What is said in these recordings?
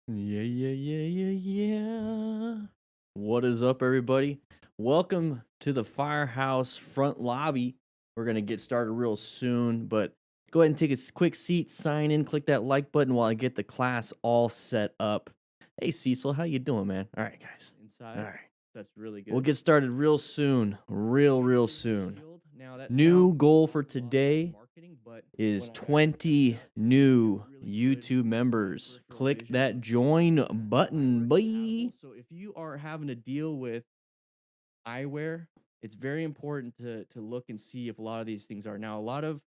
Yeah. What is up, everybody? Welcome to the Firehouse front lobby. We're gonna get started real soon, but go ahead and take a quick seat, sign in, click that like button while I get the class all set up. Hey, Cecil, how you doing, man? All right, guys. All Inside. right, That's really we'll good. get started real soon, real Here's the soon. shield. Now that New sounds goal for a lot like today marketing, but is when I actually test it 20 out, it's actually a new really good YouTube members. peripheral Click vision. So that if you're looking join at button, eyewear compatible, boy. so if you are having to deal with eyewear, it's very important to look and see if a lot of these things are. Now, a lot of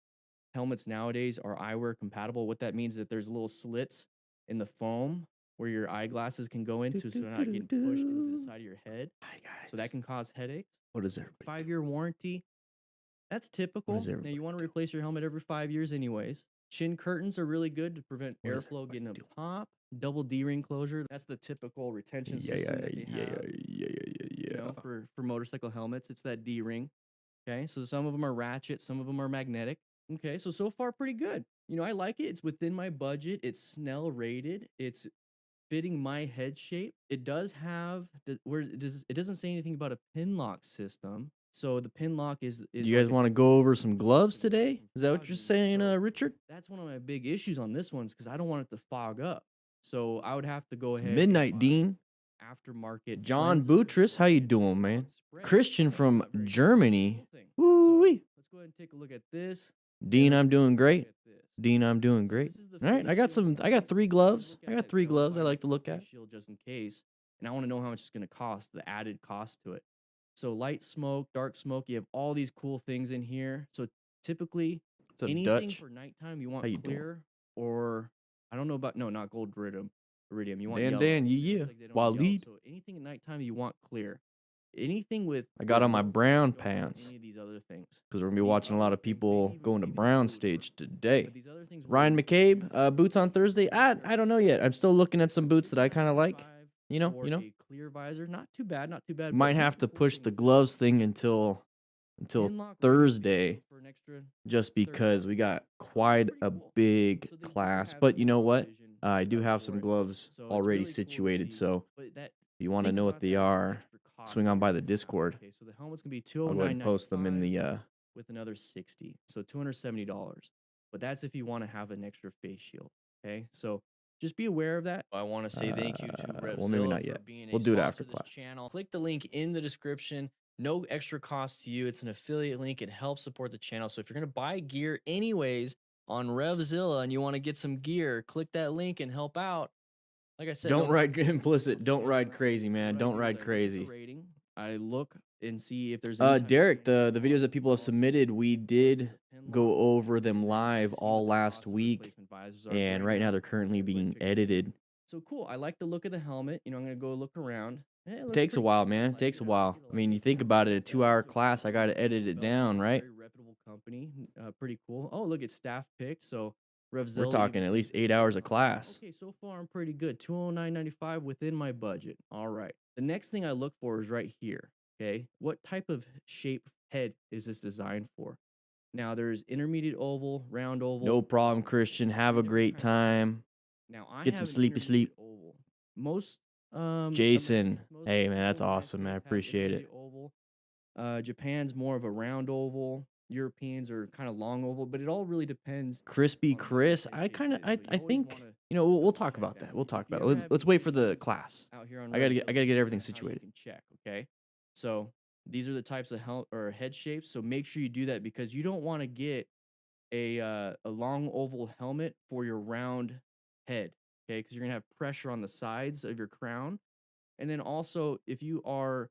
helmets nowadays are eyewear compatible. What that means is that there's little slits in the foam where your eyeglasses can go Do, into, so do, they're do, not do, getting pushed into the do. side of your head. Hi, So guys. that can cause headaches. What is everybody doing? 5-year warranty. That's What is typical. Now everybody you want to doing? replace your helmet every 5 years anyways. Chin curtains are really good to prevent What is airflow everybody getting up doing? top. Double D-ring closure. That's the typical retention Yeah, yeah, system that they yeah, have, yeah, yeah, yeah. for motorcycle helmets. It's that D-ring. Okay, so some of them are ratchet, some of them are magnetic. Okay, so far pretty good. I like it. It's within my budget. It's Snell rated. It's fitting my head shape. It does have where it doesn't say anything about a pin lock system. So the pin lock Do is you like guys a want to different go over system some that keeps gloves things away today? from Is that what you're fogging. saying, So Richard? that's one of my big issues on this one because I don't want it to fog up. So I would have to go It's ahead and midnight, buy Dean. aftermarket John cleanser Buttress, how or you a doing, pin lock man? spray. Christian That's from not very good, but it's a Germany. cool thing. So Woo-wee. let's go ahead and take a look at this. Okay, Dean, let's I'm go ahead doing and take a look great. at this. Dean, I'm doing So great. this is the All right, face shield I got helmet. three So when you gloves. look I at got that, three Joe, gloves I I like like to the look face at. shield just in case, and I want to know how much it's going to cost, the added cost to it. So light smoke, dark smoke, you have all these cool things in here. So typically, What's up, anything Dutch? for nighttime you How want you doing? clear, or I don't know about no, not gold iridium. Iridium, you want Dan, yellow. Dan, It yeah. looks like they don't yellow. Waleed. So anything at nighttime you want clear. Anything with I got on my low tide, brown don't want pants any of these other things. because we're gonna be These watching a lot other of things, people going to maybe the brown blue would work. stage Okay, but today. these other things will Ryan look too McCabe, small. boots on Thursday. I don't know yet. I'm still looking at some boots that I kind of like. 55 You know, for a clear visor. Not too bad, not too bad. But might here's have the to cool push thing the with this gloves one. thing until Pin lock rated face Thursday, shield for an extra just because we $30. got That's quite pretty a cool. big So they do class. have But you know peripheral what? vision I do stuff have some for it too. gloves So it's already really cool to situated. see. So But that if you want to think know what about they that as an are, extra cost swing that on you're by the gonna have. Discord. Okay, so the helmet's gonna be I'll go ahead and post them in 209.95 the with another 60. So $270. But that's if you want to have an extra face shield. Okay. So just be aware of that. I want to say thank you to well, maybe Revzilla not for yet. being a We'll do it sponsor after of this class. channel. Click the link in the description. No extra cost to you. It's an affiliate link. It helps support the channel. So if you're going to buy gear anyways on Revzilla and you want to get some gear, click that link and help out. Like I said, Don't don't ride hesitate to use implicit. those Don't things. ride crazy, So man. what I Don't do is ride I look at the crazy. rating. I look and see if there's any type of Derek, paint the on videos it that people have or submitted, we did the pin lock. go over them And I live see what all the last cost of the week, replacement visors are. So and right now they're currently go ahead and being take a look. edited. So cool. I like the look of the helmet. I'm gonna go look around. It It looks takes a pretty while, cool. I man. It like takes it. a I like while. it. I I like mean, you it. think about it, a Yeah, it 2-hour looks super class, I got to edit it down, development. right? Very reputable company. Pretty cool. Oh, look, it's staff picked. So We're Revzilla talking even at pays least for 8 the hours of class. Okay, so far I'm pretty good. 209.95 within my budget. All right. The next thing I look for is right here. Okay. What type of shape head is this designed for? Now there's intermediate oval, round oval. No problem, Christian. Have a great time. Now I Get have some an sleepy intermediate sleep. oval. Most Jason, most hey, man, that's people I awesome, man. I test have appreciate it. intermediate oval. Japan's more of a round oval. Europeans are kind of long oval, but it all really depends Crispy on what your Chris, head I shape kind of, is. So I you always think, want to we'll double talk check about that. that. We'll talk If you about it. ever have Let's any wait for the issues class. out here on I gotta Revzilla, get this is everything kind of how you situated. can check. Okay, so these are the types of head shapes. So make sure you do that because you don't want to get a long oval helmet for your round head. Okay, because you're gonna have pressure on the sides of your crown, and then also if you are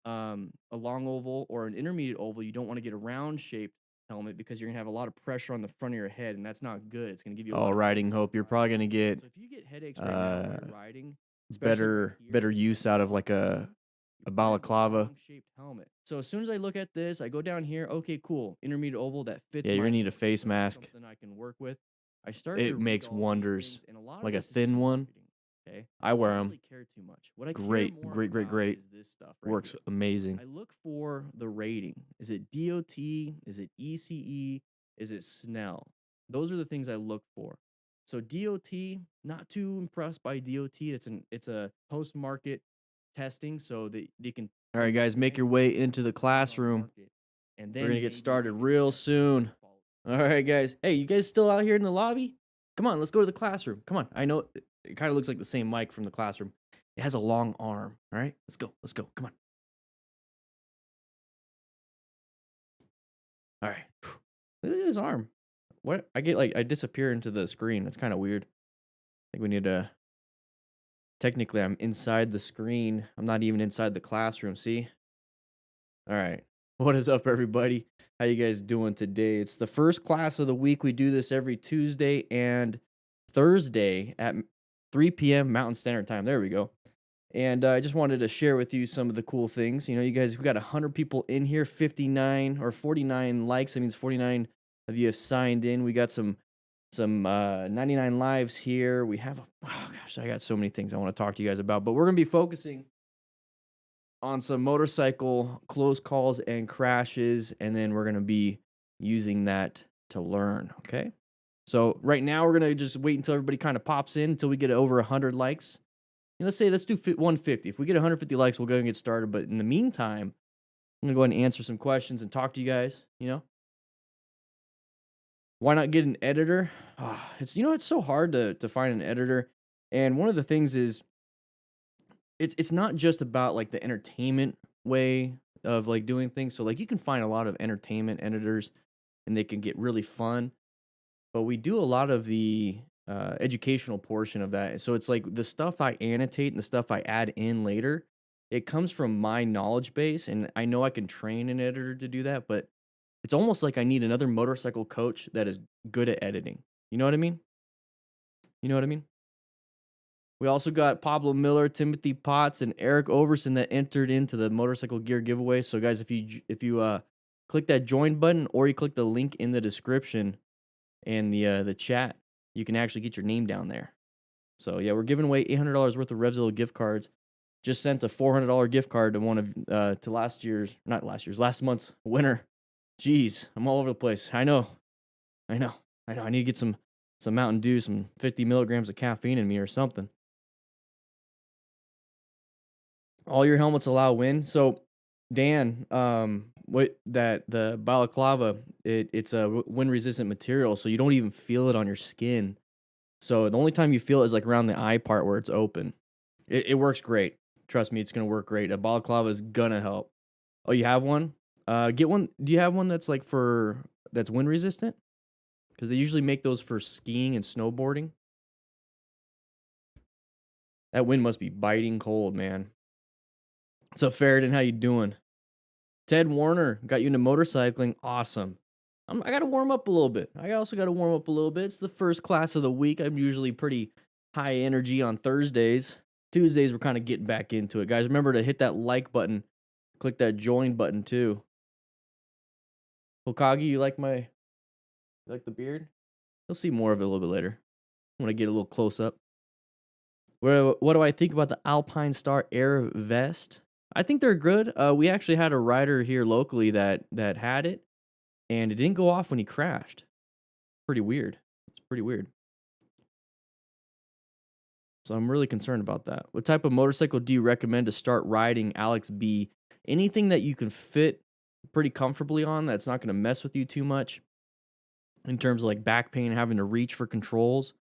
a long oval or an intermediate oval, you don't want to get a round shaped helmet because you're gonna have a lot of pressure on the front of your head, and that's not good. It's gonna give you a Oh, lot of riding headaches when hope. you're You're probably riding. gonna get So if you get headaches right now when uh you're riding, especially right better here, use out of like a you want to get a balaclava. long shaped helmet. So as soon as I look at this, I go down here. Okay, cool. Intermediate oval that fits Yeah, you're my gonna head. need a face So that's mask. something I can work with. I start to It read makes all these wonders. things, and a lot of Like a this is just thin one. marketing. Okay, I which I wear don't them. really care too much. What I care Great, more great, great, about great. is this stuff right Works here. amazing. I look for the rating. Is it DOT? Is it ECE? Is it Snell? Those are the things I look for. So DOT, not too impressed by DOT. It's a post market testing, so that they can All right, guys, make your way into the classroom. and We're then gonna get maybe started they can real test it soon. follow. All right, guys. Hey, you guys still out here in the lobby? Come on, let's go to the classroom. Come on. I know it kind of looks like the same mic from the classroom. It has a long arm. All right, let's go. Let's go. Come on. All right. Look at his arm. What? I disappear into the screen. That's kind of weird. I think we need to. Technically, I'm inside the screen. I'm not even inside the classroom. See? All right. What is up, everybody? How you guys doing today? It's the first class of the week. We do this every Tuesday and Thursday at 3 p.m. Mountain Standard Time. There we go. And I just wanted to share with you some of the cool things. You know, you guys, we got 100 people in here, 59 or 49 likes. That means 49 of you have signed in. We got some 99 lives here. We have, oh gosh, I got so many things I want to talk to you guys about, but we're going to be focusing on some motorcycle close calls and crashes, and then we're going to be using that to learn, okay? So right now we're going to just wait until everybody kind of pops in until we get over 100 likes. And let's do 150. If we get 150 likes, we'll go and get started. But in the meantime, I'm going to go ahead and answer some questions and talk to you guys, you know? Why not get an editor? It's it's so hard to find an editor. And one of the things is it's not just about like the entertainment way of like doing things. So like you can find a lot of entertainment editors and they can get really fun. But we do a lot of the educational portion of that. So it's like the stuff I annotate and the stuff I add in later, it comes from my knowledge base. And I know I can train an editor to do that, but it's almost like I need another motorcycle coach that is good at editing. You know what I mean? You know what I mean? We also got Pablo Miller, Timothy Potts, and Eric Overson that entered into the motorcycle gear giveaway. So guys, if you click that join button or you click the link in the description and the chat, you can actually get your name down there. So yeah, we're giving away $800 worth of Revzilla gift cards. Just sent a $400 gift card to one of to last month's winner. Jeez, I'm all over the place. I know. I need to get some Mountain Dew, some 50 milligrams of caffeine in me or something. All your helmets allow wind. So, Dan, the balaclava, it's a wind resistant material, so you don't even feel it on your skin. So the only time you feel it is like around the eye part where it's open. It works great. Trust me, it's gonna work great. A balaclava is gonna help. Oh, you have one? Get one. Do you have one that's that's wind resistant? Because they usually make those for skiing and snowboarding. That wind must be biting cold, man. What's up, Ferritin? How you doing? Ted Warner got you into motorcycling. Awesome. I got to warm up a little bit. I also got to warm up a little bit. It's the first class of the week. I'm usually pretty high energy on Thursdays. Tuesdays, we're kind of getting back into it. Guys, remember to hit that like button. Click that join button, too. Hokage, you like the beard? You'll see more of it a little bit later. I want to get a little close up. What do I think about the Alpine Star Air Vest? I think they're good. We actually had a rider here locally that had it, and it didn't go off when he crashed. Pretty weird. It's pretty weird. So I'm really concerned about that. What type of motorcycle do you recommend to start riding, Alex B? Anything that you can fit pretty comfortably on that's not going to mess with you too much in terms of like back pain, having to reach for controls.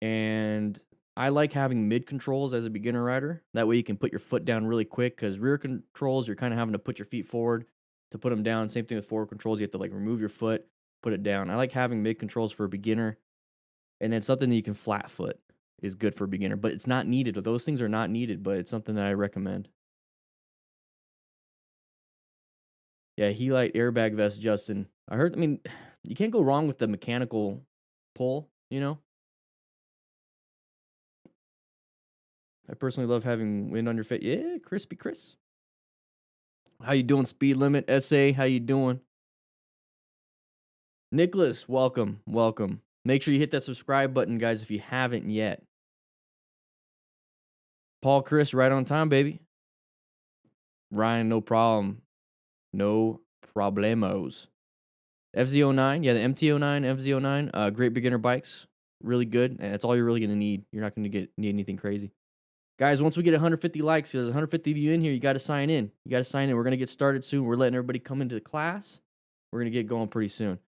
And I like having mid controls as a beginner rider. That way you can put your foot down really quick because rear controls, you're kind of having to put your feet forward to put them down. Same thing with forward controls. You have to like remove your foot, put it down. I like having mid controls for a beginner. And then something that you can flat foot is good for a beginner, but it's not needed. Those things are not needed, but it's something that I recommend. Yeah, Helite airbag vest, Justin. I mean, you can't go wrong with the mechanical pull, you know? I personally love having wind on your face. Yeah, crispy Chris. How you doing, Speed Limit? SA, how you doing? Nicholas, welcome, welcome. Make sure you hit that subscribe button, guys, if you haven't yet. Paul Chris, right on time, baby. Ryan, no problem. No problemos. FZ09, yeah, the MT09, FZ09, great beginner bikes. really good, and that's all you're really gonna need. You're not gonna need anything crazy. Guys, once we get 150 likes, there's 150 of you in here, you gotta sign in. You gotta sign in. We're gonna get started soon. We're letting everybody come into the class. We're gonna get going pretty soon.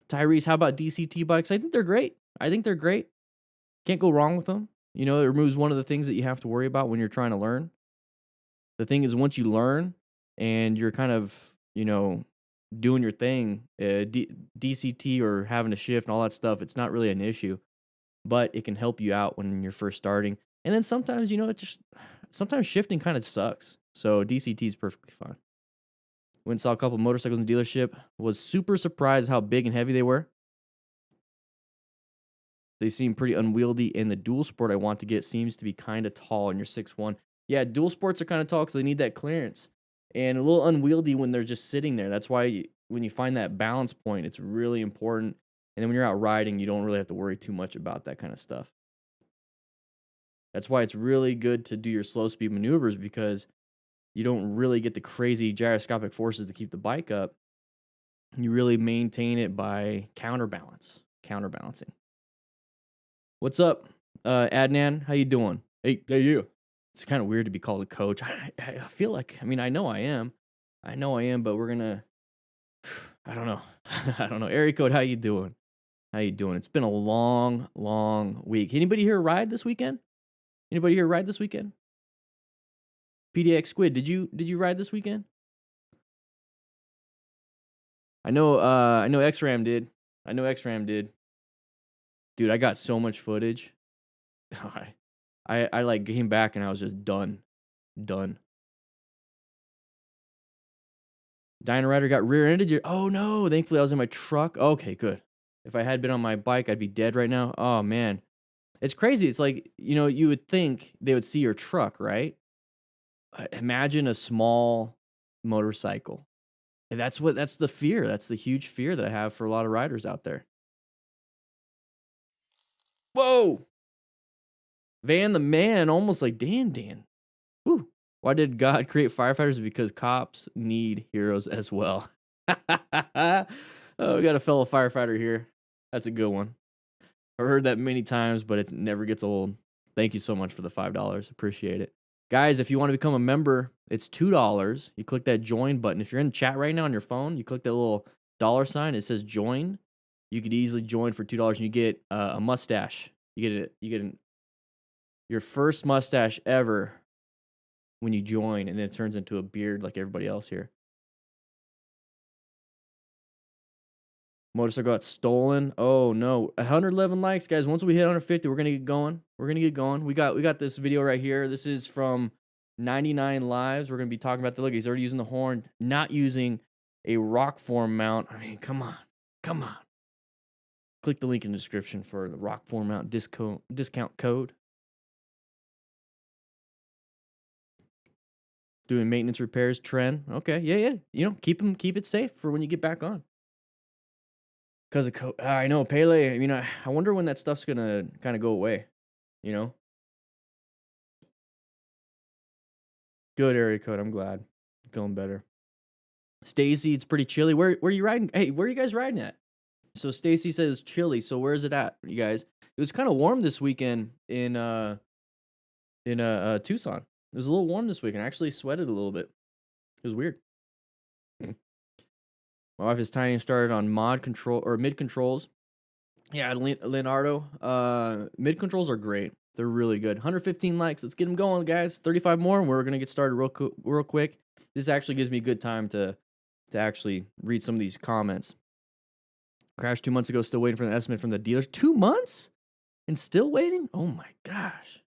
Tyrese, how about DCT bikes? I think they're great. I think they're great. Can't go wrong with them. You know, it removes one of the things that you have to worry about when you're trying to learn. The thing is, once you learn and you're kind of, you know, doing your thing, DCT or having to shift and all that stuff, it's not really an issue, but it can help you out when you're first starting. And then sometimes, you know, sometimes shifting kind of sucks. So DCT is perfectly fine. Went and saw a couple motorcycles in the dealership. Was super surprised how big and heavy they were. They seem pretty unwieldy, and the dual sport I want to get seems to be kind of tall, and you're 6'1". Yeah, dual sports are kind of tall because they need that clearance. And a little unwieldy when they're just sitting there. That's why when you find that balance point, it's really important. And then when you're out riding, you don't really have to worry too much about that kind of stuff. That's why it's really good to do your slow speed maneuvers, because you don't really get the crazy gyroscopic forces to keep the bike up. You really maintain it by counterbalancing. What's up, Adnan? How you doing? Hey, you. It's kind of weird to be called a coach. I feel like, I mean, I know I am, but we're gonna, I don't know. I don't know. Area code, how you doing? How you doing? It's been a long, long week. Anybody here ride this weekend? PDX Squid, did you ride this weekend? I know X-Ram did. Dude, I got so much footage. I like came back and I was just done. Dino Rider got rear-ended. Oh no, thankfully I was in my truck. Okay, good. If I had been on my bike, I'd be dead right now. Oh man. It's crazy. It's like, you know, you would think they would see your truck, right? Imagine a small motorcycle. And that's the fear. That's the huge fear that I have for a lot of riders out there. Whoa! Van the man, almost like Dan. Woo. Why did God create firefighters? Because cops need heroes as well. Oh, we got a fellow firefighter here. That's a good one. I've heard that many times, but it never gets old. Thank you so much for the $5. Appreciate it. Guys, if you want to become a member, it's $2. You click that join button. If you're in the chat right now on your phone, you click that little $sign. It says join. You could easily join for $2 and you get a mustache. You get your first mustache ever when you join, and then it turns into a beard like everybody else here. Motorcycle got stolen. Oh no. 111 likes, guys. Once we hit 150, we're gonna get going. We got this video right here. This is from 99 lives. We're gonna be talking about the look. He's already using the horn, not using a rock form mount. I mean, come on. Click the link in the description for the rock form mount discount code. Doing maintenance repairs trend. Okay, yeah. You know, keep it safe for when you get back on. Because of I know Pele. I mean, I wonder when that stuff's gonna kind of go away. You know. Good area code. I'm glad. I'm feeling better. Stacy, it's pretty chilly. Where are you riding? Hey, where are you guys riding at? So Stacy says chilly. So where is it at, you guys? It was kind of warm this weekend in Tucson. It was a little warm this weekend. I actually sweated a little bit. It was weird. My wife is tiny and started on mid controls. Yeah, Leonardo. Mid controls are great. They're really good. 115 likes. Let's get them going, guys. 35 more, and we're gonna get started real quick. This actually gives me good time to actually read some of these comments. Crashed 2 months ago. Still waiting for an estimate from the dealer. 2 months, and still waiting. Oh my gosh,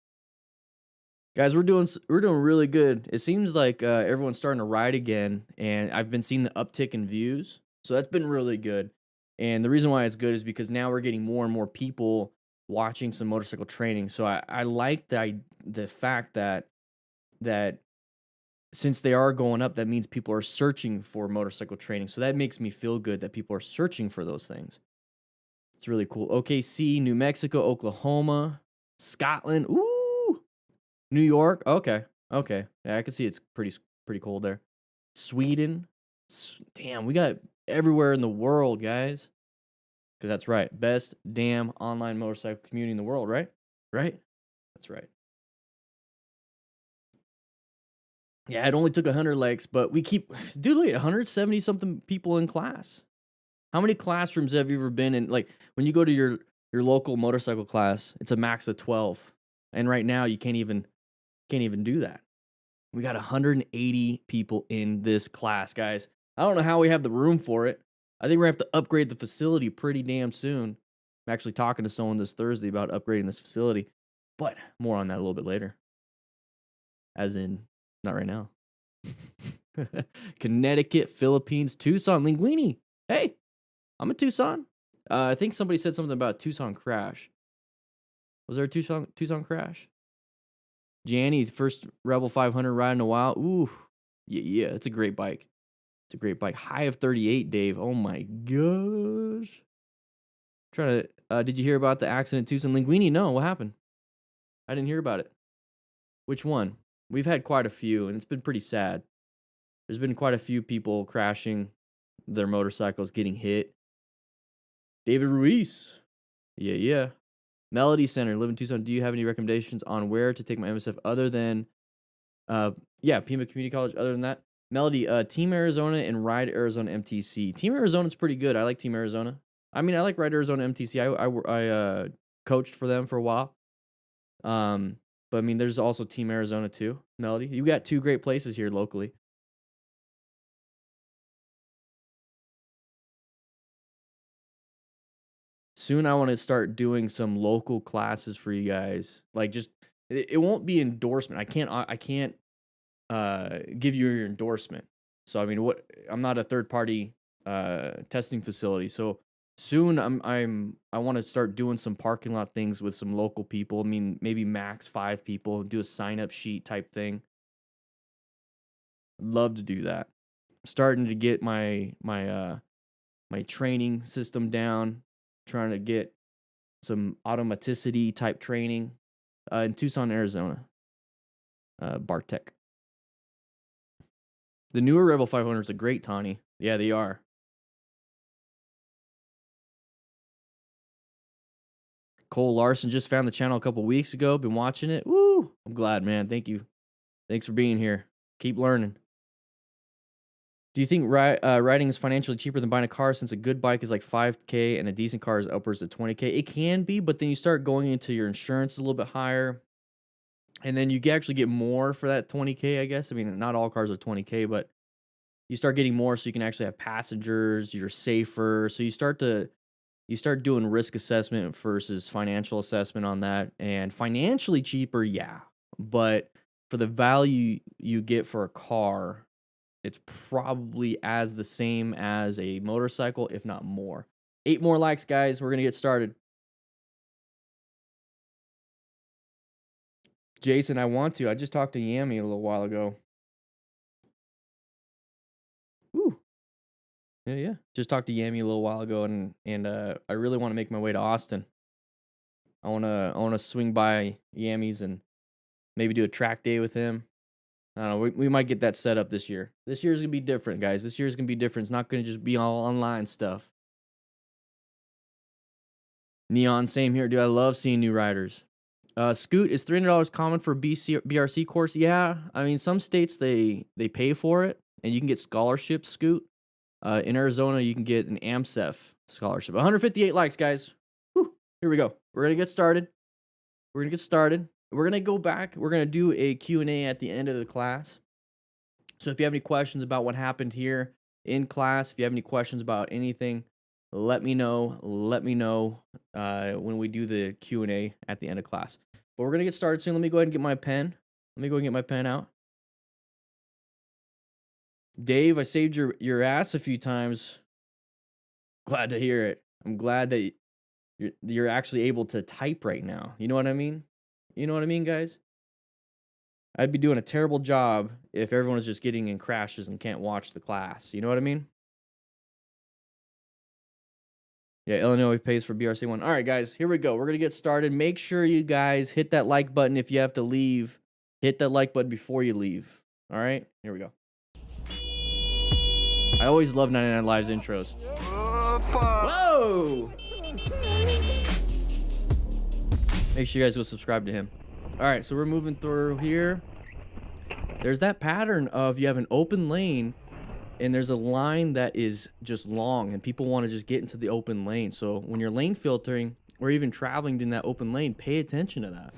guys, we're doing really good. It seems like everyone's starting to ride again, and I've been seeing the uptick in views, so that's been really good. And the reason why it's good is because now we're getting more and more people watching some motorcycle training. So I like the fact that since they are going up, that means people are searching for motorcycle training. So that makes me feel good that people are searching for those things. It's really cool. OKC, New Mexico, Oklahoma, Scotland, ooh, New York. Okay. Yeah, I can see it's pretty cold there. Sweden. Damn, we got everywhere in the world, guys. Because that's right. Best damn online motorcycle community in the world, right? Right? That's right. Yeah, it only took 100 likes, but we keep, dude, look at 170 something people in class. How many classrooms have you ever been in? Like when you go to your local motorcycle class, it's a max of 12. And right now you can't even do that. We got 180 people in this class, guys. I don't know how we have the room for it. I think we're gonna have to upgrade the facility pretty damn soon. I'm actually talking to someone this Thursday about upgrading this facility, but more on that a little bit later. As in, not right now. Connecticut, Philippines, Tucson, Linguini. Hey, I'm in Tucson. I think somebody said something about Tucson crash. Was there a Tucson crash? Janny, first Rebel 500 ride in a while. Ooh, yeah, it's a great bike. It's a great bike. High of 38, Dave. Oh my gosh. Trying to. Did you hear about the accident at Tucson? Linguini? No, what happened? I didn't hear about it. Which one? We've had quite a few, and it's been pretty sad. There's been quite a few people crashing their motorcycles, getting hit. David Ruiz. Yeah. Melody Center, live in Tucson. Do you have any recommendations on where to take my MSF other than, Pima Community College? Other than that, Melody, Team Arizona and Ride Arizona MTC. Team Arizona's pretty good. I like Team Arizona. I mean, I like Ride Arizona MTC. I coached for them for a while. But I mean, there's also Team Arizona too. Melody, you got two great places here locally. Soon I want to start doing some local classes for you guys. Like just it won't be endorsement. I can't give you your endorsement. So I mean, I'm not a third party testing facility. So soon I want to start doing some parking lot things with some local people. I mean, maybe max 5 people, do a sign up sheet type thing. Love to do that. Starting to get my training system down, trying to get some automaticity type training in Tucson, Arizona. Bartek. The newer Rebel 500s are great, Tawny. Yeah, they are. Cole Larson just found the channel a couple weeks ago. Been watching it. Woo! I'm glad, man. Thank you. Thanks for being here. Keep learning. Do you think riding is financially cheaper than buying a car since a good bike is like $5K and a decent car is upwards of $20K? It can be, but then you start going into your insurance a little bit higher. And then you actually get more for that $20K, I guess. I mean, not all cars are $20K, but you start getting more so you can actually have passengers, you're safer. So you start doing risk assessment versus financial assessment on that. And financially cheaper, yeah. But for the value you get for a car, it's probably as the same as a motorcycle, if not more. 8 more likes, guys. We're going to get started. Jason, I just talked to Yami a little while ago. Ooh. Yeah. Just talked to Yami a little while ago, and I really want to make my way to Austin. I want to swing by Yami's and maybe do a track day with him. I don't know. We might get that set up this year. This year's gonna be different, guys. This year's gonna be different. It's not gonna just be all online stuff. Neon, same here, dude. I love seeing new riders. Scoot, is $300 common for BRC course? Yeah, I mean some states they pay for it, and you can get scholarships. Scoot, in Arizona you can get an AMSEF scholarship. 158 likes, guys. Whew. Here we go. We're gonna get started. We're gonna go back. We're gonna do a Q&A at the end of the class. So if you have any questions about what happened here in class, if you have any questions about anything, let me know. When we do the Q&A at the end of class. But we're gonna get started soon. Let me go ahead and get my pen. Out. Dave, I saved your ass a few times. Glad to hear it. I'm glad that you're actually able to type right now. You know what I mean? Guys? I'd be doing a terrible job if everyone is just getting in crashes and can't watch the class. You know what I mean? Yeah, Illinois pays for BRC1. All right, guys, here we go. We're going to get started. Make sure you guys hit that like button if you have to leave. Hit that like button before you leave. All right, here we go. I always love 99 Live's intros. Whoa! Make sure you guys go subscribe to him. All right, so we're moving through here. There's that pattern of you have an open lane and there's a line that is just long and people want to just get into the open lane. So when you're lane filtering or even traveling in that open lane, pay attention to that.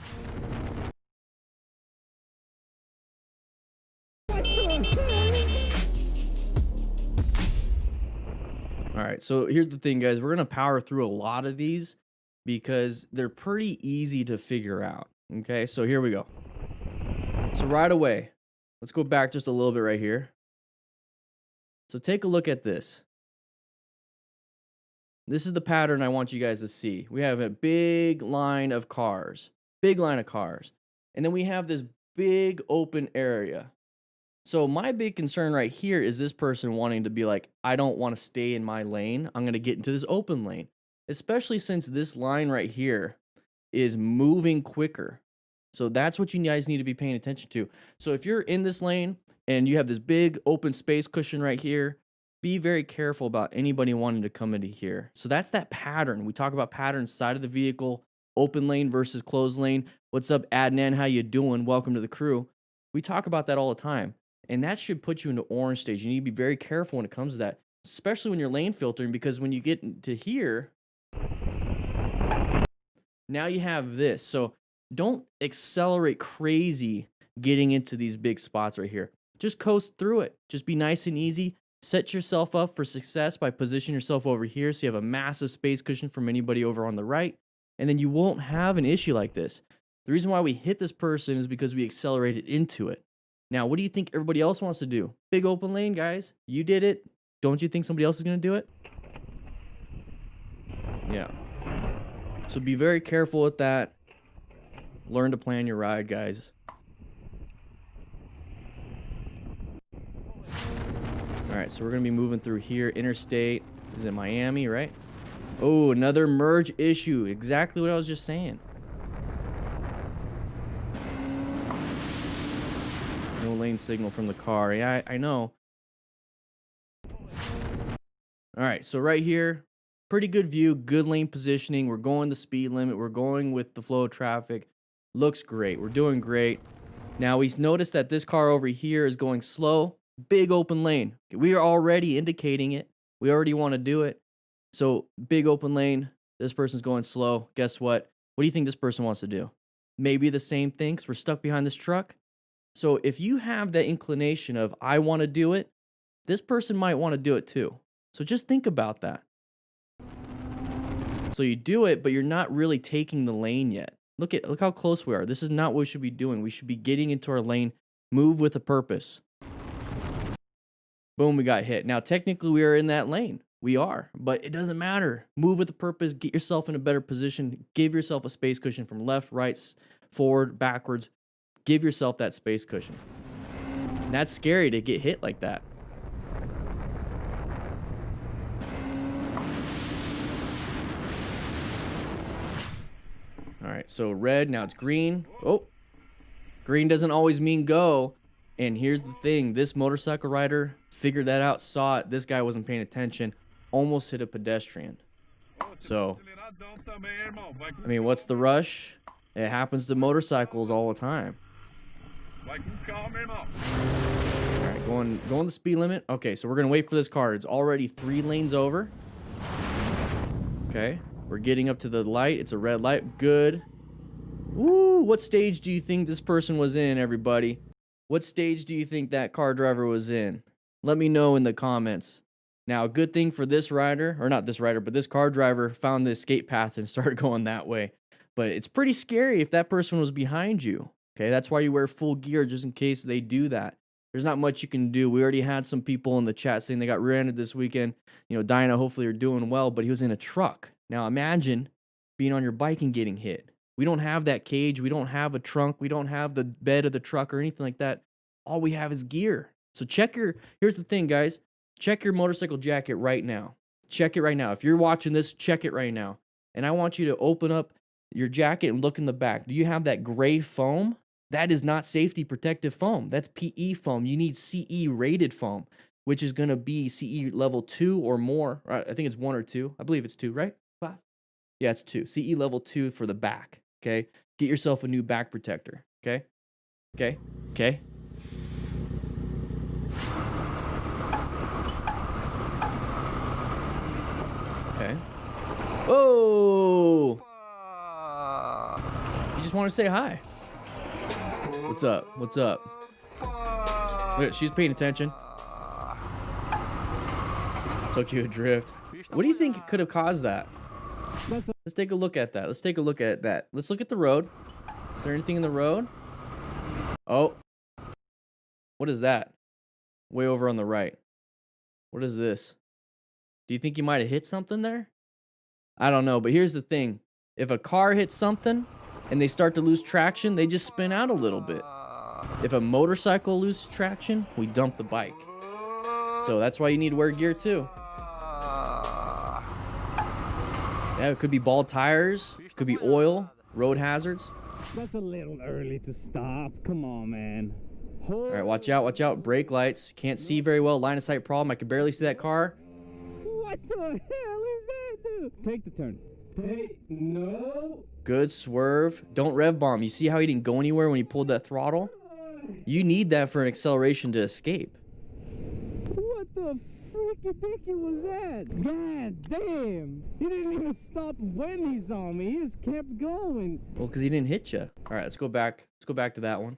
All right, so here's the thing, guys. We're going to power through a lot of these because they're pretty easy to figure out. Okay, so here we go. So right away, let's go back just a little bit right here. So take a look at this. This is the pattern I want you guys to see. We have a big line of cars, and then we have this big open area. So my big concern right here is this person wanting to be like, I don't want to stay in my lane. I'm going to get into this open lane, especially since this line right here is moving quicker. So that's what you guys need to be paying attention to. So if you're in this lane and you have this big open space cushion right here, be very careful about anybody wanting to come into here. So that's that pattern. We talk about patterns, side of the vehicle, open lane versus closed lane. What's up, Adnan? How you doing? Welcome to the crew. We talk about that all the time. And that should put you into orange stage. You need to be very careful when it comes to that, especially when you're lane filtering, because when you get to here, now you have this. So don't accelerate crazy getting into these big spots right here. Just coast through it. Just be nice and easy. Set yourself up for success by positioning yourself over here so you have a massive space cushion from anybody over on the right. And then you won't have an issue like this. The reason why we hit this person is because we accelerated into it. Now, what do you think everybody else wants to do? Big open lane, guys. You did it. Don't you think somebody else is going to do it? Yeah. So be very careful with that. Learn to plan your ride, guys. All right, so we're going to be moving through here. Interstate is in Miami, right? Oh, another merge issue. Exactly what I was just saying. No lane signal from the car. Yeah, I know. All right, so right here, pretty good view, good lane positioning. We're going the speed limit. We're going with the flow of traffic. Looks great. We're doing great. Now, we noticed that this car over here is going slow. Big open lane. We are already indicating it. We already want to do it. So, big open lane. This person's going slow. Guess what? What do you think this person wants to do? Maybe the same thing because we're stuck behind this truck. So if you have that inclination of, I want to do it, this person might want to do it too. So just think about that. So you do it, but you're not really taking the lane yet. Look how close we are. This is not what we should be doing. We should be getting into our lane, move with a purpose. Boom, we got hit. Now, technically, we are in that lane. We are, but it doesn't matter. Move with a purpose. Get yourself in a better position. Give yourself a space cushion from left, right, forward, backwards. Give yourself that space cushion. And that's scary to get hit like that. All right, so red, now it's green. Oh, green doesn't always mean go. And here's the thing. This motorcycle rider figured that out, saw it. This guy wasn't paying attention. Almost hit a pedestrian. So, I mean, what's the rush? It happens to motorcycles all the time. All right, going the speed limit. Okay, so we're gonna wait for this car. It's already 3 lanes over. Okay, we're getting up to the light. It's a red light. Good. Ooh, what stage do you think this person was in, everybody? What stage do you think that car driver was in? Let me know in the comments. Now, a good thing for this rider, or not this rider, but this car driver found the escape path and started going that way. But it's pretty scary if that person was behind you. Okay, that's why you wear full gear, just in case they do that. There's not much you can do. We already had some people in the chat saying they got rear-ended this weekend. You know, Dinah, hopefully you're doing well, but he was in a truck. Now imagine being on your bike and getting hit. We don't have that cage. We don't have a trunk. We don't have the bed of the truck or anything like that. All we have is gear. So here's the thing, guys. Check your motorcycle jacket right now. Check it right now. If you're watching this, check it right now. And I want you to open up your jacket and look in the back. Do you have that gray foam? That is not safety protective foam. That's PE foam. You need CE rated foam. which is going to be CE level 2 or more. I think it's 1 or 2. I believe it's 2, right? Class? Yeah, it's 2. CE level 2 for the back, okay? Get yourself a new back protector, okay? Okay? Okay? Okay. Oh! You just want to say hi. What's up? What's up? Look, she's paying attention. Tokyo Drift. What do you think could have caused that? Let's take a look at that. Let's take a look at that. Let's look at the road. Is there anything in the road? Oh. What is that? Way over on the right. What is this? Do you think you might have hit something there? I don't know, but here's the thing. If a car hits something and they start to lose traction, they just spin out a little bit. If a motorcycle loses traction, we dump the bike. So that's why you need to wear gear too. Yeah, it could be bald tires, could be oil, road hazards. That's a little early to stop. Come on, man. All right, watch out, watch out. Brake lights. Can't see very well. Line of sight problem. I can barely see that car. What the hell is that, dude? Take the turn. No. Good swerve. Don't rev bomb. You see how he didn't go anywhere when he pulled that throttle? You need that for an acceleration to escape. What the freaky dicky was that? God damn. He didn't even stop when he saw me. He just kept going. Well, because he didn't hit you. All right, let's go back. Let's go back to that one.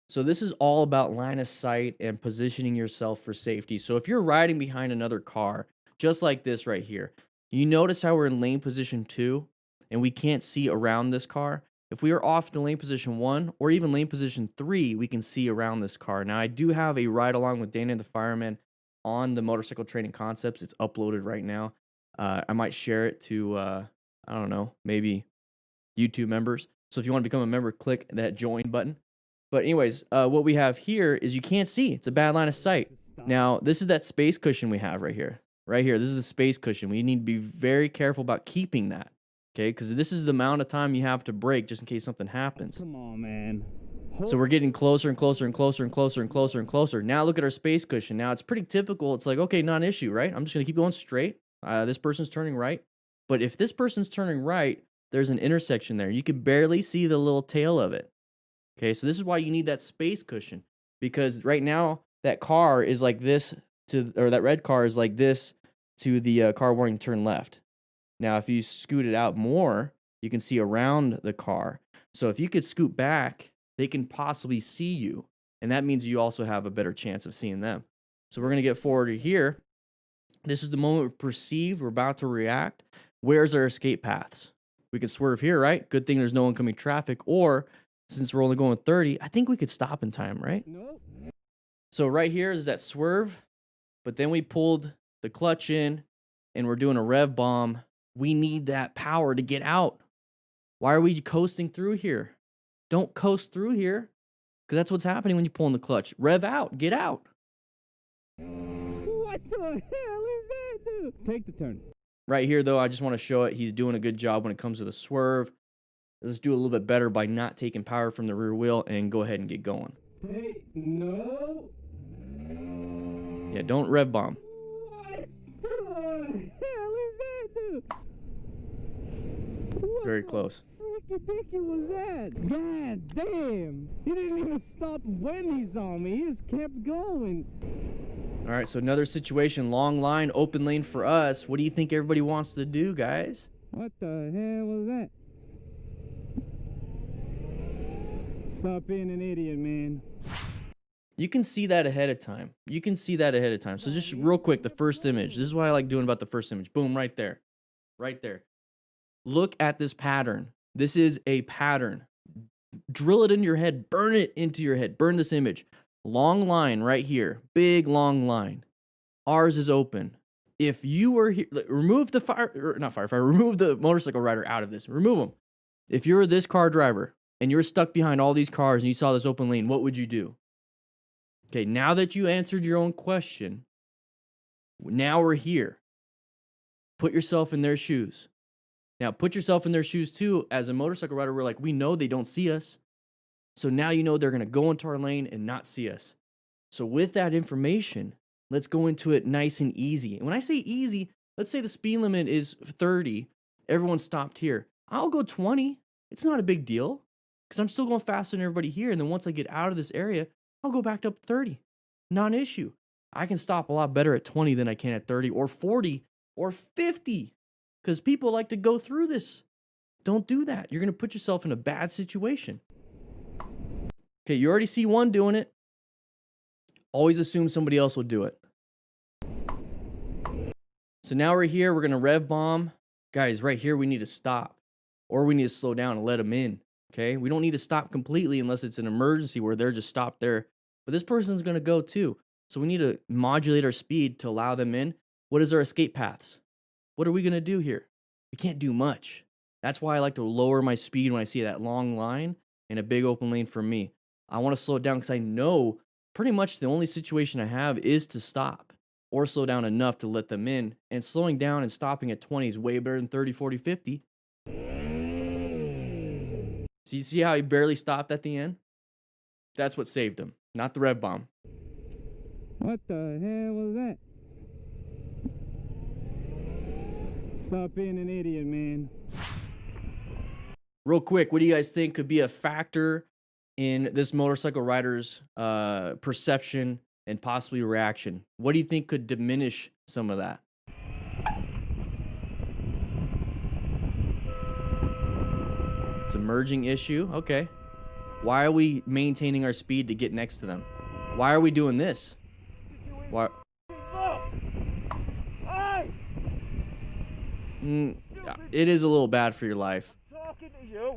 So this is all about line of sight and positioning yourself for safety. So if you're riding behind another car, just like this right here, you notice how we're in lane position 2 and we can't see around this car. If we are off to lane position 1 or even lane position 3, we can see around this car. Now, I do have a ride along with Dan and the Fireman on the Motorcycle Training Concepts. It's uploaded right now. I might share it to, I don't know, maybe YouTube members. So if you want to become a member, click that join button. But anyways, what we have here is you can't see. It's a bad line of sight. Now, this is that space cushion we have right here. Right here, this is the space cushion. We need to be very careful about keeping that, okay? Because this is the amount of time you have to brake just in case something happens. Come on, man. So we're getting closer and closer and closer and closer and closer and closer. Now look at our space cushion. Now it's pretty typical. It's like, okay, not an issue, right? I'm just going to keep going straight. This person's turning right. But if this person's turning right, there's an intersection there. You can barely see the little tail of it. Okay, so this is why you need that space cushion. Because right now, that car is like this or that red car is like this to the car warning turn left. Now, if you scoot it out more, you can see around the car. So if you could scoot back, they can possibly see you. And that means you also have a better chance of seeing them. So we're going to get forward here. This is the moment we perceive. We're about to react. Where's our escape paths? We could swerve here, right? Good thing there's no oncoming traffic. Or since we're only going 30, I think we could stop in time, right? Nope. So right here is that swerve. But then we pulled the clutch in and we're doing a rev bomb. We need that power to get out. Why are we coasting through here? Don't coast through here, because that's what's happening when you pull in the clutch. Rev out, get out. What the hell is that, dude? Take the turn. Right here, though, I just want to show it. He's doing a good job when it comes to the swerve. Let's do a little bit better by not taking power from the rear wheel and go ahead and get going. No. Yeah, don't rev bomb. What the hell is that, dude? What Very close. freaky dicky was that? God damn. He didn't even stop when he saw me. He just kept going. All right, so another situation, long line, open lane for us. What do you think everybody wants to do, guys? What the hell was that? Stop being an idiot, man. You can see that ahead of time. You can see that ahead of time. So just real quick, the first image. This is what I like doing about the first image. Boom, right there. Right there. Look at this pattern. This is a pattern. Drill it into your head. Burn it into your head. Burn this image. Long line right here. Big long line. Ours is open. If you were here, remove the remove the motorcycle rider out of this. Remove them. If you're this car driver and you're stuck behind all these cars and you saw this open lane, what would you do? Okay, now that you answered your own question, now we're here. Put yourself in their shoes. Now, put yourself in their shoes too. As a motorcycle rider, we're like, we know they don't see us. So now you know they're going to go into our lane and not see us. So with that information, let's go into it nice and easy. And when I say easy, let's say the speed limit is 30. Everyone stopped here. I'll go 20. It's not a big deal because I'm still going faster than everybody here. And then once I get out of this area, I'll go back up to 30. Not an issue. I can stop a lot better at 20 than I can at 30 or 40 or 50 because people like to go through this. Don't do that. You're going to put yourself in a bad situation. Okay, you already see one doing it. Always assume somebody else will do it. So now we're here. We're going to rev bomb. Guys, right here, we need to stop. Or we need to slow down and let them in. Okay? We don't need to stop completely unless it's an emergency where they're just stopped there. But this person's going to go too. So we need to modulate our speed to allow them in. What is our escape paths? What are we going to do here? We can't do much. That's why I like to lower my speed when I see that long line and a big open lane for me. I want to slow it down because I know pretty much the only situation I have is to stop or slow down enough to let them in. And slowing down and stopping at 20 is way better than 30, 40, 50. So you see how he barely stopped at the end? That's what saved him, not the rev bomb. What the hell was that? Stop being an idiot, man. Real quick, what do you guys think could be a factor in this motorcycle rider's perception and possibly reaction? What do you think could diminish some of that? It's a merging issue. Okay. Why are we maintaining our speed to get next to them? Why are we doing this? Why? It is a little bad for your life. Talking to you.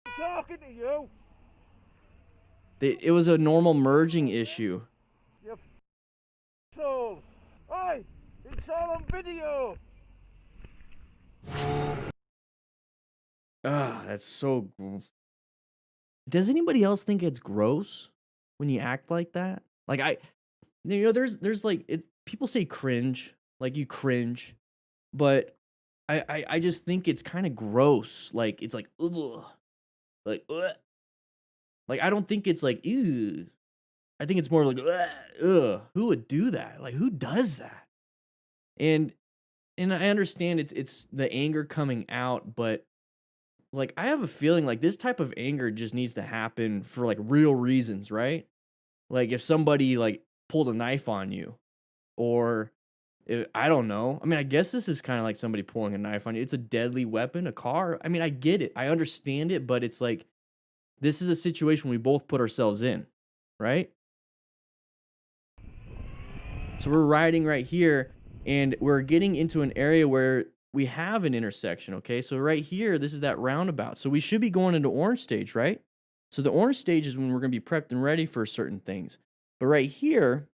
I'm talking to you. It was a normal merging issue. You soul. Hey, it's all on video. That's so. Does anybody else think it's gross when you act like that? Like there's like people say cringe, like you cringe, but I just think it's kind of gross. Like it's like ugh, like ugh. Like I don't think it's like ew. I think it's more like ugh. Who would do that? Like who does that? And I understand it's the anger coming out, but like I have a feeling like this type of anger just needs to happen for like real reasons, right? Like if somebody like pulled a knife on you, or I don't know. I mean, I guess this is kind of like somebody pulling a knife on you. It's a deadly weapon, a car. I mean, I get it. I understand it, but it's like this is a situation we both put ourselves in, right? So we're riding right here and we're getting into an area where we have an intersection, okay? So right here, this is that roundabout. So we should be going into orange stage, right? So the orange stage is when we're going to be prepped and ready for certain things. But right here,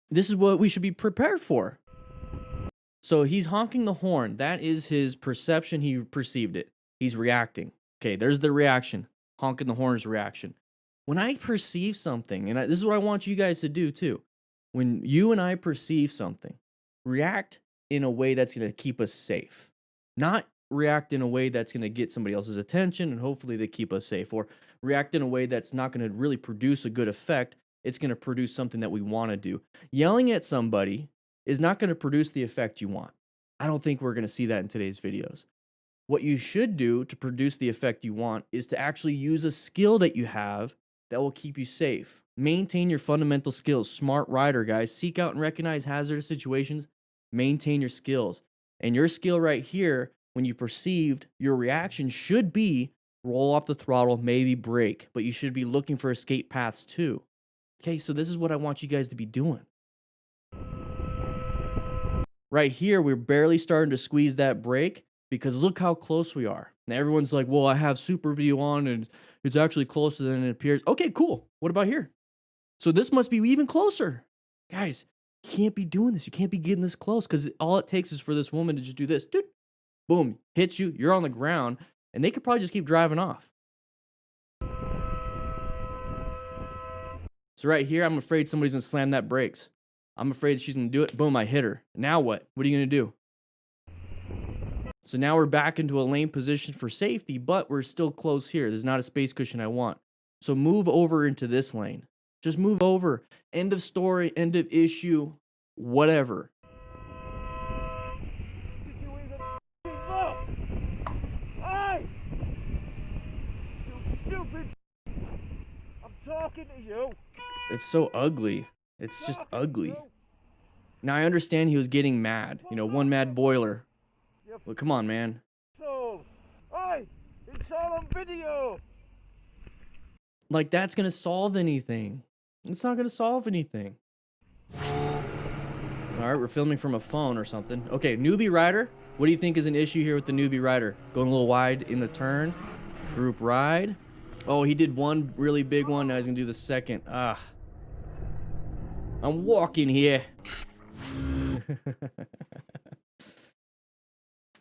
this is what we should be prepared for. So he's honking the horn. That is his perception. He perceived it. He's reacting. Okay, there's the reaction. Honking the horn is reaction. When I perceive something, and this is what I want you guys to do too. When you and I perceive something, react in a way that's going to keep us safe. Not react in a way that's going to get somebody else's attention and hopefully they keep us safe. Or react in a way that's not going to really produce a good effect. It's going to produce something that we want to do. Yelling at somebody is not going to produce the effect you want. I don't think we're going to see that in today's videos. What you should do to produce the effect you want is to actually use a skill that you have that will keep you safe. Maintain your fundamental skills. Smart rider, guys. Seek out and recognize hazardous situations. Maintain your skills. And your skill right here, when you perceived, your reaction should be roll off the throttle, maybe brake, but you should be looking for escape paths too. Okay, so this is what I want you guys to be doing. Right here, we're barely starting to squeeze that brake because look how close we are. Now everyone's like, well, I have super view on and it's actually closer than it appears. Okay, cool. What about here? So this must be even closer. Guys, you can't be doing this. You can't be getting this close because all it takes is for this woman to just do this. Dude, boom, hits you. You're on the ground and they could probably just keep driving off. So right here, I'm afraid somebody's going to slam that brakes. I'm afraid she's going to do it. Boom, I hit her. Now what? What are you going to do? So now we're back into a lane position for safety, but we're still close here. There's not a space cushion I want. So move over into this lane. Just move over. End of story, end of issue, whatever. Did you even look? Hey! You stupid. I'm talking to you. It's so ugly. It's just Talking to ugly. you. Now I understand he was getting mad. You know, one mad boiler. You But come on, man. fools. Hey! It's all on video. Like, that's gonna solve anything. It's not gonna solve anything. Alright, we're filming from a phone or something. Okay, newbie rider. What do you think is an issue here with the newbie rider? Going a little wide in the turn. Group ride. Oh, he did one really big one. Now he's gonna do the second. Ah. I'm walking here.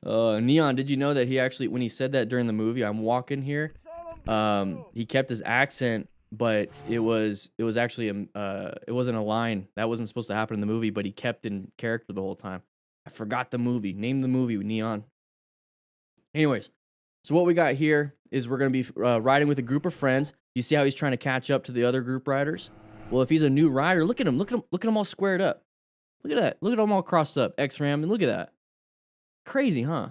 Neon, did you know that he actually, when he said that during the movie, I'm walking here, It's all on video. he kept his accent, but it was actually it wasn't a line that wasn't supposed to happen in the movie, but he kept in character the whole time. I forgot the movie. Name the movie, Neon. Anyways, so what we got here is we're gonna be riding with a group of friends. You see how he's trying to catch up to the other group riders? Well, if he's a new rider, look at him, look at him, look at him all squared up. Look at that. Look at them all crossed up. X-Ram, and look at that. Crazy, huh?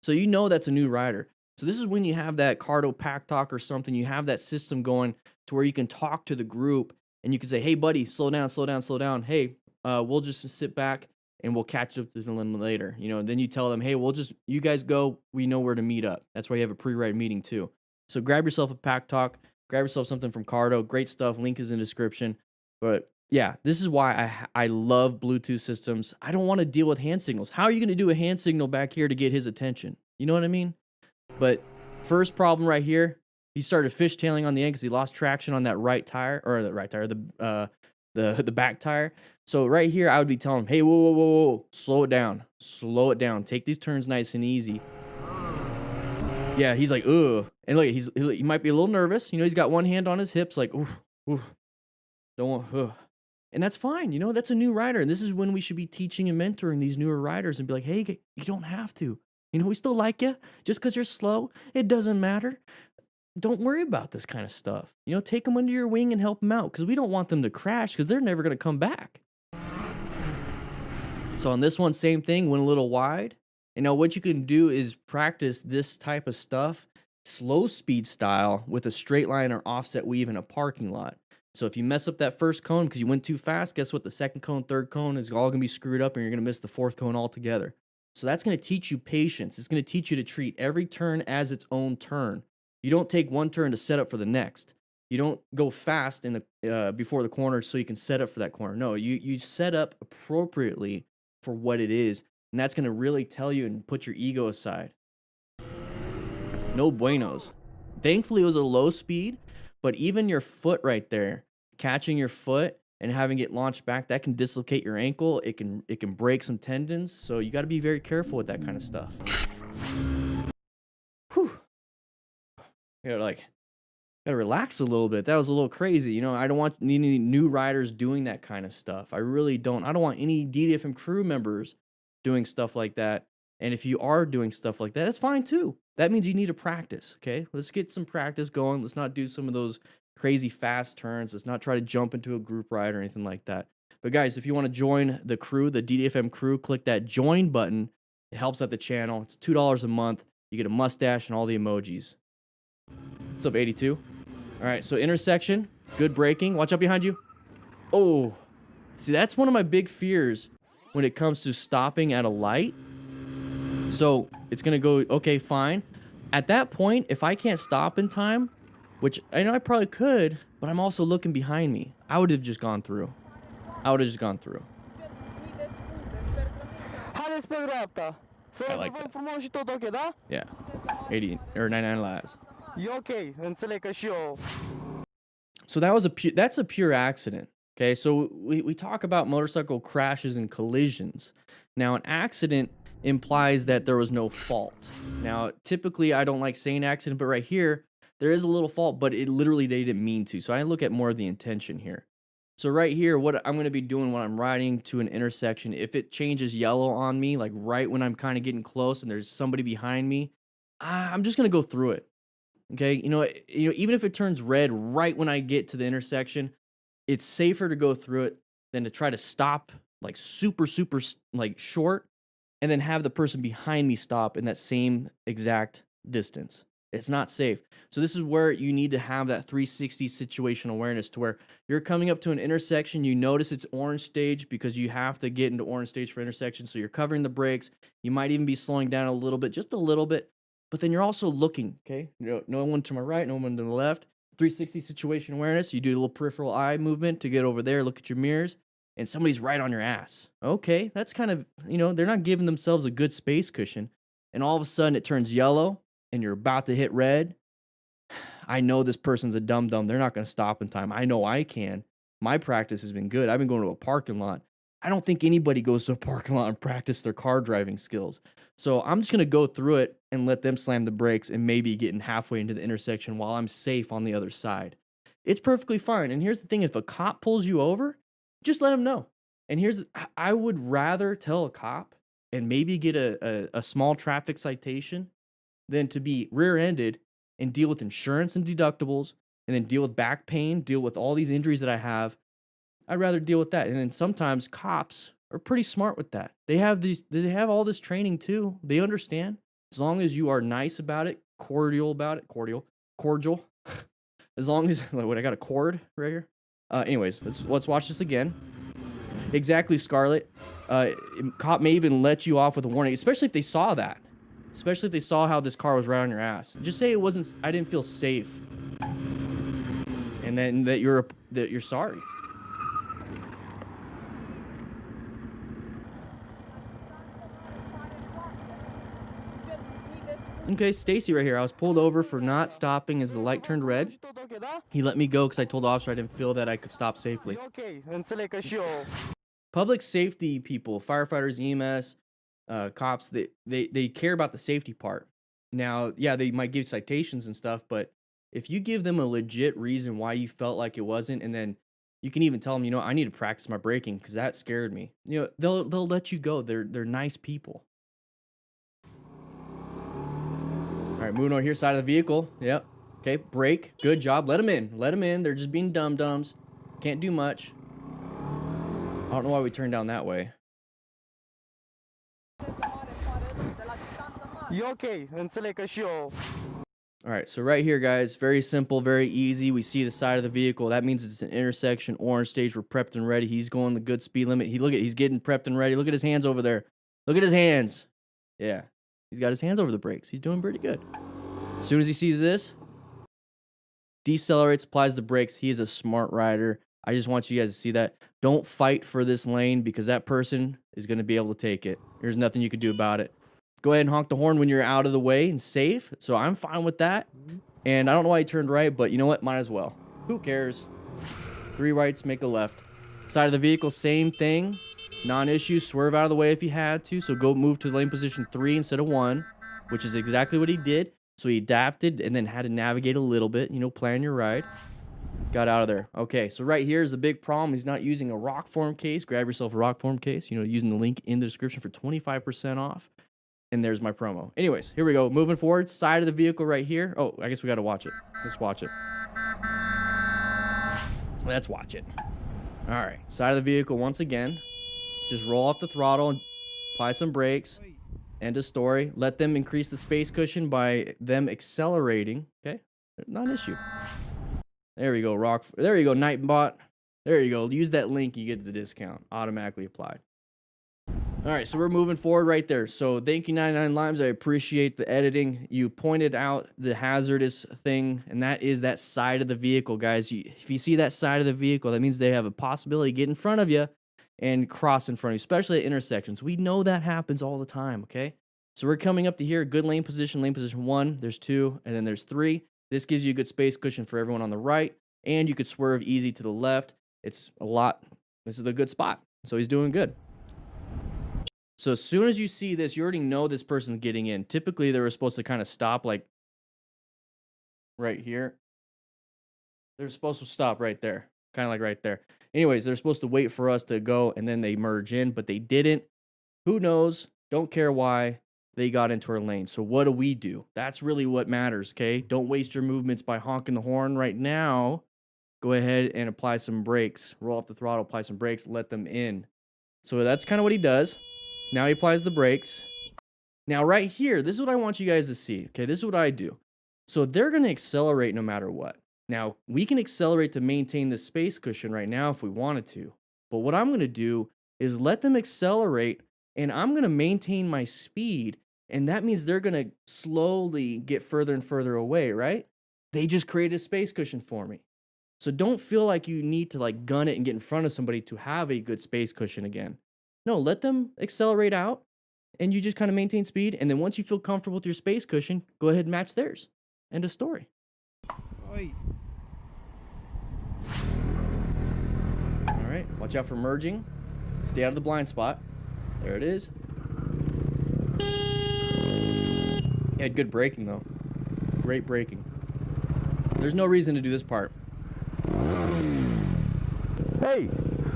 So you know that's a new rider. So this is when you have that Cardo Pack Talk or something. You have that system going to where you can talk to the group and you can say, hey, buddy, slow down, slow down, slow down. Hey, we'll just sit back and we'll catch up to them later. You know, and then you tell them, hey, you guys go. We know where to meet up. That's why you have a pre-ride meeting too. So grab yourself a Pack Talk. Grab yourself something from Cardo. Great stuff. Link is in the description. But yeah, this is why I love Bluetooth systems. I don't want to deal with hand signals. How are you going to do a hand signal back here to get his attention? You know what I mean? But first problem right here, he started fishtailing on the end because he lost traction on that right tire, or the right tire, the back tire. So right here, I would be telling him, hey, whoa, whoa, whoa, whoa, slow it down. Slow it down. Take these turns nice and easy. Yeah, he's like, ugh. And look, he might be a little nervous. You know, he's got one hand on his hips, like, ooh, ooh. Don't want, ugh. And that's fine. You know, that's a new rider. And this is when we should be teaching and mentoring these newer riders and be like, hey, you don't have to. You know, we still like you. Just because you're slow, it doesn't matter. Don't worry about this kind of stuff. You know, take them under your wing and help them out because we don't want them to crash because they're never going to come back. So on this one, same thing, went a little wide. And now what you can do is practice this type of stuff, slow speed style with a straight line or offset weave in a parking lot. So if you mess up that first cone because you went too fast, guess what? The second cone, third cone is all going to be screwed up and you're going to miss the fourth cone altogether. So that's going to teach you patience. It's going to teach you to treat every turn as its own turn. You don't take one turn to set up for the next. You don't go fast in the before the corner so you can set up for that corner. No, you set up appropriately for what it is. And that's going to really tell you and put your ego aside. No buenos. Thankfully, it was a low speed. But even your foot right there, catching your foot and having it launched back, that can dislocate your ankle. It can break some tendons. So you got to be very careful with that kind of stuff. Whew. You know, like, gotta relax a little bit. That was a little crazy. You know, I don't want any new riders doing that kind of stuff. I really don't. I don't want any DDFM crew members doing stuff like that. And if you are doing stuff like that, that's fine too. That means you need to practice, okay? Let's get some practice going. Let's not do some of those crazy fast turns. Let's not try to jump into a group ride or anything like that. But guys, if you want to join the crew, the DDFM crew, click that join button. It helps out the channel. It's $2 a month. You get a mustache and all the emojis. What's up, 82? All right, so intersection, good braking. Watch out behind you. Oh, see, that's one of my big fears when it comes to stopping at a light. So it's going to go, okay, fine. At that point, if I can't stop in time, which I know I probably could, but I'm also looking behind me, I would have just gone through. I would have just gone through. Haideți pe dreapta. Să I like rezolvăm that. frumos și tot ok, da? Yeah. 80 or 99 lives. E ok, înțeleg că și eu. So that was that's a pure accident. Okay, so we talk about motorcycle crashes and collisions. Now, an accident implies that there was no fault. Now, typically, I don't like saying accident, but right here, there is a little fault, but it literally, they didn't mean to. So I look at more of the intention here. So right here, what I'm going to be doing when I'm riding to an intersection, if it changes yellow on me, like right when I'm kind of getting close and there's somebody behind me, I'm just going to go through it. Okay, even if it turns red right when I get to the intersection, it's safer to go through it than to try to stop like super like short and then have the person behind me stop in that same exact distance. It's not safe. So this is where you need to have that 360 situational awareness to where you're coming up to an intersection, you notice it's orange stage because you have to get into orange stage for intersection. So you're covering the brakes. You might even be slowing down a little bit, just a little bit, but then you're also looking, okay? No one to my right, no one to the left. 360 situation awareness. You do a little peripheral eye movement to get over there, look at your mirrors, and somebody's right on your ass. Okay, that's kind of, they're not giving themselves a good space cushion. And all of a sudden it turns yellow and you're about to hit red. I know this person's a dum-dum. They're not going to stop in time. I know I can. My practice has been good. I've been going to a parking lot. I don't think anybody goes to a parking lot and practice their car driving skills. So I'm just going to go through it and let them slam the brakes and maybe getting halfway into the intersection while I'm safe on the other side. It's perfectly fine. And here's the thing. If a cop pulls you over, just let him know. And I would rather tell a cop and maybe get a small traffic citation than to be rear-ended and deal with insurance and deductibles and then deal with back pain, deal with all these injuries that I have. I'd rather deal with that. And then sometimes cops are pretty smart with that. They have all this training too. They understand. As long as you are nice about it, cordial. As long as what I got a cord right here. Anyways, let's watch this again. Exactly, Scarlett. Cop may even let you off with a warning, especially if they saw that. Especially if they saw how this car was right on your ass. Just say I didn't feel safe. And then that you're sorry. Okay, Stacy right here. I was pulled over for not stopping as the light turned red. He let me go because I told the officer I didn't feel that I could stop safely. Ok, înțeleg că și eu. Public safety people, firefighters, EMS, cops, they care about the safety part. Now, yeah, they might give citations and stuff, but if you give them a legit reason why you felt like it wasn't, and then you can even tell them, I need to practice my braking because that scared me. They'll let you go. They're nice people. All right, moving over here, side of the vehicle. Yep. Okay, brake. Good job. Let them in. Let them in. They're just being dum-dums. Can't do much. I don't know why we turned down that way. E ok, înțeleg că și eu. All right, so right here, guys, very simple, very easy. We see the side of the vehicle. That means it's an intersection, orange stage. We're prepped and ready. He's going the good speed limit. He's getting prepped and ready. Look at his hands over there. Look at his hands. Yeah, he's got his hands over the brakes. He's doing pretty good. As soon as he sees this, decelerates, applies the brakes. He is a smart rider. I just want you guys to see that. Don't fight for this lane because that person is going to be able to take it. There's nothing you can do about it. Go ahead and honk the horn when you're out of the way and safe. So I'm fine with that. And I don't know why he turned right, but you know what? Might as well. Who cares? 3 rights, make a left. Side of the vehicle, same thing. Non-issue. Swerve out of the way if you had to. So go move to lane position 3 instead of 1, which is exactly what he did. So he adapted and then had to navigate a little bit, plan your ride. Got out of there. Okay, so right here is the big problem. He's not using a rock form case. Grab yourself a rock form case, using the link in the description for 25% off. And there's my promo. Anyways, here we go. Moving forward, side of the vehicle right here. Oh, I guess we got to watch it. Let's watch it. Let's watch it. All right, side of the vehicle once again. Just roll off the throttle and apply some brakes. End of story. Let them increase the space cushion by them accelerating. Okay, not an issue. There we go, There you go, Nightbot. There you go. Use that link, you get the discount. Automatically applied. All right, so we're moving forward right there. So thank you, 99 Limes. I appreciate the editing. You pointed out the hazardous thing, and that is that side of the vehicle, guys. If you see that side of the vehicle, that means they have a possibility to get in front of you and cross in front of you, especially at intersections. We know that happens all the time, okay? So we're coming up to here, good lane position 1, there's 2, and then there's 3. This gives you a good space cushion for everyone on the right, and you could swerve easy to the left. It's a lot. This is a good spot. So he's doing good. So as soon as you see this, you already know this person's getting in. Typically, they were supposed to kind of stop like right here. They're supposed to stop right there, kind of like right there. Anyways, they're supposed to wait for us to go, and then they merge in, but they didn't. Who knows? Don't care why. they got into our lane. So what do? That's really what matters, okay? Don't waste your movements by honking the horn right now. Go ahead and apply some brakes. Roll off the throttle, apply some brakes, let them in. So that's kind of what he does. Now he applies the brakes. Now right here, this is what I want you guys to see, okay? This is what I do. So they're going to accelerate no matter what. Now, we can accelerate to maintain the space cushion right now if we wanted to. But what I'm going to do is let them accelerate, and I'm going to maintain my speed, and that means they're going to slowly get further and further away, right? They just created a space cushion for me. So don't feel like you need to like gun it and get in front of somebody to have a good space cushion again. No, let them accelerate out, and you just kind of maintain speed, and then once you feel comfortable with your space cushion, go ahead and match theirs. End of story. Oi. All right, watch out for merging. Stay out of the blind spot. There it is. You had good braking, though. Great braking. There's no reason to do this part. Hey,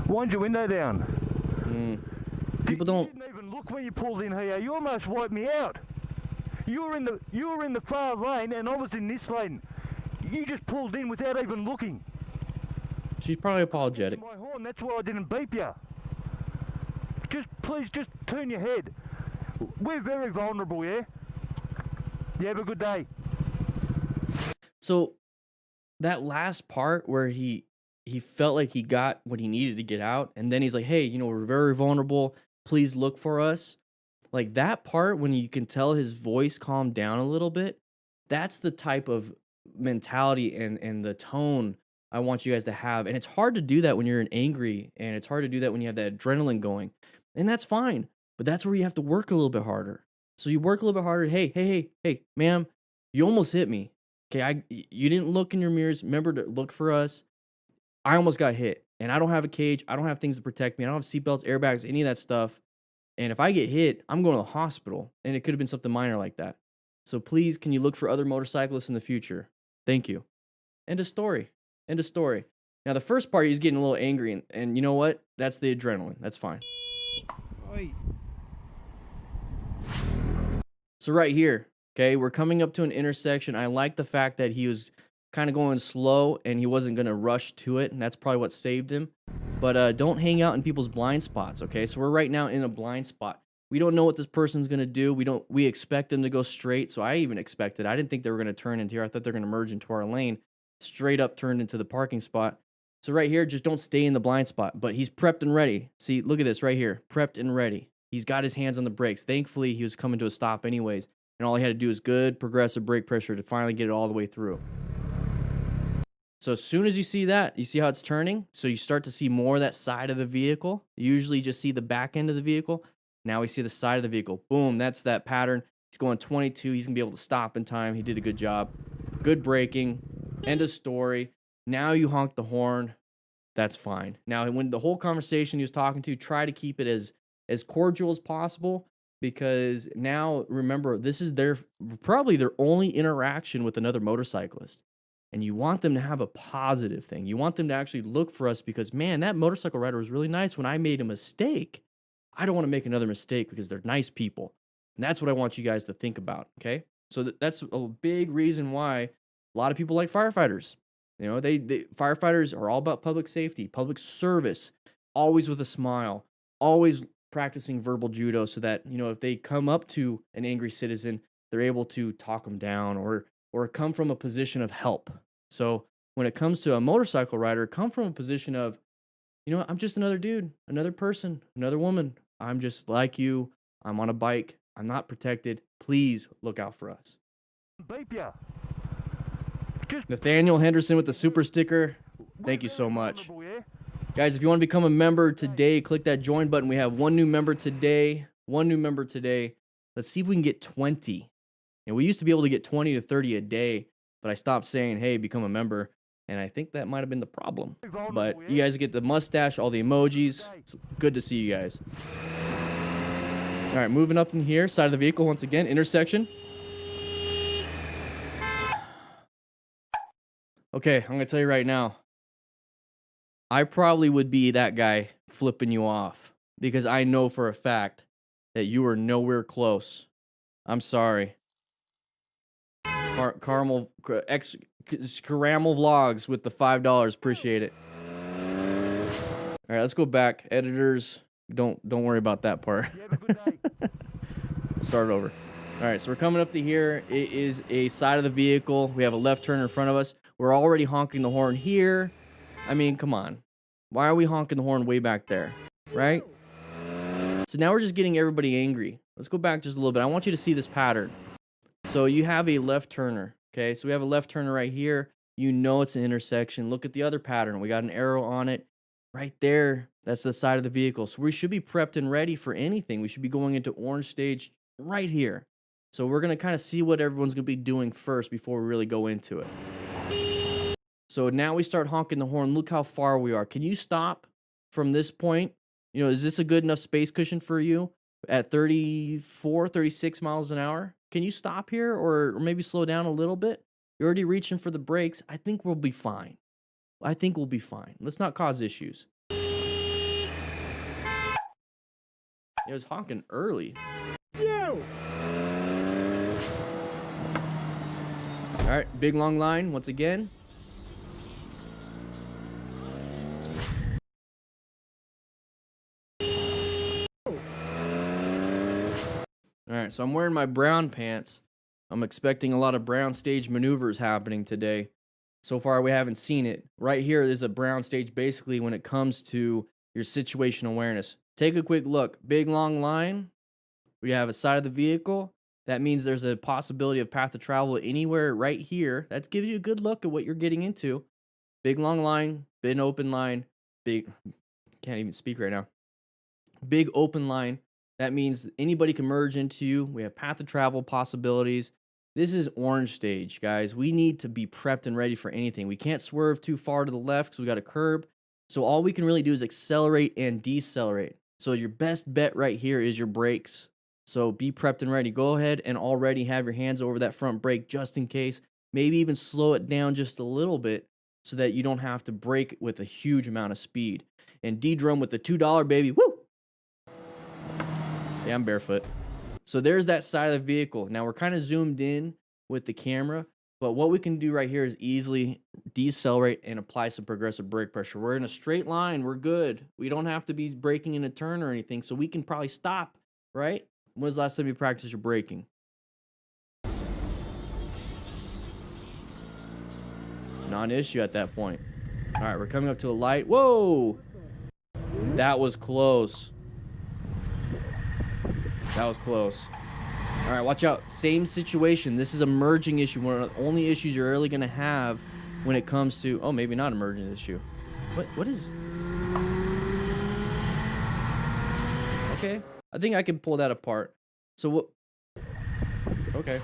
wind your window down. People don't... You didn't even look when you pulled in here. You almost wiped me out. You were in the far lane and I was in this lane. You just pulled in without even looking. She's probably apologetic. My horn, that's why I didn't beep you. Please just turn your head. We're very vulnerable, yeah? You have a good day. So that last part where he felt like he got what he needed to get out, and then he's like, hey, you know, we're very vulnerable. Please look for us. Like that part when you can tell his voice calmed down a little bit, that's the type of mentality and the tone I want you guys to have. And it's hard to do that when you're angry, and it's hard to do that when you have that adrenaline going. And that's fine. But that's where you have to work a little bit harder. So you work a little bit harder. Hey, ma'am, you almost hit me. Okay, you didn't look in your mirrors. Remember to look for us. I almost got hit, and I don't have a cage. I don't have things to protect me. I don't have seatbelts, airbags, any of that stuff. And if I get hit, I'm going to the hospital, and it could have been something minor like that. So please, can you look for other motorcyclists in the future? Thank you. End of story. End of story. Now, the first part, he's getting a little angry, and you know what? That's the adrenaline. That's fine. Oi. So right here, okay, we're coming up to an intersection. I like the fact that he was kind of going slow and he wasn't going to rush to it, and that's probably what saved him. But don't hang out in people's blind spots, okay? So we're right now in a blind spot. We don't know what this person's going to do. We expect them to go straight. So I even expected. I didn't think they were going to turn into here. I thought they were going to merge into our lane. Straight up turned into the parking spot. So right here, just don't stay in the blind spot. But he's prepped and ready. See, look at this right here. Prepped and ready. He's got his hands on the brakes. Thankfully, he was coming to a stop anyways. And all he had to do is good progressive brake pressure to finally get it all the way through. So as soon as you see that, you see how it's turning? So you start to see more of that side of the vehicle. You usually just see the back end of the vehicle. Now we see the side of the vehicle. Boom, that's that pattern. He's going 22. He's going to be able to stop in time. He did a good job. Good braking. End of story. Now you honk the horn. That's fine. Now, when the whole conversation he was talking to, try to keep it as cordial as possible, because now, remember, this is probably their only interaction with another motorcyclist. And you want them to have a positive thing. You want them to actually look for us because, man, that motorcycle rider was really nice when I made a mistake. I don't want to make another mistake because they're nice people. And that's what I want you guys to think about, okay? So that's a big reason why a lot of people like firefighters. You know, firefighters are all about public safety, public service, always with a smile, always practicing verbal judo so that, you know, if they come up to an angry citizen, they're able to talk them down or come from a position of help. So when it comes to a motorcycle rider, come from a position of, you know, I'm just another dude, another person, another woman. I'm just like you. I'm on a bike. I'm not protected. Please look out for us. Beep ya. Nathaniel Henderson with the super sticker. Thank you so much. Guys, if you want to become a member today, click that join button. We have one new member today. Let's see if we can get 20. And we used to be able to get 20 to 30 a day, but I stopped saying, hey, become a member. And I think that might have been the problem. But you guys get the mustache, all the emojis. It's good to see you guys. All right, moving up in here, side of the vehicle once again, intersection. Okay, I'm going to tell you right now, I probably would be that guy flipping you off because I know for a fact that you are nowhere close I'm sorry. Caramel Caramel Vlogs with the $5. Appreciate it. All right, let's go back. Editors, don't worry about that part. You have a good day. We'll start it over. All right, so we're coming up to here. It is a side of the vehicle. We have a left turn in front of us. We're already honking the horn here. I mean, come on. Why are we honking the horn way back there? Right? So now we're just getting everybody angry. Let's go back just a little bit. I want you to see this pattern. So you have a left turner. Okay, so we have a left turner right here. You know it's an intersection. Look at the other pattern. We got an arrow on it. Right there. That's the side of the vehicle. So we should be prepped and ready for anything. We should be going into orange stage right here. So we're going to kind of see what everyone's going to be doing first before we really go into it. So now we start honking the horn. Look how far we are. Can you stop from this point? You know, is this a good enough space cushion for you at 34, 36 miles an hour? Can you stop here or maybe slow down a little bit? You're already reaching for the brakes. I think we'll be fine. I think we'll be fine. Let's not cause issues. It was honking early. All right, big long line once again. All right, so I'm wearing my brown pants. I'm expecting a lot of brown stage maneuvers happening today. So far, we haven't seen it. Right here is a brown stage basically when it comes to your situation awareness. Take a quick look. Big long line. We have a side of the vehicle. That means there's a possibility of path of travel anywhere right here. That gives you a good look at what you're getting into. Big long line, big open line, big, can't even speak right now. Big open line. That means anybody can merge into you. We have path of travel possibilities. This is orange stage, guys. We need to be prepped and ready for anything. We can't swerve too far to the left because we got a curb. So all we can really do is accelerate and decelerate. So your best bet right here is your brakes. So be prepped and ready. Go ahead and already have your hands over that front brake just in case. Maybe even slow it down just a little bit so that you don't have to brake with a huge amount of speed. And D-drum with the $2, baby. Woo! Yeah, I'm barefoot. So there's that side of the vehicle. Now we're kind of zoomed in with the camera, but what we can do right here is easily decelerate and apply some progressive brake pressure. We're in a straight line. We're good. We don't have to be braking in a turn or anything, so we can probably stop, right? When was the last time you practiced your braking? Non-issue at that point. All right, we're coming up to a light. Whoa! That was close. That was close. All right, watch out. Same situation. This is a merging issue. One of the only issues you're really going to have when it comes to... Oh, maybe not a merging issue. What is... Okay. I think I can pull that apart. So what... Okay.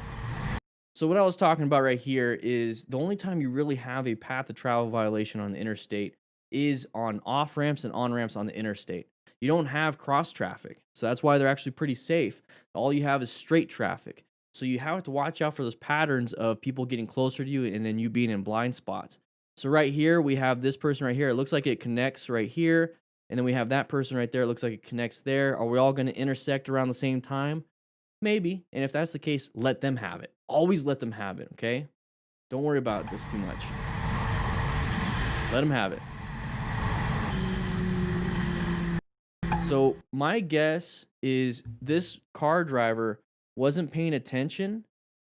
So what I was talking about right here is the only time you really have a path of travel violation on the interstate is on off-ramps and on-ramps on the interstate. You don't have cross traffic, so that's why they're actually pretty safe. All you have is straight traffic. So you have to watch out for those patterns of people getting closer to you and then you being in blind spots. So right here, we have this person right here. It looks like it connects right here. And then we have that person right there. It looks like it connects there. Are we all going to intersect around the same time? Maybe. And if that's the case, let them have it. Always let them have it, okay? Don't worry about this too much. Let them have it. So my guess is this car driver wasn't paying attention,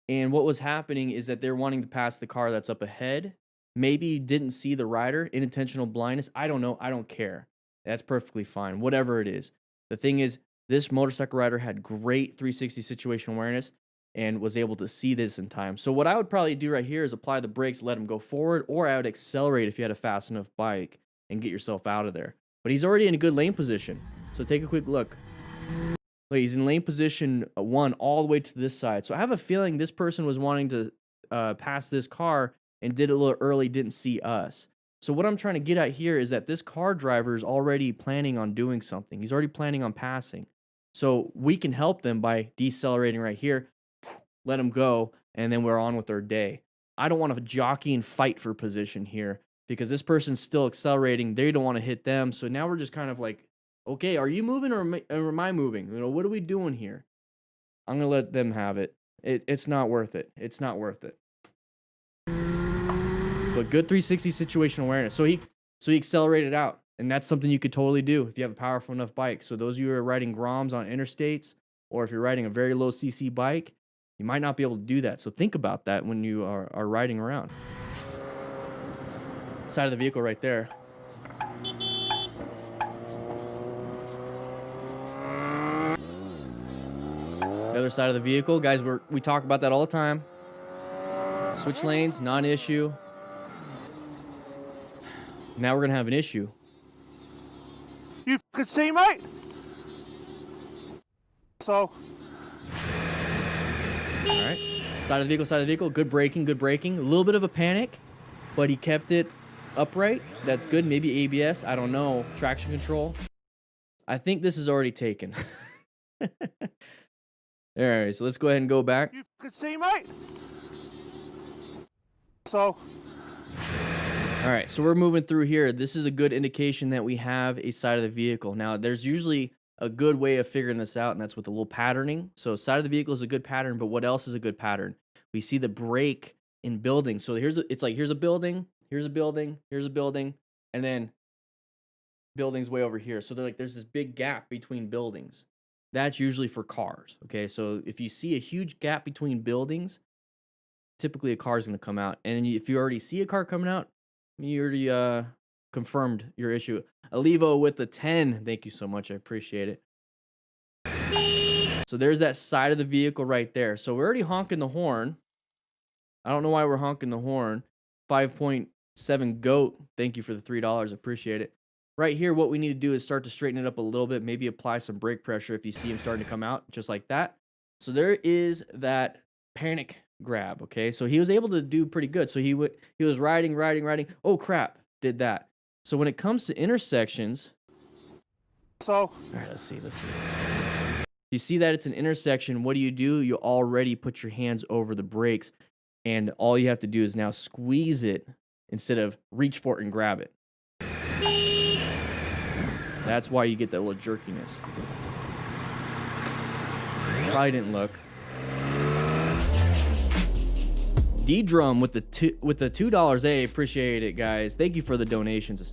and what was happening is that they're wanting to pass the car that's up ahead. Maybe didn't see the rider, unintentional blindness. I don't know. I don't care. That's perfectly fine. Whatever it is. The thing is, this motorcycle rider had great 360 situation awareness and was able to see this in time. So what I would probably do right here is apply the brakes, let him go forward, or I would accelerate if you had a fast enough bike and get yourself out of there. But he's already in a good lane position. So take a quick look. Look, he's in lane position 1 all the way to this side. So I have a feeling this person was wanting to pass this car and did it a little early, didn't see us. So what I'm trying to get at here is that this car driver is already planning on doing something. He's already planning on passing. So we can help them by decelerating right here, let them go, and then we're on with our day. I don't want to jockey and fight for position here because this person's still accelerating. They don't want to hit them. So now we're just kind of like, okay, are you moving or am I moving? You know, what are we doing here? I'm gonna let them have it. It's not worth it. It's not worth it. But good 360 situation awareness. So he accelerated out, and that's something you could totally do if you have a powerful enough bike. So those of you who are riding Groms on interstates, or if you're riding a very low CC bike, you might not be able to do that. So think about that when you are riding around. Side of the vehicle right there. The other side of the vehicle, guys, we talk about that all the time. Switch lanes, non-issue. Now we're gonna have an issue. You can see, mate. So. All right. Side of the vehicle. Good braking, good braking. A little bit of a panic, but he kept it upright. That's good. Maybe ABS. I don't know. Traction control. I think this is already taken. All right, so let's go ahead and go back. You can see, mate. So. All right, so we're moving through here. This is a good indication that we have a side of the vehicle. Now, there's usually a good way of figuring this out, and that's with a little patterning. So side of the vehicle is a good pattern, but what else is a good pattern? We see the brake in buildings. So here's a building, here's a building, here's a building, and then buildings way over here. So there's this big gap between buildings. That's usually for cars, okay? So if you see a huge gap between buildings, typically a car is going to come out. And if you already see a car coming out, you already confirmed your issue. Alivo with the 10. Thank you so much. I appreciate it. So there's that side of the vehicle right there. So we're already honking the horn. I don't know why we're honking the horn. 5.7 GOAT. Thank you for the $3. Appreciate it. Right here, what we need to do is start to straighten it up a little bit. Maybe apply some brake pressure if you see him starting to come out, just like that. So there is that panic grab, okay? So he was able to do pretty good. So he was riding. Oh, crap, did that. So when it comes to intersections... So. All right, let's see. You see that it's an intersection. What do? You already put your hands over the brakes, and all you have to do is now squeeze it instead of reach for it and grab it. That's why you get that little jerkiness. Probably didn't look. D-Drum with the $2. Hey, appreciate it, guys. Thank you for the donations.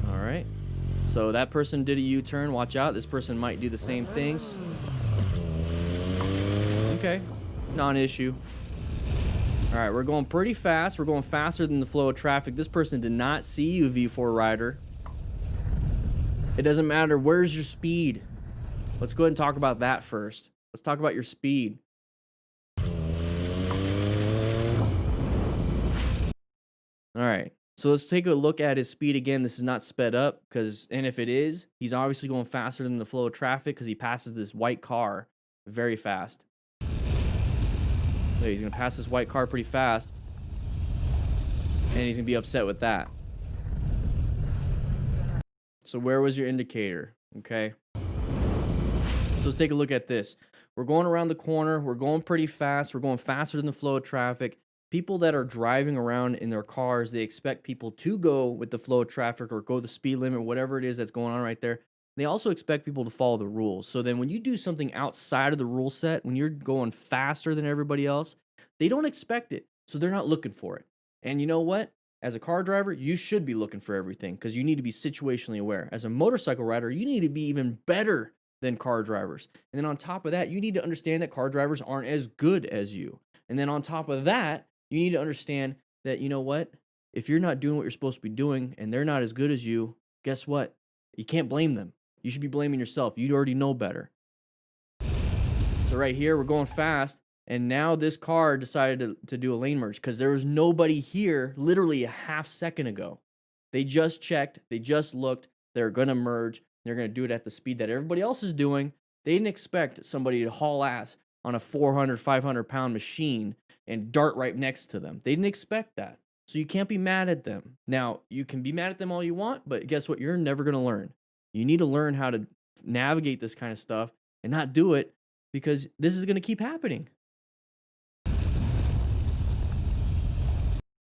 All right. So that person did a U-turn. Watch out. This person might do the same things. Okay. Non-issue. All right, we're going pretty fast. We're going faster than the flow of traffic. This person did not see you, V4 rider. It doesn't matter. Where's your speed? Let's go ahead and talk about that first. Let's talk about your speed. All right, so let's take a look at his speed again. This is not sped up, and if it is, he's obviously going faster than the flow of traffic because he passes this white car very fast. He's going to pass this white car pretty fast, and he's going to be upset with that. So where was your indicator? Okay. So let's take a look at this. We're going around the corner. We're going pretty fast. We're going faster than the flow of traffic. People that are driving around in their cars, they expect people to go with the flow of traffic or go the speed limit, whatever it is that's going on right there. They also expect people to follow the rules. So then when you do something outside of the rule set, when you're going faster than everybody else, they don't expect it. So they're not looking for it. And you know what? As a car driver, you should be looking for everything because you need to be situationally aware. As a motorcycle rider, you need to be even better than car drivers. And then on top of that, you need to understand that car drivers aren't as good as you. And then on top of that, you need to understand that, you know what? If you're not doing what you're supposed to be doing and they're not as good as you, guess what? You can't blame them. You should be blaming yourself. You already know better. So right here, we're going fast. And now this car decided to do a lane merge because there was nobody here literally a half second ago. They just checked. They just looked. They're going to merge. They're going to do it at the speed that everybody else is doing. They didn't expect somebody to haul ass on a 400, 500-pound machine and dart right next to them. They didn't expect that. So you can't be mad at them. Now, you can be mad at them all you want, but guess what? You're never going to learn. You need to learn how to navigate this kind of stuff and not do it because this is going to keep happening.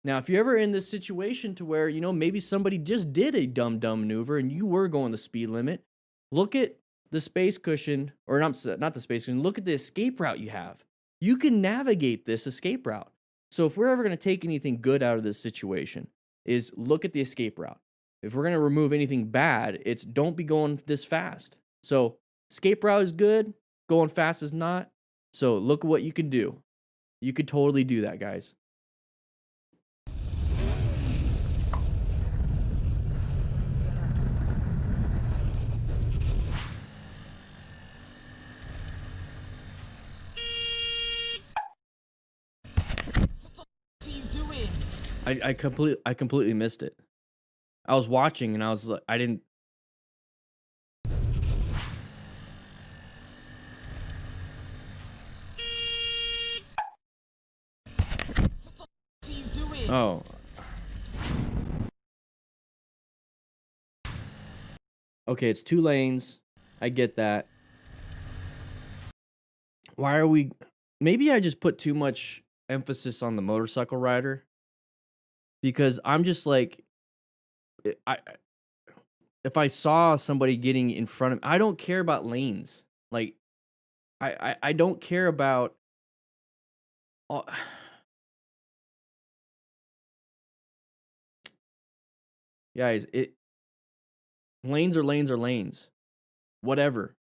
Now, if you're ever in this situation to where, maybe somebody just did a dumb maneuver and you were going the speed limit, look at the space cushion, or not the space cushion, look at the escape route you have. You can navigate this escape route. So if we're ever going to take anything good out of this situation, is look at the escape route. If we're going to remove anything bad, it's don't be going this fast. So escape route is good, going fast is not. So look at what you can do. You could totally do that, guys. I completely missed it. I was watching and I was like, I didn't. Oh. Okay, it's 2 lanes. I get that. Why are we... Maybe I just put too much emphasis on the motorcycle rider. Because I'm just like... If I saw somebody getting in front of... I don't care about lanes. Like, I don't care about... Guys, lanes are lanes are lanes. Whatever.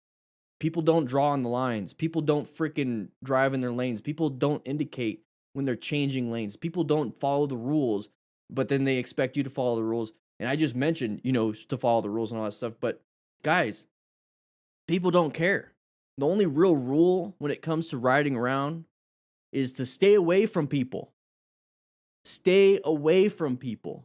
People don't draw on the lines. People don't freaking drive in their lanes. People don't indicate when they're changing lanes. People don't follow the rules, but then they expect you to follow the rules. And I just mentioned, to follow the rules and all that stuff. But guys, people don't care. The only real rule when it comes to riding around is to stay away from people. Stay away from people.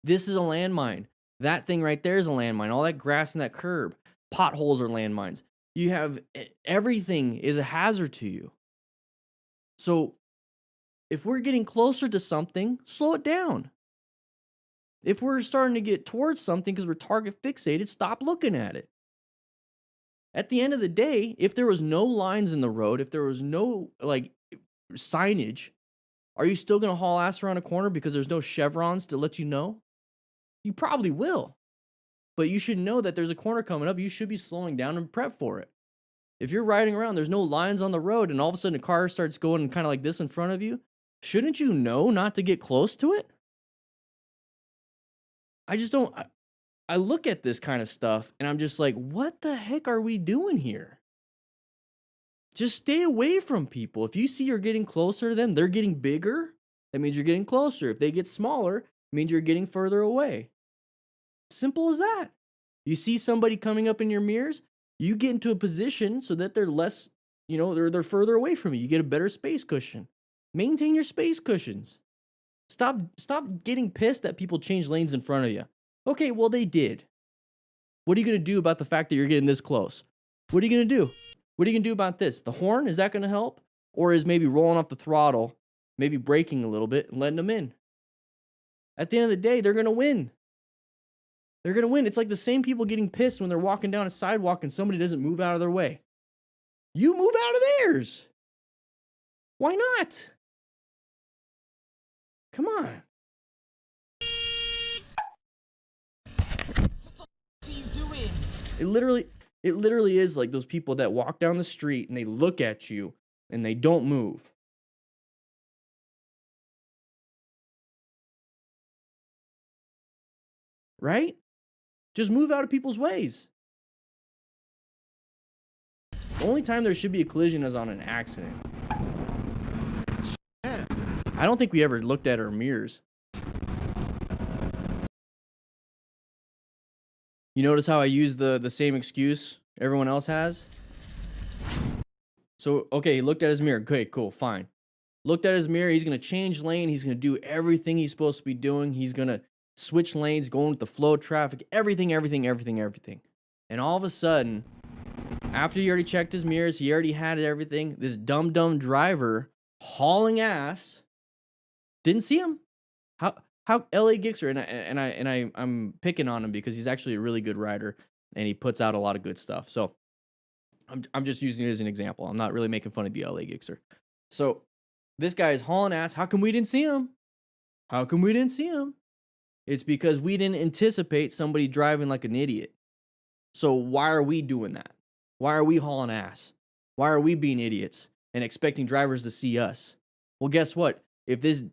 This is a landmine. That thing right there is a landmine. All that grass and that curb. Potholes are landmines. You have everything is a hazard to you. So if we're getting closer to something, slow it down. If we're starting to get towards something because we're target fixated, stop looking at it. At the end of the day, if there was no lines in the road, if there was no signage, are you still going to haul ass around a corner because there's no chevrons to let you know? You probably will. But you should know that there's a corner coming up. You should be slowing down and prep for it. If you're riding around, there's no lines on the road, and all of a sudden a car starts going kind of like this in front of you, shouldn't you know not to get close to it? I just don't... I look at this kind of stuff, and I'm just like, what the heck are we doing here? Just stay away from people. If you see you're getting closer to them, they're getting bigger, that means you're getting closer. If they get smaller, it means you're getting further away. Simple as that. You see somebody coming up in your mirrors, you get into a position so that they're less, they're further away from you. You get a better space cushion. Maintain your space cushions. Stop getting pissed that people change lanes in front of you. Okay, well, they did. What are you going to do about the fact that you're getting this close? What are you going to do? What are you going to do about this? The horn, is that going to help? Or is maybe rolling off the throttle, maybe braking a little bit and letting them in? At the end of the day, they're going to win. They're going to win. It's like the same people getting pissed when they're walking down a sidewalk and somebody doesn't move out of their way. You move out of theirs. Why not? Come on. It literally is like those people that walk down the street and they look at you and they don't move. Right? Just move out of people's ways. The only time there should be a collision is on an accident. I don't think we ever looked at our mirrors. You notice how I use the same excuse everyone else has? So, okay, he looked at his mirror. Okay, cool, fine. Looked at his mirror. He's going to change lane. He's going to do everything he's supposed to be doing. He's going to switch lanes, going with the flow of traffic, everything. And all of a sudden, after he already checked his mirrors, he already had everything, this dumb driver hauling ass didn't see him. How L.A. Gixxer, and I'm picking on him because he's actually a really good rider and he puts out a lot of good stuff. So I'm just using it as an example. I'm not really making fun of you, L.A. Gixxer. So this guy is hauling ass. How come we didn't see him? How come we didn't see him? It's because we didn't anticipate somebody driving like an idiot. So why are we doing that? Why are we hauling ass? Why are we being idiots and expecting drivers to see us? Well, guess what? If this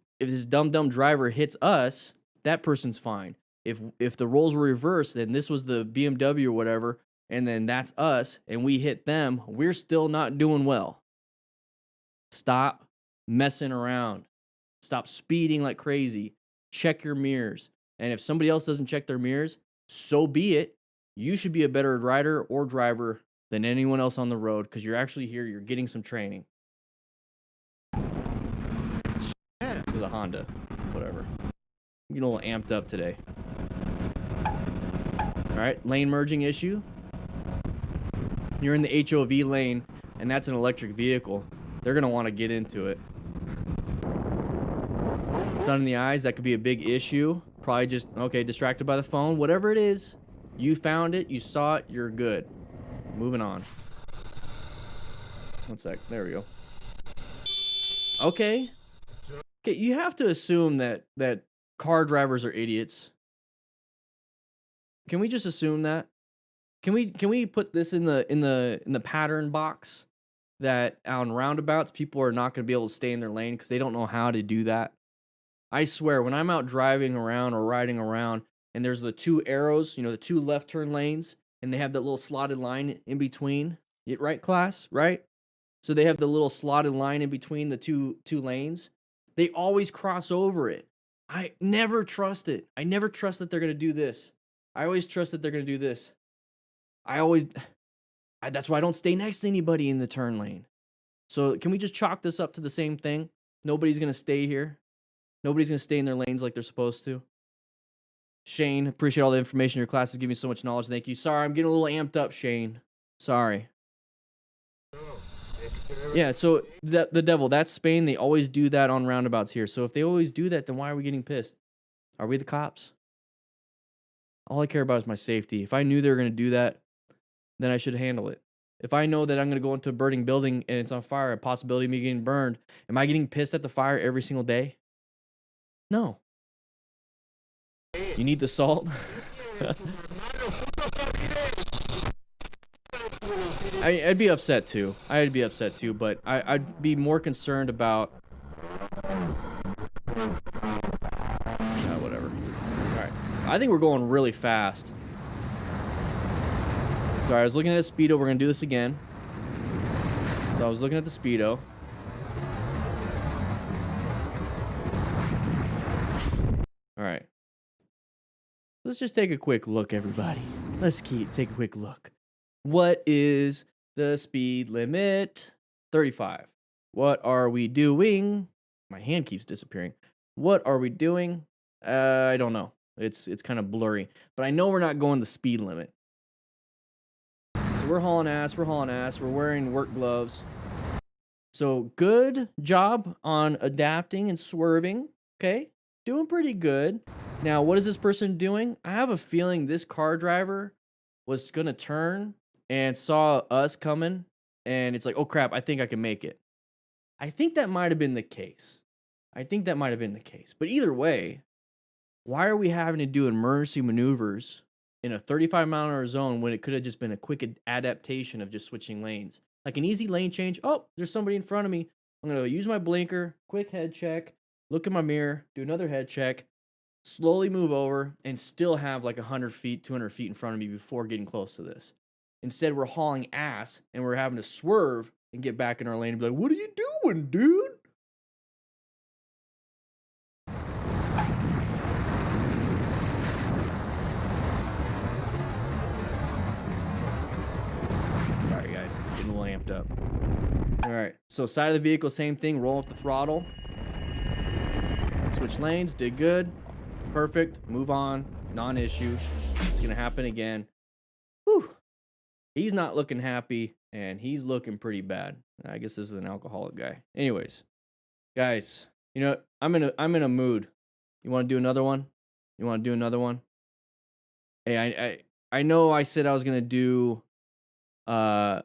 dumb driver hits us, that person's fine. If the roles were reversed, then this was the BMW or whatever, and then that's us, and we hit them, we're still not doing well. Stop messing around. Stop speeding like crazy. Check your mirrors. And if somebody else doesn't check their mirrors, so be it. You should be a better rider or driver than anyone else on the road because you're actually here. You're getting some training. It was a Honda. Whatever. I'm getting a little amped up today. All right. Lane merging issue. You're in the HOV lane, and that's an electric vehicle. They're going to want to get into it. Sun in the eyes, that could be a big issue. Probably just, okay, distracted by the phone. Whatever it is, you found it, you saw it, you're good. Moving on. One sec. There we go. Okay. Okay, you have to assume that car drivers are idiots. Can we just assume that? Can we put this in the pattern box that on roundabouts people are not going to be able to stay in their lane because they don't know how to do that? I swear, when I'm out driving around or riding around and there's the two arrows, you know, the two left turn lanes, and they have that little slotted line in between, right, class? Right? So they have the little slotted line in between the two lanes. They always cross over it. I never trust it. I never trust that they're going to do this. I always trust that they're going to do this. That's why I don't stay next to anybody in the turn lane. So can we just chalk this up to the same thing? Nobody's going to stay here. Nobody's going to stay in their lanes like they're supposed to. Shane, appreciate all the information. Your class has given me so much knowledge. Thank you. Sorry, I'm getting a little amped up, Shane. Sorry. Yeah, so the devil, that's Spain. They always do that on roundabouts here. So if they always do that, then why are we getting pissed? Are we the cops? All I care about is my safety. If I knew they were going to do that, then I should handle it. If I know that I'm going to go into a burning building and it's on fire, a possibility of me getting burned, am I getting pissed at the fire every single day? No. You need the salt? I'd be upset too. I'd be upset too, but I'd be more concerned about... whatever. Alright. I think we're going really fast. Sorry, I was looking at a speedo. We're going to do this again. So I was looking at the speedo. Alright. Let's just take a quick look, everybody. Let's take a quick look. What is the speed limit? 35. What are we doing? My hand keeps disappearing. What are we doing? I don't know. It's kind of blurry. But I know we're not going the speed limit. So we're hauling ass. We're hauling ass. We're wearing work gloves. So good job on adapting and swerving. Okay? Doing pretty good. Now, what is this person doing? I have a feeling this car driver was going to turn and saw us coming, and it's like, oh crap, I think I can make it. I think that might have been the case. But either way, why are we having to do emergency maneuvers in a 35-mile-an-hour zone when it could have just been a quick adaptation of just switching lanes? Like an easy lane change. Oh, there's somebody in front of me. I'm going to use my blinker, quick head check, look in my mirror, do another head check, slowly move over, and still have like 100 feet, 200 feet in front of me before getting close to this. Instead, we're hauling ass, and we're having to swerve and get back in our lane and be like, what are you doing, dude? Sorry, guys. Getting a little amped up. All right. So side of the vehicle, same thing. Roll off the throttle. Switch lanes. Did good. Perfect. Move on. Non-issue. It's going to happen again. Whew. He's not looking happy, and he's looking pretty bad. I guess this is an alcoholic guy. Anyways, guys, you know, I'm in a mood. You want to do another one? Hey, I know I said I was gonna do a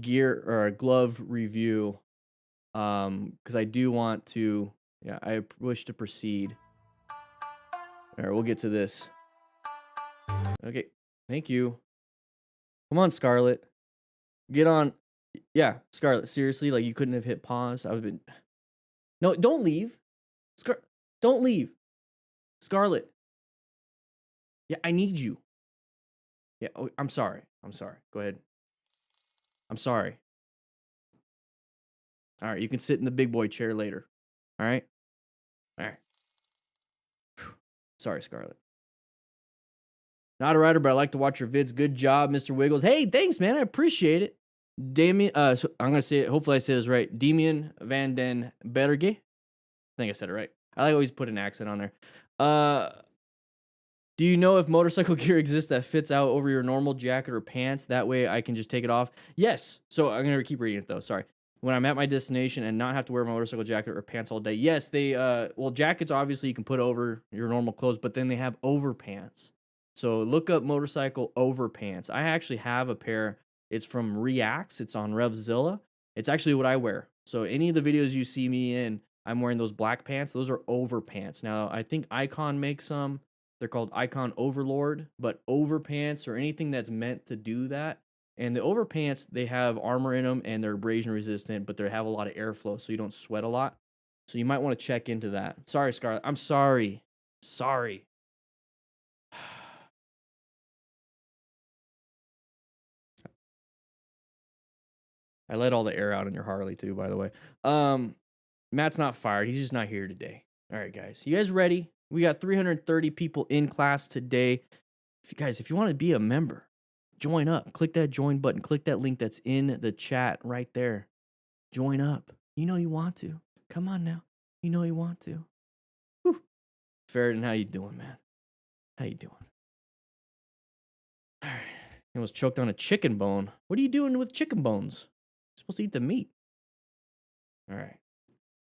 gear or a glove review, because I do want to. Yeah, I wish to proceed. All right, we'll get to this. Okay, thank you. Come on, Scarlett. Get on. Yeah, Scarlett, seriously, like you couldn't have hit pause. I would have been. No, don't leave. Don't leave. Scarlett. Yeah, I need you. Yeah, oh, I'm sorry. I'm sorry. Go ahead. I'm sorry. All right, you can sit in the big boy chair later. All right? All right. Whew. Sorry, Scarlett. Not a writer, but I like to watch your vids. Good job, Mr. Wiggles. Hey, thanks, man. I appreciate it. Damien, so I'm going to say it. Hopefully I say this right. Damien van den Berge. I think I said it right. I always put an accent on there. Do you know if motorcycle gear exists that fits out over your normal jacket or pants? That way I can just take it off. Yes. So I'm going to keep reading it, though. Sorry. When I'm at my destination and not have to wear my motorcycle jacket or pants all day. Yes, they, well, jackets, obviously, you can put over your normal clothes, but then they have overpants. So look up motorcycle overpants. I actually have a pair. It's from Reacts. It's on Revzilla. It's actually what I wear. So any of the videos you see me in, I'm wearing those black pants. Those are overpants. Now, I think Icon makes some. They're called Icon Overlord, but overpants or anything that's meant to do that. And the overpants, they have armor in them and they're abrasion resistant, but they have a lot of airflow, so you don't sweat a lot. So you might want to check into that. Sorry, Scarlett. I'm sorry. Sorry. I let all the air out on your Harley too, by the way. Matt's not fired. He's just not here today. All right, guys. You guys ready? We got 330 people in class today. If you want to be a member, join up. Click that join button. Click that link that's in the chat right there. Join up. You know you want to. Come on now. You know you want to. Whew. Ferritin, how you doing, man? How you doing? All right. You almost choked on a chicken bone. What are you doing with chicken bones? You're supposed to eat the meat. All right.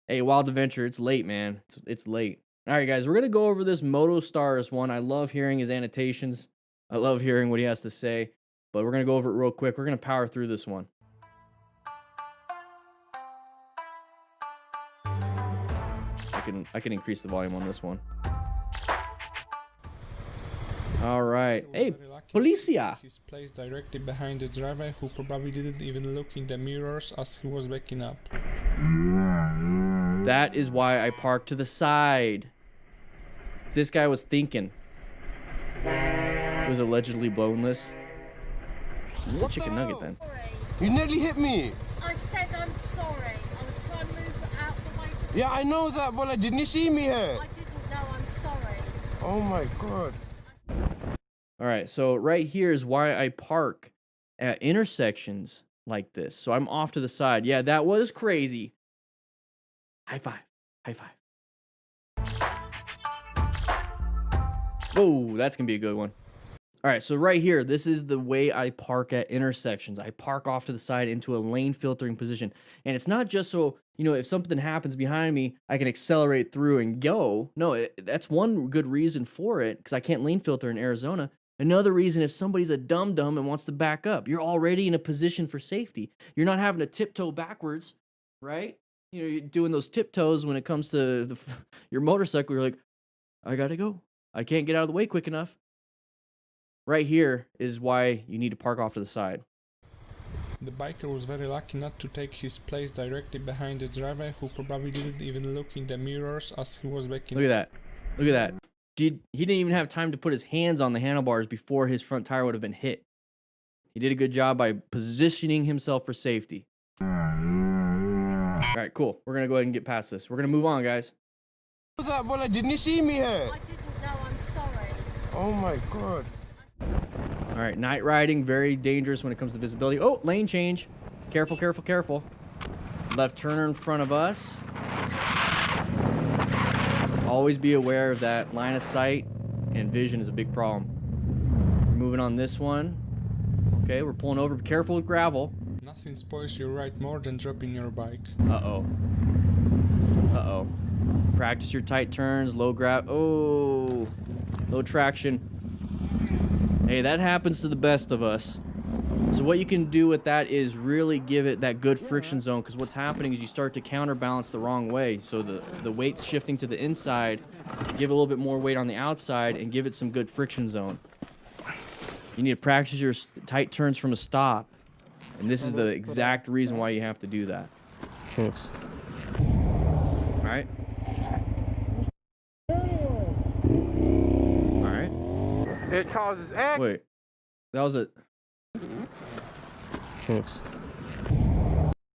Hey, Wild Adventure, it's late, man. It's late. All right, guys, we're going to go over this Moto Stars one. I love hearing his annotations. I love hearing what he has to say, but we're going to go over it real quick. We're going to power through this one. I can increase the volume on this one. All right. Hey, Policia. He's placed directly behind the driver who probably didn't even look in the mirrors as he was backing up. That is why I parked to the side. This guy was thinking. It was allegedly boneless. It's a chicken nugget then. You nearly hit me. I said I'm sorry. I was trying to move out the way. Yeah, I know that, but didn't you see me here? I didn't know. I'm sorry. Oh my god. All right, so right here is why I park at intersections like this. So I'm off to the side. Yeah, that was crazy. High five. High five. Whoa, that's going to be a good one. All right, so right here, this is the way I park at intersections. I park off to the side into a lane filtering position. And it's not just so, if something happens behind me, I can accelerate through and go. No, that's one good reason for it, because I can't lane filter in Arizona. Another reason, if somebody's a dum-dum and wants to back up, you're already in a position for safety. You're not having to tiptoe backwards, right? You're doing those tiptoes when it comes to your motorcycle. You're like, I gotta go. I can't get out of the way quick enough. Right here is why you need to park off to the side. The biker was very lucky not to take his place directly behind the driver who probably didn't even look in the mirrors as he was backing up. Look at that. Look at that. He didn't even have time to put his hands on the handlebars before his front tire would have been hit. He did a good job by positioning himself for safety. All right, cool. We're going to go ahead and get past this. We're going to move on, guys. That, didn't you see me here? I didn't know. I'm sorry. Oh my god. All right, night riding, very dangerous when it comes to visibility. Oh, lane change. Careful, careful, careful. Left turner in front of us. Always be aware of that. Line of sight and vision is a big problem. We're moving on this one. Okay, we're pulling over. Be careful with gravel. Nothing spoils your ride more than dropping your bike. Uh-oh. Uh-oh. Practice your tight turns, low low traction. Hey, that happens to the best of us. So what you can do with that is really give it that good friction zone, because what's happening is you start to counterbalance the wrong way. So the weight's shifting to the inside, give a little bit more weight on the outside, and give it some good friction zone. You need to practice your tight turns from a stop, and this is the exact reason why you have to do that. All right. All right. It causes accidents. Wait, that was it. All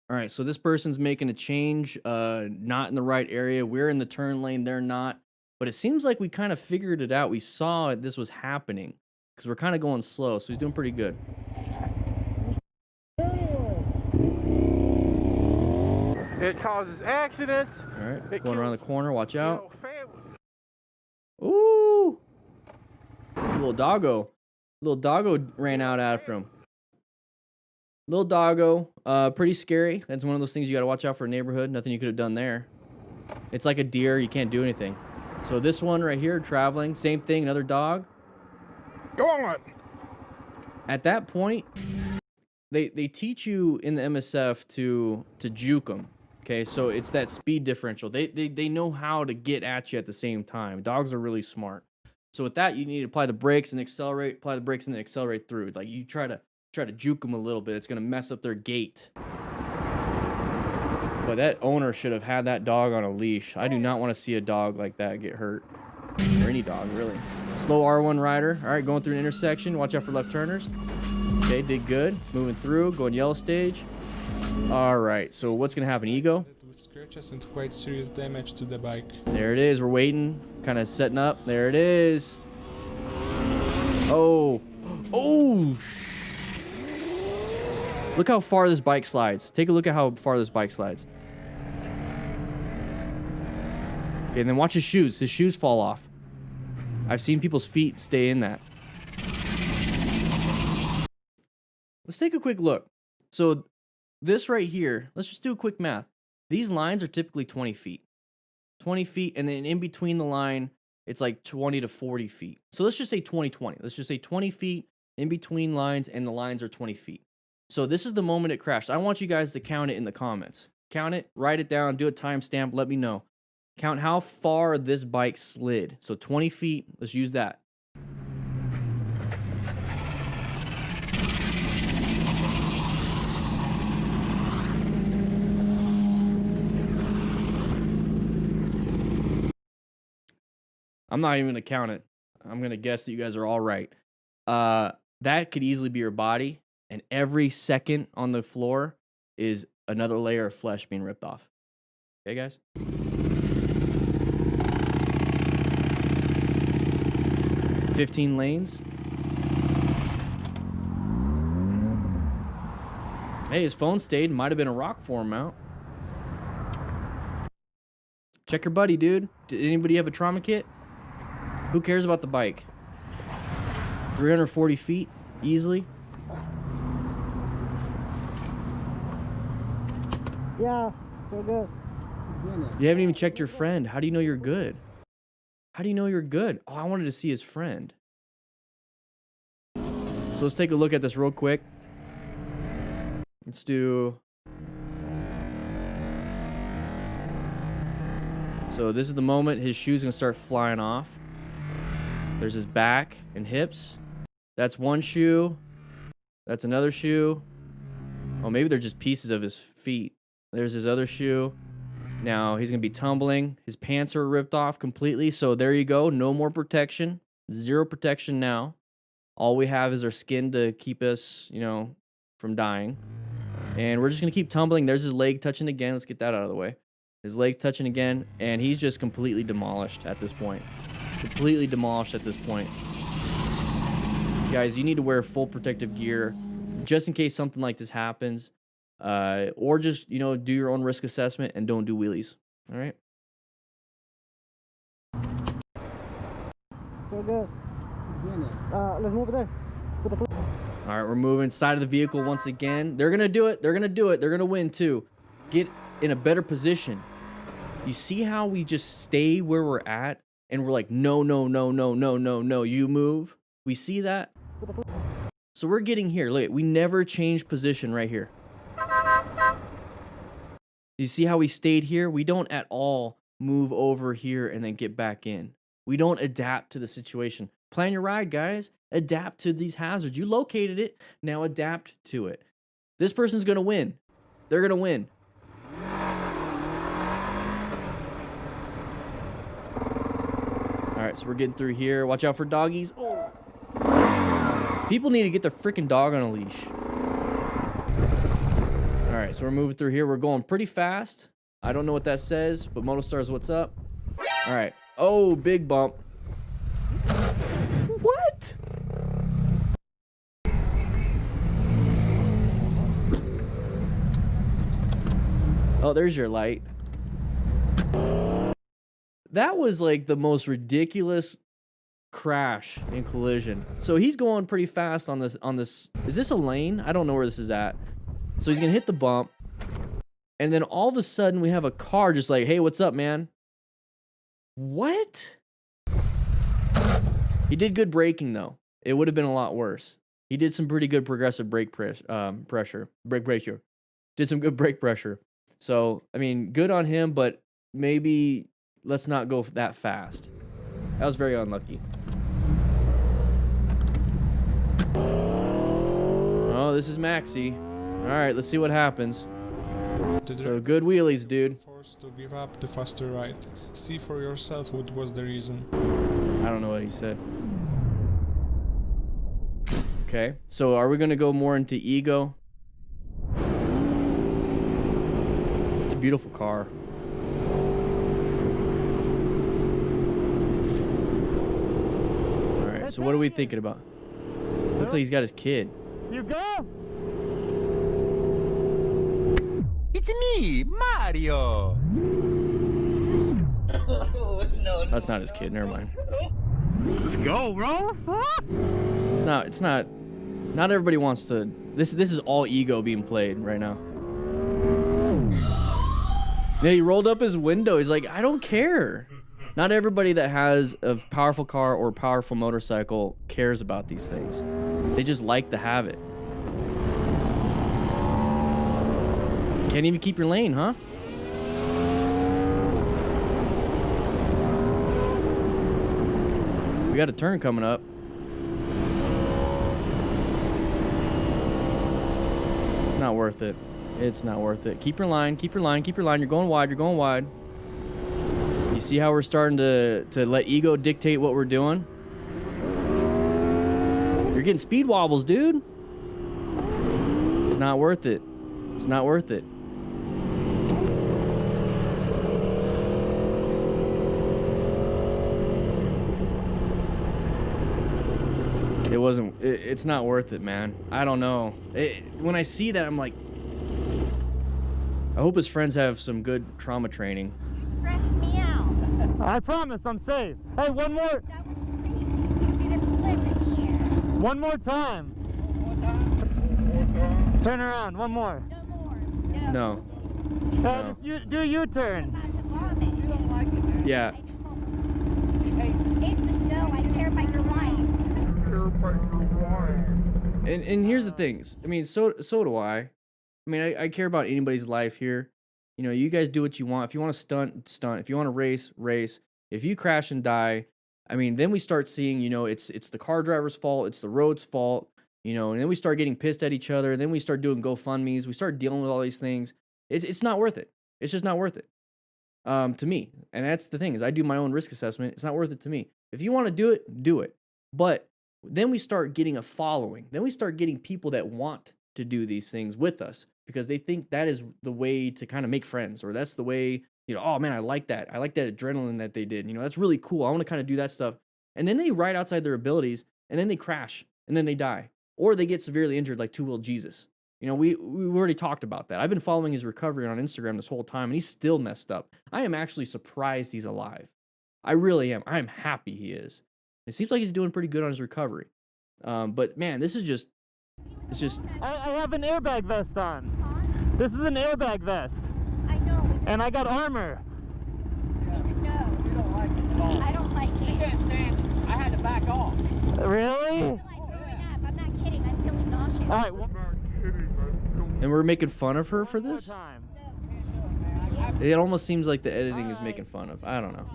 right, so this person's making a change, not in the right area. We're in the turn lane, they're not. But it seems like we kind of figured it out. We saw this was happening because we're kind of going slow, so he's doing pretty good. It causes accidents. All right, It going around the kills, corner, watch you out. know, families. Ooh! Little doggo ran out after him. Little doggo, pretty scary. That's one of those things you gotta watch out for a neighborhood. Nothing you could have done there. It's like a deer, you can't do anything. So this one right here, traveling, same thing, another dog. Go on. At that point, they teach you in the MSF to juke them. Okay, so it's that speed differential. They know how to get at you at the same time. Dogs are really smart. So with that, you need to apply the brakes and accelerate, apply the brakes and then accelerate through. Like you try to juke them a little bit. It's gonna mess up their gait. But that owner should have had that dog on a leash. I do not want to see a dog like that get hurt. Or any dog, really. Slow R1 rider. All right, going through an intersection. Watch out for left turners. Okay, did good. Moving through, going yellow stage. All right, so what's gonna happen? Ego? With scratches and quite serious damage to the bike. There it is. We're waiting, kind of setting up. There it is. Oh. Oh. Look how far this bike slides. Take a look at how far this bike slides. Okay, and then watch his shoes. His shoes fall off. I've seen people's feet stay in that. Let's take a quick look. So this right here, let's just do a quick math. These lines are typically 20 feet. 20 feet, and then in between the line, it's like 20 to 40 feet. So let's just say 20. Let's just say 20 feet in between lines, and the lines are 20 feet. So this is the moment it crashed. I want you guys to count it in the comments. Count it, write it down, do a timestamp, let me know. Count how far this bike slid. So 20 feet, let's use that. I'm not even gonna count it. I'm gonna guess that you guys are all right. That could easily be your body, and every second on the floor is another layer of flesh being ripped off. Okay, guys? 15 lanes. Hey, his phone stayed. Might have been a rock form mount. Check your buddy, dude. Did anybody have a trauma kit? Who cares about the bike? 340 feet, easily. Yeah, we're good. You haven't even checked your friend. How do you know you're good? How do you know you're good? Oh, I wanted to see his friend. So let's take a look at this real quick. Let's do... So this is the moment his shoe's gonna start flying off. There's his back and hips. That's one shoe. That's another shoe. Oh, maybe they're just pieces of his feet. There's his other shoe. Now he's gonna be tumbling. His pants are ripped off completely. So there you go. No more protection. Zero protection now. All we have is our skin to keep us, you know, from dying. And we're just gonna keep tumbling. There's his leg touching again. Let's get that out of the way. His leg's touching again, and he's just completely demolished at this point. Completely demolished at this point. Guys, you need to wear full protective gear just in case something like this happens. Or just, you know, do your own risk assessment and don't do wheelies. All right? We're good. Let's move there. All right, we're moving side of the vehicle once again. They're going to do it. They're going to do it. They're going to win too. Get in a better position. You see how we just stay where we're at and we're like, no, no, no, no, no, no, no, you move. We see that. So we're getting here. Look, we never changed position right here. You see how we stayed here? We don't at all move over here and then get back in. We don't adapt to the situation. Plan your ride, guys. Adapt to these hazards. You located it. Now adapt to it. This person's going to win. They're going to win. All right, so we're getting through here. Watch out for doggies. Oh. People need to get their freaking dog on a leash. All right, so we're moving through here. We're going pretty fast. I don't know what that says, but Motostars, what's up? All right. Oh, big bump. What? Oh, there's your light. That was like the most ridiculous crash and collision. So he's going pretty fast on this. Is this a lane? I don't know where this is at. So he's gonna hit the bump, and then all of a sudden we have a car just like, hey, what's up, man? What? He did good braking though. It would have been a lot worse. He did some pretty good progressive brake pressure. Did some good brake pressure. So I mean, good on him, but maybe let's not go that fast. That was very unlucky. Oh, this is Maxi. All right, let's see what happens. So good wheelies, dude. Forced to give up the faster ride. See for yourself what was the reason. I don't know what he said. Okay, so are we gonna go more into ego? It's a beautiful car. All right, so what are we thinking about? Looks like he's got his kid. You go? It's me, Mario. That's not his kid. Never mind. Let's go, bro. It's not. Not everybody wants to. This is all ego being played right now. Yeah, he rolled up his window. He's like, I don't care. Not everybody that has a powerful car or powerful motorcycle cares about these things. They just like to have it. Can't even keep your lane, huh? We got a turn coming up. It's not worth it. It's not worth it. Keep your line, keep your line, keep your line. You're going wide, you're going wide. You see how we're starting to let ego dictate what we're doing? You're getting speed wobbles, dude. It's not worth it. It's not worth it. It wasn't, it's not worth it, man. I don't know. When I see that, I'm like, I hope his friends have some good trauma training. You stressed me out. I promise I'm safe. Hey, one more. That was crazy. You did a flip in here. One more time. Turn around. One more. No more. No. Just do a U-turn. I'm about to vomit. You don't like it, man. Yeah. No, I care about your life. And here's the things. I mean, so do I. I mean, I care about anybody's life here. You know, you guys do what you want. If you want to stunt. If you want to race. If you crash and die, I mean, then we start seeing, you know, it's the car driver's fault. It's the road's fault. You know, and then we start getting pissed at each other. And then we start doing GoFundMes. We start dealing with all these things. It's not worth it. It's just not worth it. To me. And that's the thing is I do my own risk assessment. It's not worth it to me. If you want to do it, do it. But then we start getting a following. Then we start getting people that want to do these things with us because they think that is the way to kind of make friends, or that's the way, you know, oh man, I like that. I like that adrenaline that they did. You know, that's really cool. I want to kind of do that stuff. And then they ride outside their abilities and then they crash and then they die or they get severely injured like two-wheel Jesus. You know, we already talked about that. I've been following his recovery on Instagram this whole time and he's still messed up. I am actually surprised he's alive. I really am. I'm happy he is. It seems like he's doing pretty good on his recovery. But man, this is just, it's just. I have an airbag vest on. This is an airbag vest. I know. And I got armor. No. You don't like it at all. I don't like it. I can't stand it. I had to back off. Really? I feel like throwing up. I'm not kidding. I feel Alright, And we're making fun of her for this? It almost seems like the editing is making fun of. I don't know.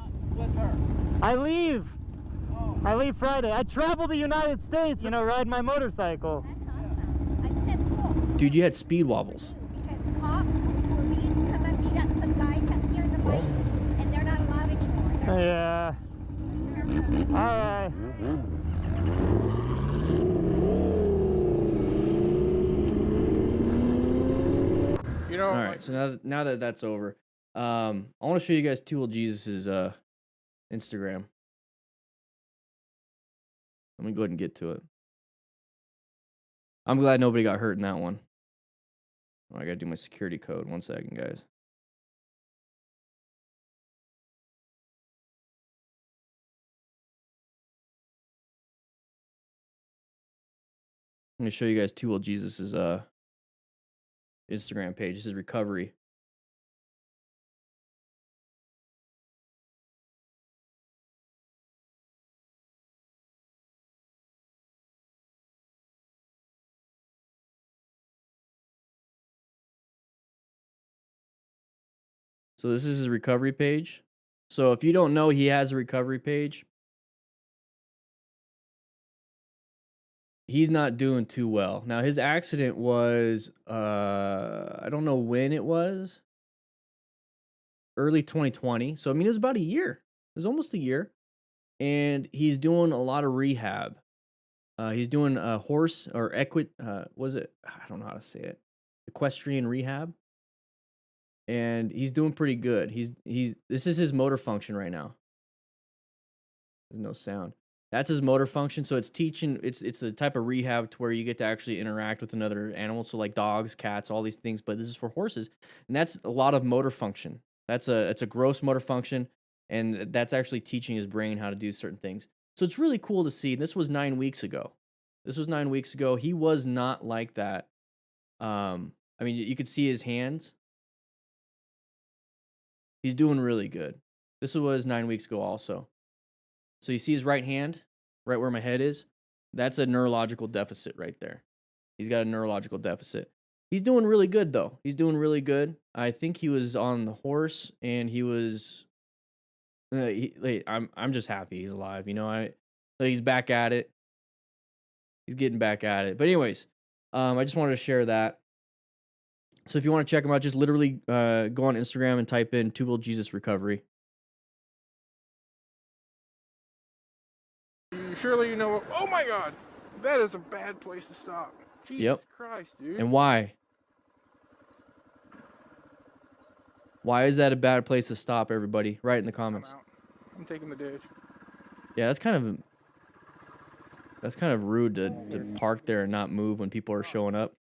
I leave Friday. I travel the United States, ride my motorcycle. Dude, you had speed wobbles. Yeah. Alright. You know, All right, so now that that's over, I want to show you guys Tool Jesus's Instagram. Let me go ahead and get to it. I'm glad nobody got hurt in that one. Oh, I gotta do my security code. 1 second, guys. I'm gonna show you guys Tool Jesus's Instagram page. This is recovery. So this is his recovery page. So if you don't know, he has a recovery page. He's not doing too well. Now his accident was I don't know when it was. Early 2020. So I mean it was about a year. It was almost a year. And he's doing a lot of rehab. He's doing a horse or was it? I don't know how to say it. Equestrian rehab. And he's doing pretty good. This is his motor function right now. There's no sound. That's his motor function. So it's teaching. It's the type of rehab to where you get to actually interact with another animal. So like dogs, cats, all these things. But this is for horses, and that's a lot of motor function. It's a gross motor function, and that's actually teaching his brain how to do certain things. So it's really cool to see. This was 9 weeks ago. He was not like that. I mean, you could see his hands. He's doing really good. This was 9 weeks ago also. So you see his right hand, right where my head is? That's a neurological deficit right there. He's got a neurological deficit. He's doing really good, though. He's doing really good. I think he was on the horse, and he was... I'm just happy he's alive. He's back at it. He's getting back at it. But anyways, I just wanted to share that. So if you want to check him out, just literally go on Instagram and type in Tool Jesus Recovery. surely you know what. Oh my God, that is a bad place to stop. Jesus Christ, dude. And why? Why is that a bad place to stop, everybody? Write in the comments. I'm taking the ditch. Yeah, that's kind of rude to park there and not move when people are showing up.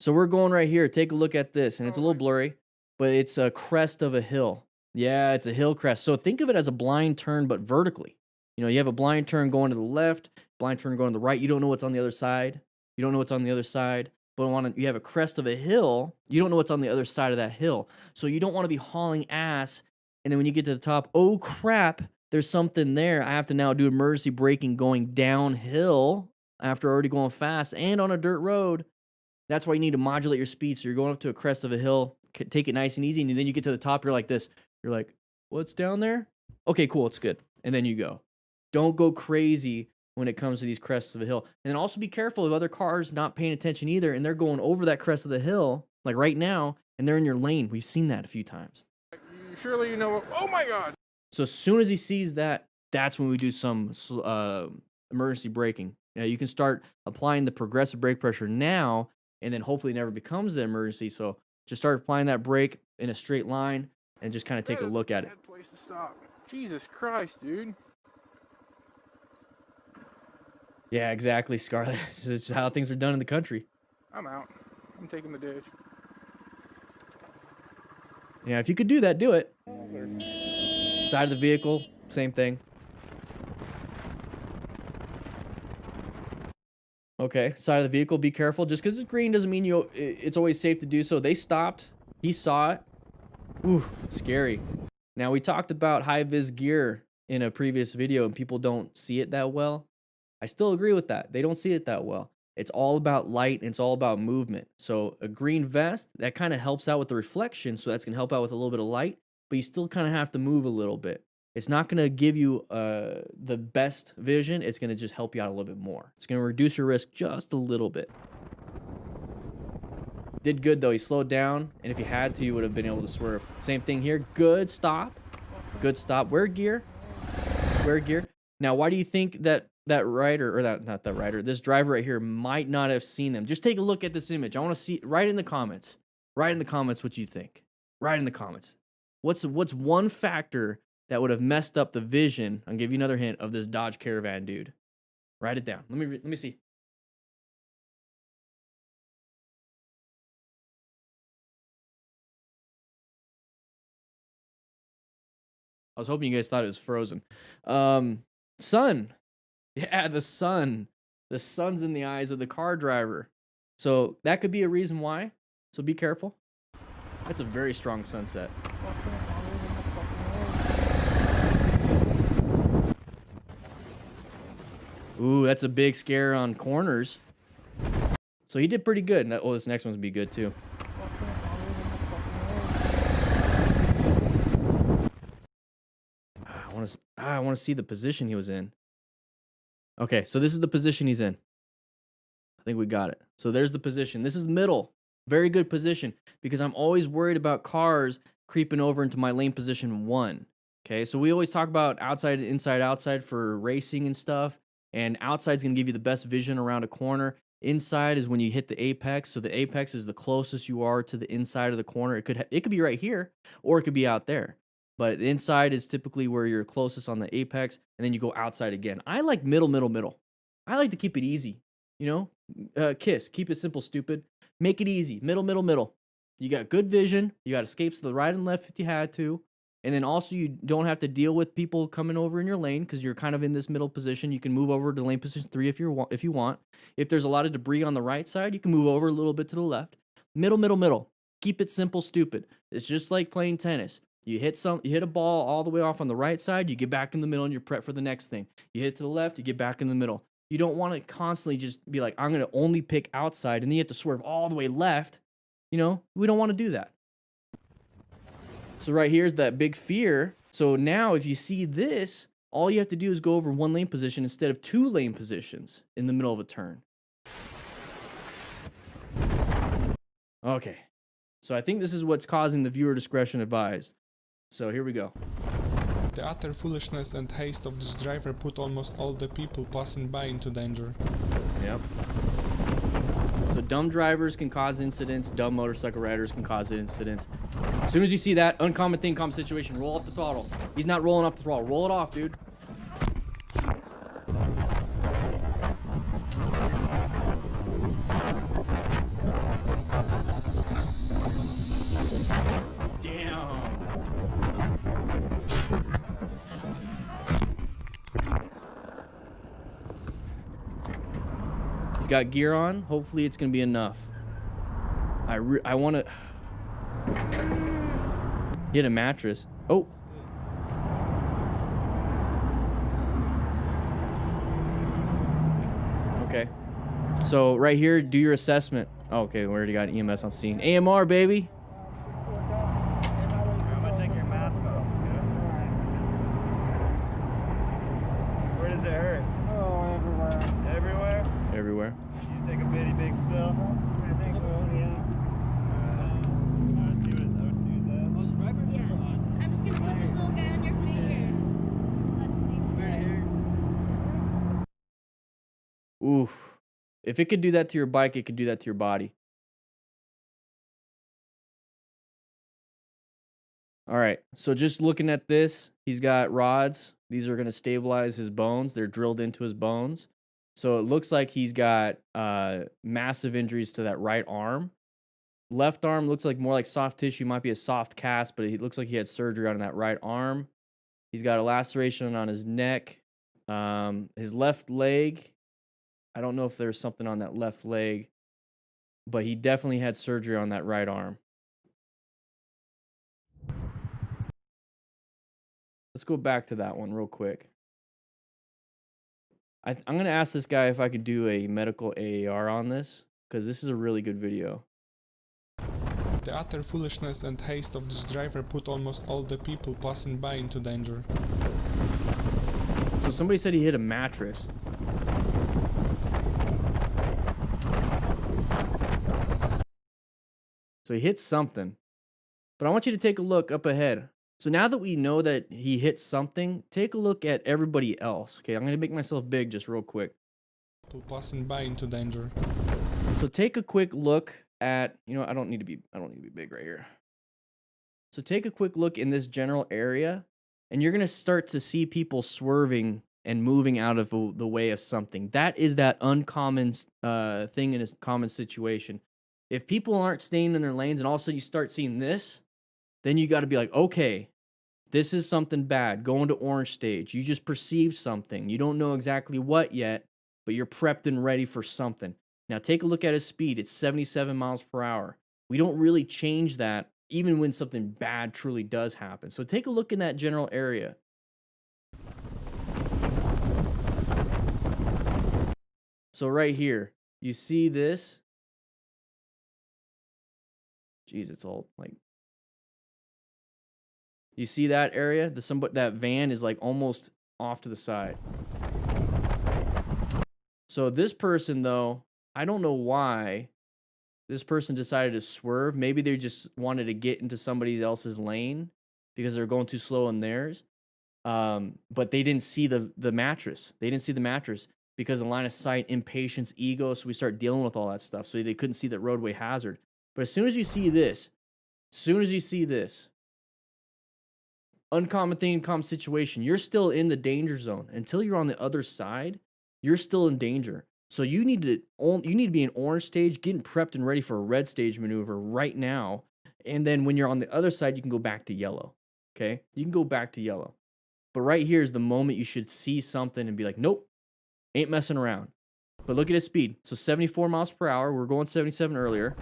So we're going right here. Take a look at this, and it's a little blurry, but it's a crest of a hill. Yeah, it's a hill crest. So think of it as a blind turn, but vertically. You know, you have a blind turn going to the left, blind turn going to the right. You don't know what's on the other side. You don't know what's on the other side. But you have a crest of a hill. You don't know what's on the other side of that hill. So you don't want to be hauling ass. And then when you get to the top, oh crap, there's something there. I have to now do emergency braking going downhill after already going fast and on a dirt road. That's why you need to modulate your speed. So you're going up to a crest of a hill, take it nice and easy, and then you get to the top, you're like this. You're like, what's down there? Okay, cool, it's good. And then you go. Don't go crazy when it comes to these crests of a hill. And then also be careful of other cars not paying attention either, and they're going over that crest of the hill, like right now, and they're in your lane. We've seen that a few times. Surely you know what. Oh my God. So as soon as he sees that, that's when we do some emergency braking. You can start applying the progressive brake pressure now, and then hopefully it never becomes the emergency. So just start applying that brake in a straight line and just kind of take a look at it. Bad place to stop. Jesus Christ, dude. Yeah, exactly, Scarlett. It's how things are done in the country. I'm out. I'm taking the ditch. Yeah, if you could do that, do it. Side of the vehicle, same thing. Okay, side of the vehicle, be careful. Just because it's green doesn't mean it's always safe to do so. They stopped. He saw it. Ooh, scary. Now, we talked about high-vis gear in a previous video and people don't see it that well, I still agree with that. They don't see it that well. It's all about light and it's all about movement. So a green vest, that kind of helps out with the reflection, so that's going to help out with a little bit of light, but you still kind of have to move a little bit. It's not going to give you the best vision. It's going to just help you out a little bit more. It's going to reduce your risk just a little bit. Did good though. He slowed down, and if he had to, you would have been able to swerve. Same thing here. Good stop. Good stop. Wear gear. Wear gear. Now, why do you think that rider, or not that rider, this driver right here might not have seen them? Just take a look at this image. I want to see, write in the comments. Write in the comments what you think. Write in the comments. What's one factor that would have messed up the vision? I'll give you another hint of this Dodge Caravan dude. Write it down. Let me see. I was hoping you guys thought it was frozen. Sun. Yeah, the sun. The sun's in the eyes of the car driver. So that could be a reason why. So be careful. That's a very strong sunset. Ooh, that's a big scare on corners. So he did pretty good. Oh, this next one's gonna be good too. I want to see the position he was in. Okay, so this is the position he's in. I think we got it. So there's the position. This is middle. Very good position, because I'm always worried about cars creeping over into my lane position 1. Okay, so we always talk about outside, inside, outside for racing and stuff. And outside's going to give you the best vision around a corner. Inside is when you hit the apex. So the apex is the closest you are to the inside of the corner. It could be right here, or it could be out there. But inside is typically where you're closest on the apex, and then you go outside again. I like middle. I like to keep it easy, you know? Keep it simple, stupid. Make it easy, middle. You got good vision. You got escapes to the right and left if you had to. And then also you don't have to deal with people coming over in your lane because you're kind of in this middle position. You can move over to lane position 3 if you want. If there's a lot of debris on the right side, you can move over a little bit to the left. Middle. Keep it simple, stupid. It's just like playing tennis. You hit a ball all the way off on the right side, you get back in the middle and you're prepped for the next thing. You hit to the left, you get back in the middle. You don't want to constantly just be like, I'm going to only pick outside, and then you have to swerve all the way left. You know, we don't want to do that. So right here's that big fear. So now if you see this, all you have to do is go over 1 lane position instead of 2 lane positions in the middle of a turn. Okay. So I think this is what's causing the viewer discretion advised. So here we go. The utter foolishness and haste of this driver put almost all the people passing by into danger. Yep. So dumb drivers can cause incidents, dumb motorcycle riders can cause incidents. As soon as you see that uncommon thing, common situation, roll off the throttle. He's not rolling off the throttle. Roll it off, dude. He's got gear on. Hopefully it's gonna be enough. I want to. He had a mattress. Oh. Okay. So right here, do your assessment. Oh, okay, we already got EMS on scene. AMR, baby. I'm gonna take your mask off. Where does it hurt? Oh, everywhere. Everywhere? Everywhere. You take a big spill? I think so, yeah. See what his O2's at? Oh, the driver? Yeah. I'm just gonna put this little guy on your finger. Let's see. Right here. Oof. If it could do that to your bike, it could do that to your body. All right. So just looking at this, he's got rods. These are going to stabilize his bones. They're drilled into his bones. So it looks like he's got massive injuries to that right arm. Left arm looks like more like soft tissue. Might be a soft cast, but it looks like he had surgery on that right arm. He's got a laceration on his neck. His left leg, I don't know if there's something on that left leg, but he definitely had surgery on that right arm. let's go back to that one real quick. I'm going to ask this guy if I could do a medical AAR on this, because this is a really good video. The utter foolishness and haste of this driver put almost all the people passing by into danger. So somebody said he hit a mattress. So he hit something. But I want you to take a look up ahead. So now that we know that he hit something, take a look at everybody else. Okay, I'm going to make myself big just real quick. People passing by into danger. So take a quick look at, you know, I don't need to be big right here. So take a quick look in this general area, and you're going to start to see people swerving and moving out of the way of something. That is that uncommon thing in a common situation. If people aren't staying in their lanes and all of a sudden you start seeing this, then you got to be like, okay, this is something bad. Going to orange stage. You just perceived something. You don't know exactly what yet, but you're prepped and ready for something. Now take a look at his speed. It's 77 miles per hour. We don't really change that even when something bad truly does happen. So take a look in that general area. So right here, you see this? Jeez, it's all like... You see that area? That van is like almost off to the side. So this person, though, I don't know why this person decided to swerve. Maybe they just wanted to get into somebody else's lane because they're going too slow in theirs. But they didn't see the mattress. They didn't see the mattress because of line of sight, impatience, ego. So we start dealing with all that stuff. So they couldn't see that roadway hazard. But as soon as you see this, uncommon thing, uncommon situation, you're still in the danger zone. Until you're on the other side, you're still in danger. So you need to be in orange stage, getting prepped and ready for a red stage maneuver right now. And then when you're on the other side, you can go back to yellow. Okay? You can go back to yellow. But right here is the moment you should see something and be like, nope, ain't messing around. But look at his speed. So 74 miles per hour. We're going 77 earlier.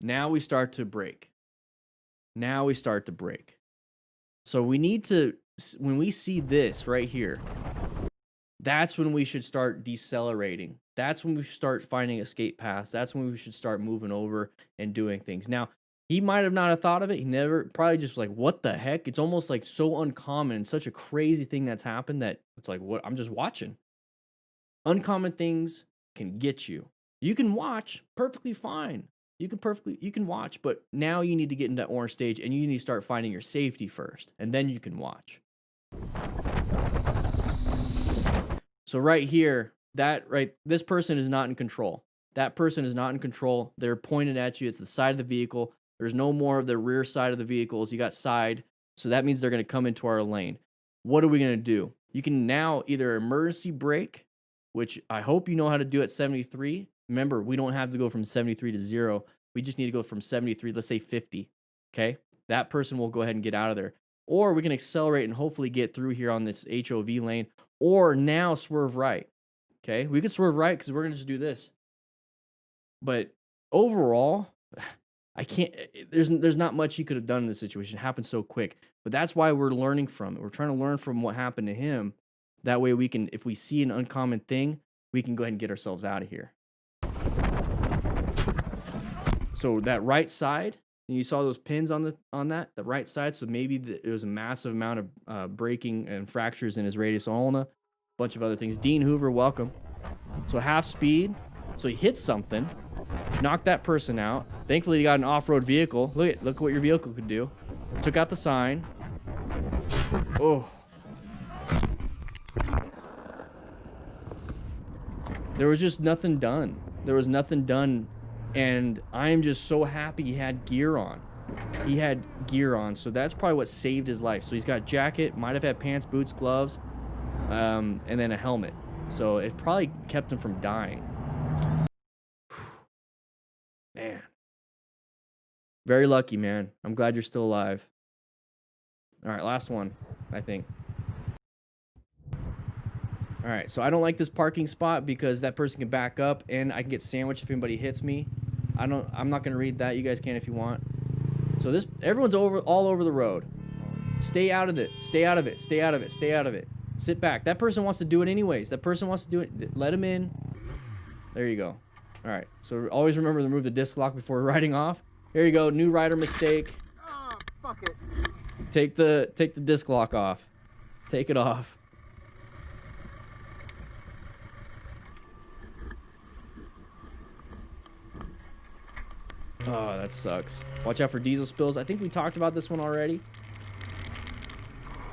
Now we start to brake. So we need to, when we see this right here, that's when we should start decelerating. That's when we should start finding escape paths. That's when we should start moving over and doing things. Now, he might have not have thought of it. He never, probably just like, what the heck? It's almost like so uncommon and such a crazy thing that's happened that it's like, what? I'm just watching. Uncommon things can get you. You can watch perfectly fine. You can watch, but now you need to get into that orange stage and you need to start finding your safety first, and then you can watch. So right here, this person is not in control. That person is not in control. They're pointed at you. It's the side of the vehicle. There's no more of the rear side of the vehicles. You got side, so that means they're going to come into our lane. What are we going to do? You can now either emergency brake, which I hope you know how to do at 73. Remember, we don't have to go from 73 to 0. We just need to go from 73, let's say 50, okay? That person will go ahead and get out of there. Or we can accelerate and hopefully get through here on this HOV lane, or now swerve right, okay? We could swerve right because we're going to just do this. But overall, I can't, there's not much he could have done in this situation. It happened so quick. But that's why we're learning from it. We're trying to learn from what happened to him. That way we can, if we see an uncommon thing, we can go ahead and get ourselves out of here. So that right side, and you saw those pins on that right side. So maybe there was a massive amount of breaking and fractures in his radius ulna, a bunch of other things. Dean Hoover, welcome. So half speed. So he hit something, knocked that person out. Thankfully, he got an off-road vehicle. Look what your vehicle could do. Took out the sign. Oh. There was just nothing done. There was nothing done. And I'm just so happy he had gear on. He had gear on, so that's probably what saved his life. So he's got jacket, might have had pants, boots, gloves, and then a helmet. So it probably kept him from dying. Man. Very lucky, man. I'm glad you're still alive. All right, last one, I think. All right, so I don't like this parking spot because that person can back up and I can get sandwiched if anybody hits me. I'm not going to read that. You guys can if you want. So this, everyone's all over the road. Stay out of it. Stay out of it. Stay out of it. Stay out of it. Sit back. That person wants to do it anyways. That person wants to do it. Let him in. There you go. All right. So always remember to remove the disc lock before riding off. There you go. New rider mistake. Oh, fuck it. Take the disc lock off. Take it off. Oh, that sucks. Watch out for diesel spills. I think we talked about this one already.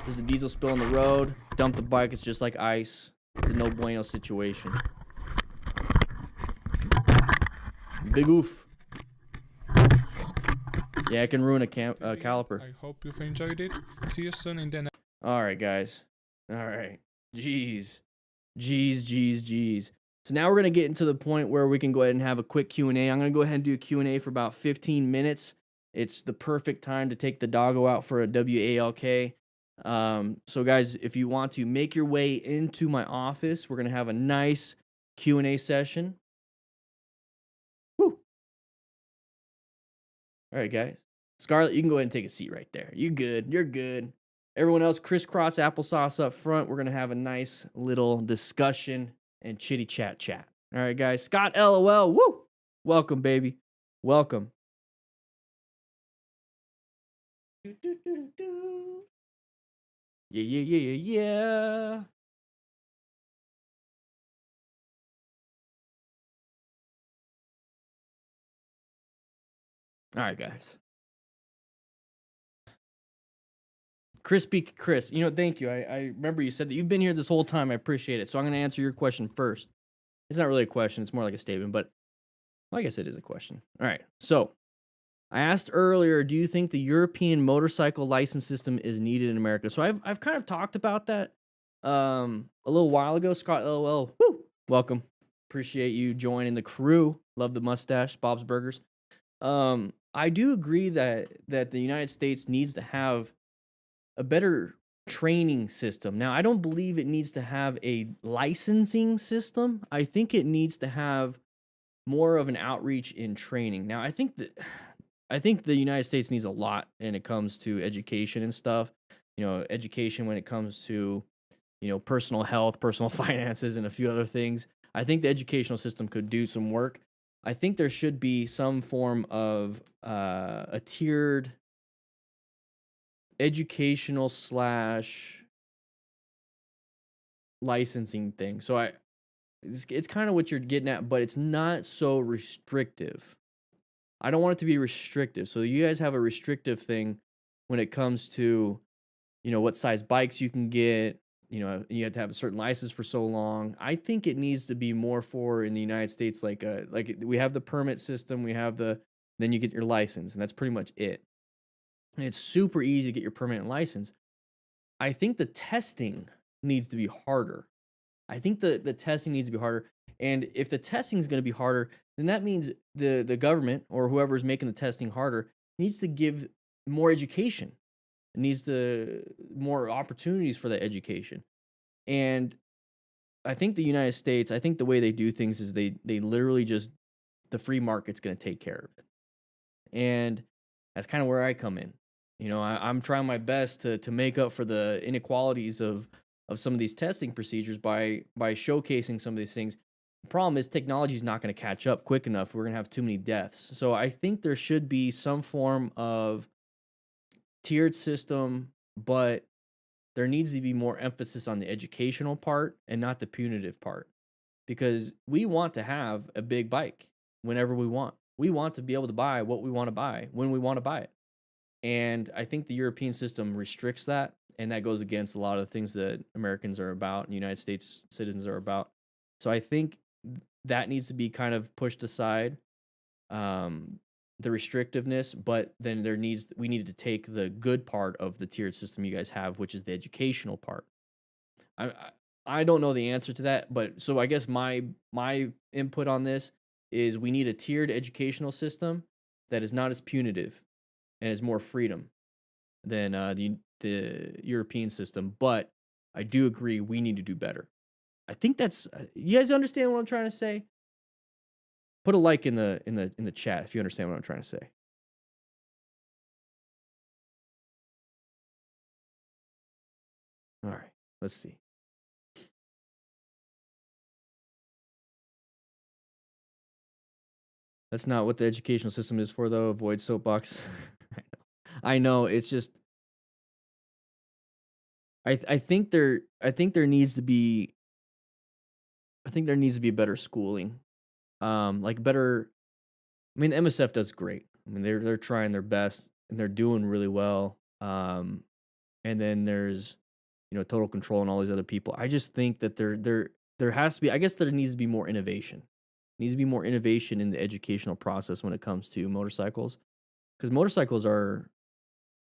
There's a diesel spill on the road. Dump the bike. It's just like ice. It's a no bueno situation. Big oof. Yeah, it can ruin a caliper. I hope you've enjoyed it. See you soon in the next. All right, guys. All right. Jeez. Jeez. So now we're going to get into the point where we can go ahead and have a quick Q&A. I'm going to go ahead and do a Q&A for about 15 minutes. It's the perfect time to take the doggo out for a WALK. So guys, if you want to make your way into my office, we're going to have a nice Q&A session. Woo. All right, guys. Scarlett, you can go ahead and take a seat right there. You good. You're good. Everyone else, crisscross applesauce up front. We're going to have a nice little discussion and chitty chat. All right, guys. Scott, LOL. Woo. Welcome, baby. Welcome. Yeah. All right, guys. Crispy Chris, you know, thank you. I remember you said that you've been here this whole time. I appreciate it. So I'm going to answer your question first. It's not really a question. It's more like a statement, but well, I guess it is a question. All right. So I asked earlier, do you think the European motorcycle license system is needed in America? So I've kind of talked about that a little while ago. Scott LOL, woo, welcome. Appreciate you joining the crew. Love the mustache, Bob's Burgers. I do agree that the United States needs to have a better training system. Now, I don't believe it needs to have a licensing system. I think it needs to have more of an outreach in training. Now, I think the United States needs a lot when it comes to education and stuff. You know, education when it comes to, you know, personal health, personal finances, and a few other things. I think the educational system could do some work. I think there should be some form of a tiered educational / licensing thing. So it's kind of what you're getting at, but it's not so restrictive. I don't want it to be restrictive. So you guys have a restrictive thing when it comes to, you know, what size bikes you can get. You know, you have to have a certain license for so long. I think it needs to be more for in the United States, like we have the permit system, then you get your license, and that's pretty much it. And it's super easy to get your permanent license. I think the testing needs to be harder. I think the testing needs to be harder. And if the testing is going to be harder, then that means the government or whoever is making the testing harder needs to give more education. It needs to more opportunities for that education. And I think the United States, I think the way they do things is they literally just, the free market's going to take care of it. And that's kind of where I come in. You know, I'm trying my best to make up for the inequalities of some of these testing procedures by showcasing some of these things. The problem is technology is not going to catch up quick enough. We're going to have too many deaths. So I think there should be some form of tiered system, but there needs to be more emphasis on the educational part and not the punitive part. Because we want to have a big bike whenever we want. We want to be able to buy what we want to buy when we want to buy it. And I think the European system restricts that, and that goes against a lot of the things that Americans are about and United States citizens are about. So I think that needs to be kind of pushed aside, the restrictiveness, but then we needed to take the good part of the tiered system you guys have, which is the educational part. I don't know the answer to that, but so I guess my input on this is we need a tiered educational system that is not as punitive and is more freedom than the European system. But I do agree we need to do better. I think that's you guys understand what I'm trying to say? Put a like in the chat if you understand what I'm trying to say. Let's see. That's not what the educational system is for, though. Avoid soapbox. I know. It's just. I think there needs to be. I think there needs to be better schooling, like better. I mean, the MSF does great. I mean, they're trying their best and they're doing really well. And then there's, Total Control and all these other people. I just think that there has to be. I guess there needs to be more innovation. Needs to be more innovation in the educational process when it comes to motorcycles, because motorcycles are,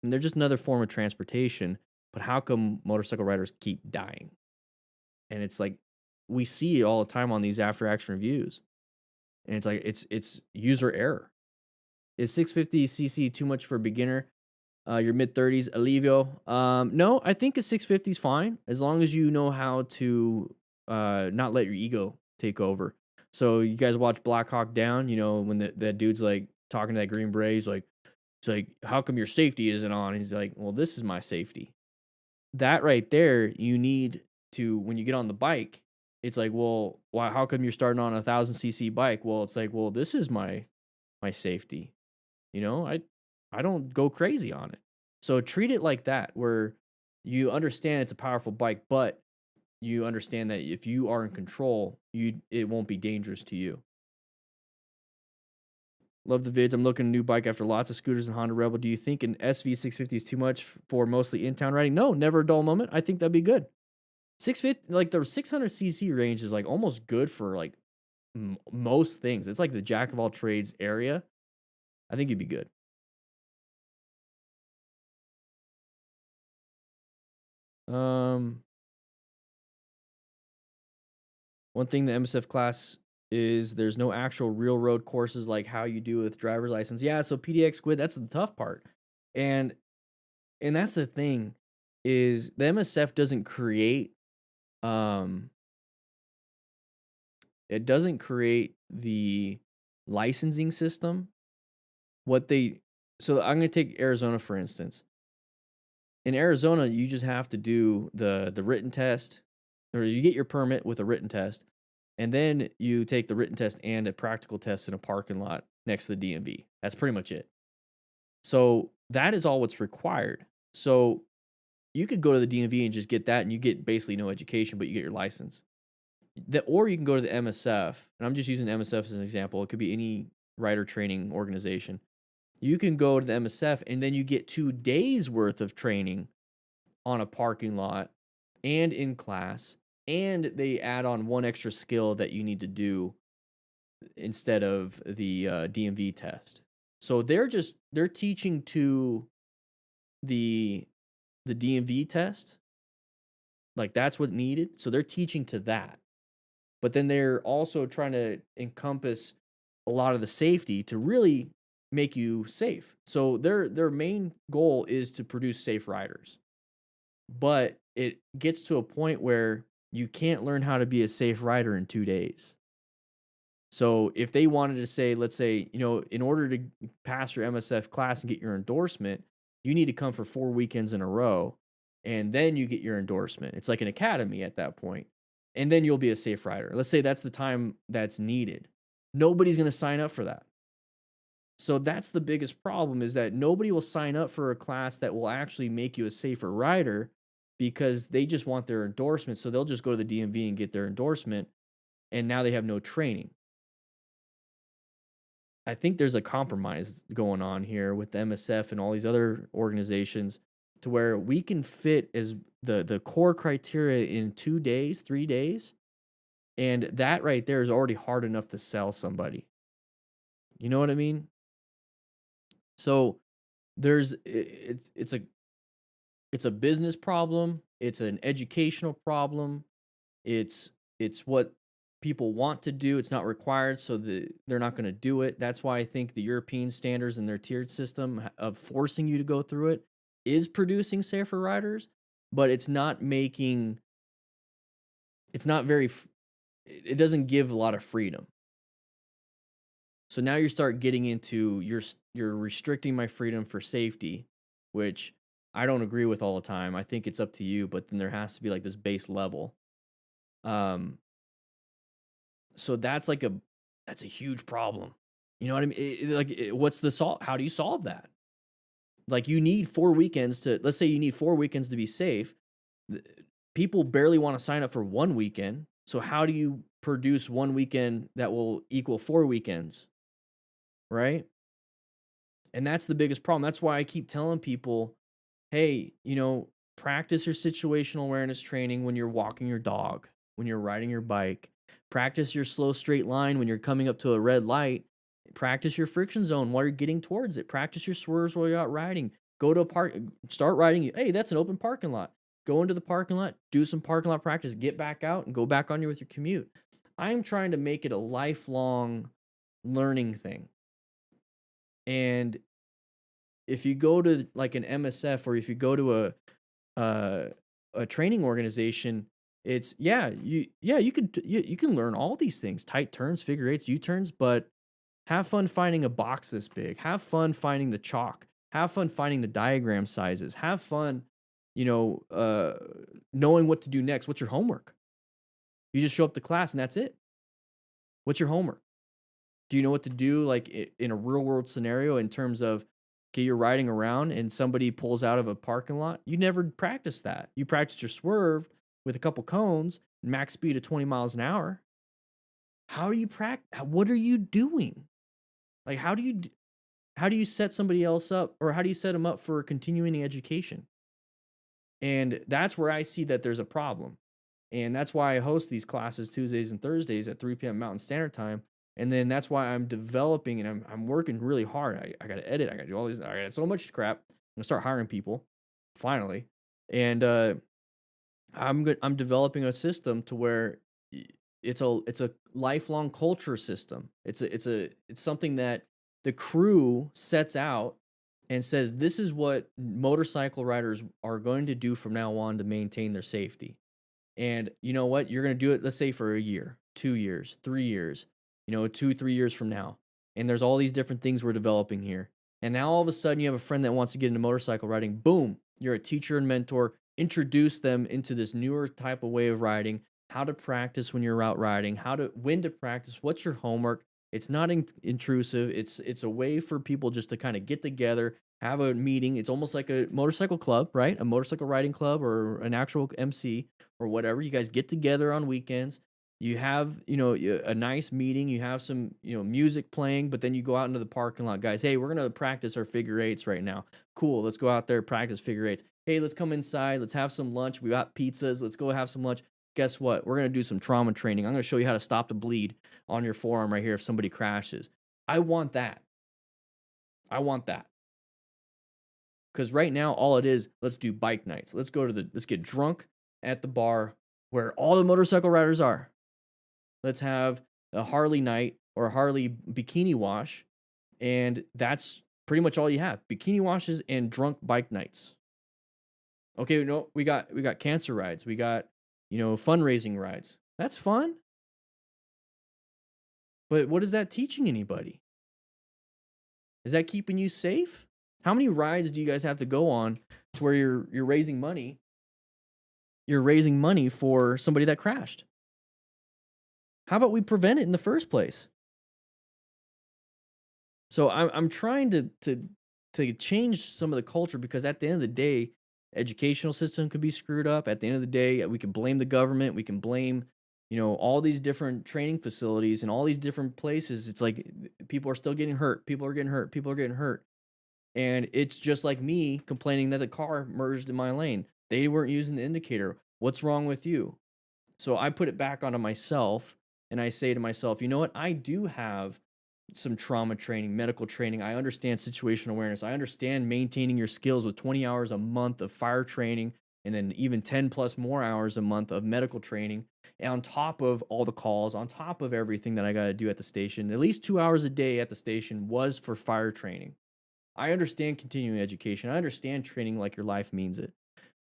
and they're just another form of transportation. But how come motorcycle riders keep dying? And it's like we see it all the time on these after action reviews, and it's like it's user error. Is 650cc too much for a beginner? Your mid 30s, Alivio. No, I think a 650 is fine as long as you know how to not let your ego take over. So you guys watch Black Hawk Down, when that dude's like talking to that Green Beret, he's like, how come your safety isn't on? He's like, well, this is my safety. That right there, you need to, when you get on the bike, it's like, well, why? How come you're starting on a 1000cc bike? Well, it's like, well, this is my safety. I don't go crazy on it. So treat it like that, where you understand it's a powerful bike, but you understand that if you are in control, it won't be dangerous to you. Love the vids. I'm looking at a new bike after lots of scooters and Honda Rebel. Do you think an SV650 is too much for mostly in-town riding? No, never a dull moment. I think that'd be good. 650, like the 600cc range is like almost good for like most things. It's like the jack of all trades area. I think you'd be good. One thing the MSF class is there's no actual real road courses like how you do with driver's license. Yeah, so PDX Squid, that's the tough part. And that's the thing, is the MSF doesn't create it doesn't create the licensing system. So I'm going to take Arizona for instance. In Arizona, you just have to do the written test, or you get your permit with a written test, and then you take the written test and a practical test in a parking lot next to the DMV. That's pretty much it. So that is all what's required. So you could go to the DMV and just get that, and you get basically no education, but you get your license. Or you can go to the MSF, and I'm just using MSF as an example. It could be any rider training organization. You can go to the MSF, and then you get 2 days worth of training on a parking lot and in class, and they add on one extra skill that you need to do instead of the DMV test. So they're teaching to the DMV test, like that's what needed. So they're teaching to that, but then they're also trying to encompass a lot of the safety to really make you safe. So their main goal is to produce safe riders. But it gets to a point where you can't learn how to be a safe rider in 2 days. So if they wanted to say, let's say, in order to pass your MSF class and get your endorsement, you need to come for 4 weekends in a row, and then you get your endorsement. It's like an academy at that point. And then you'll be a safe rider. Let's say that's the time that's needed. Nobody's going to sign up for that. So that's the biggest problem, is that nobody will sign up for a class that will actually make you a safer rider, because they just want their endorsement. So they'll just go to the DMV and get their endorsement, and now they have no training. I think there's a compromise going on here with the MSF and all these other organizations, to where we can fit as the core criteria in 2 days, 3 days. And that right there is already hard enough to sell somebody. You know what I mean? So it's a business problem. It's an educational problem. It's what people want to do. It's not required, so they're not going to do it. That's why I think the European standards and their tiered system of forcing you to go through it is producing safer riders, but it's not making. It's not very. It doesn't give a lot of freedom. So now you start getting into you're restricting my freedom for safety, which I don't agree with all the time. I think it's up to you, but then there has to be like this base level. So that's a huge problem. You know what I mean? What's the solve? How do you solve that? Like you need 4 weekends to, let's say you need 4 weekends to be safe. People barely want to sign up for 1 weekend. So how do you produce 1 weekend that will equal 4 weekends? Right? And that's the biggest problem. That's why I keep telling people, hey, practice your situational awareness training when you're walking your dog, when you're riding your bike. Practice your slow straight line when you're coming up to a red light. Practice your friction zone while you're getting towards it. Practice your swerves while you're out riding. Go to a park, start riding. Hey, that's an open parking lot. Go into the parking lot, do some parking lot practice, get back out and go back on with your commute. I'm trying to make it a lifelong learning thing. And if you go to like an MSF or if you go to a training organization, it's you can learn all these things, tight turns, figure eights, U-turns, but have fun finding a box this big. Have fun finding the chalk. Have fun finding the diagram sizes. Have fun, knowing what to do next. What's your homework? You just show up to class and that's it. What's your homework? Do you know what to do like in a real world scenario in terms of, okay, you're riding around and somebody pulls out of a parking lot? You never practice that. You practice your swerve with a couple cones, max speed of 20 miles an hour. How are you what are you doing? Like, how do you set somebody else up, or how do you set them up for continuing education? And that's where I see that there's a problem. And that's why I host these classes Tuesdays and Thursdays at 3 p.m. Mountain Standard Time. And then that's why I'm developing and I'm working really hard. I got to edit. I got to do all these. I got so much crap. I'm going to start hiring people finally. And I'm developing a system to where it's a lifelong culture system. It's something that the crew sets out and says, this is what motorcycle riders are going to do from now on to maintain their safety. And you know what? You're going to do it, let's say, for a year, 2 years, 3 years, 2-3 years from now. And there's all these different things we're developing here. And now all of a sudden you have a friend that wants to get into motorcycle riding. Boom, you're a teacher and mentor. Introduce them into this newer type of way of riding, how to practice when you're out riding, when to practice, what's your homework. It's not intrusive. It's a way for people just to kind of get together, have a meeting. It's almost like a motorcycle club, right? A motorcycle riding club or an actual MC or whatever. You guys get together on weekends. You have, a nice meeting. You have some, music playing, but then you go out into the parking lot. Guys, hey, we're going to practice our figure eights right now. Cool. Let's go out there, practice figure eights. Hey, let's come inside. Let's have some lunch. We got pizzas. Let's go have some lunch. Guess what? We're going to do some trauma training. I'm going to show you how to stop the bleed on your forearm right here if somebody crashes. I want that. Because right now, all it is, let's do bike nights. Let's get drunk at the bar where all the motorcycle riders are. Let's have a Harley night or a Harley bikini wash. And that's pretty much all you have. Bikini washes and drunk bike nights. Okay, we got cancer rides. We got, fundraising rides. That's fun. But what is that teaching anybody? Is that keeping you safe? How many rides do you guys have to go on to where you're raising money? You're raising money for somebody that crashed. How about we prevent it in the first place? So I'm trying to change some of the culture, because at the end of the day, educational system could be screwed up. At the end of the day, we can blame the government. We can blame, all these different training facilities and all these different places. It's like people are still getting hurt. People are getting hurt. And it's just like me complaining that the car merged in my lane. They weren't using the indicator. What's wrong with you? So I put it back onto myself and I say to myself, you know what? I do have some trauma training, medical training. I understand situational awareness. I understand maintaining your skills with 20 hours a month of fire training and then even 10 plus more hours a month of medical training. And on top of all the calls, on top of everything that I got to do at the station, at least 2 hours a day at the station was for fire training. I understand continuing education. I understand training like your life means it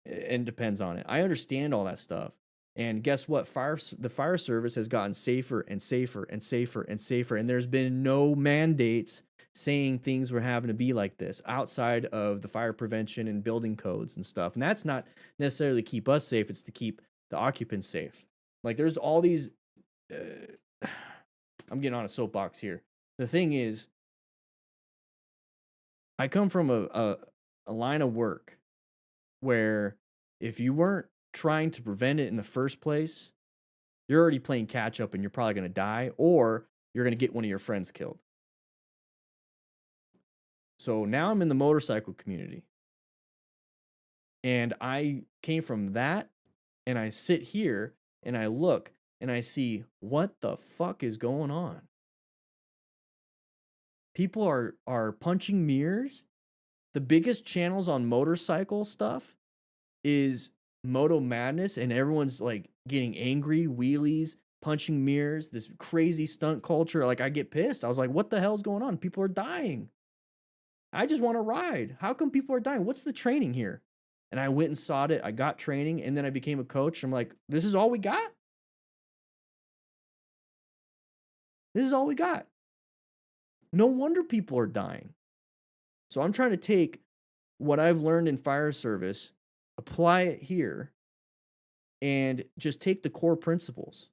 and depends on it. I understand all that stuff. And guess what? The fire service has gotten safer and safer and safer and safer. And there's been no mandates saying things were having to be like this outside of the fire prevention and building codes and stuff. And that's not necessarily to keep us safe, it's to keep the occupants safe. Like there's all these I'm getting on a soapbox here. The thing is, I come from a line of work where if you weren't trying to prevent it in the first place, you're already playing catch up and you're probably going to die, or you're going to get one of your friends killed. So now I'm in the motorcycle community. And I came from that, and I sit here and I look and I see what the fuck is going on. People are punching mirrors. The biggest channels on motorcycle stuff is Moto Madness, and everyone's like getting angry, wheelies, punching mirrors, this crazy stunt culture. Like I get pissed. I was like, what the hell's going on? People are dying. I just want to ride. How come people are dying? What's the training here? And I went and sought it. I got training, and then I became a coach. I'm like, this is all we got? This is all we got. No wonder people are dying. So I'm trying to take what I've learned in fire service, apply it here, and just take the core principles.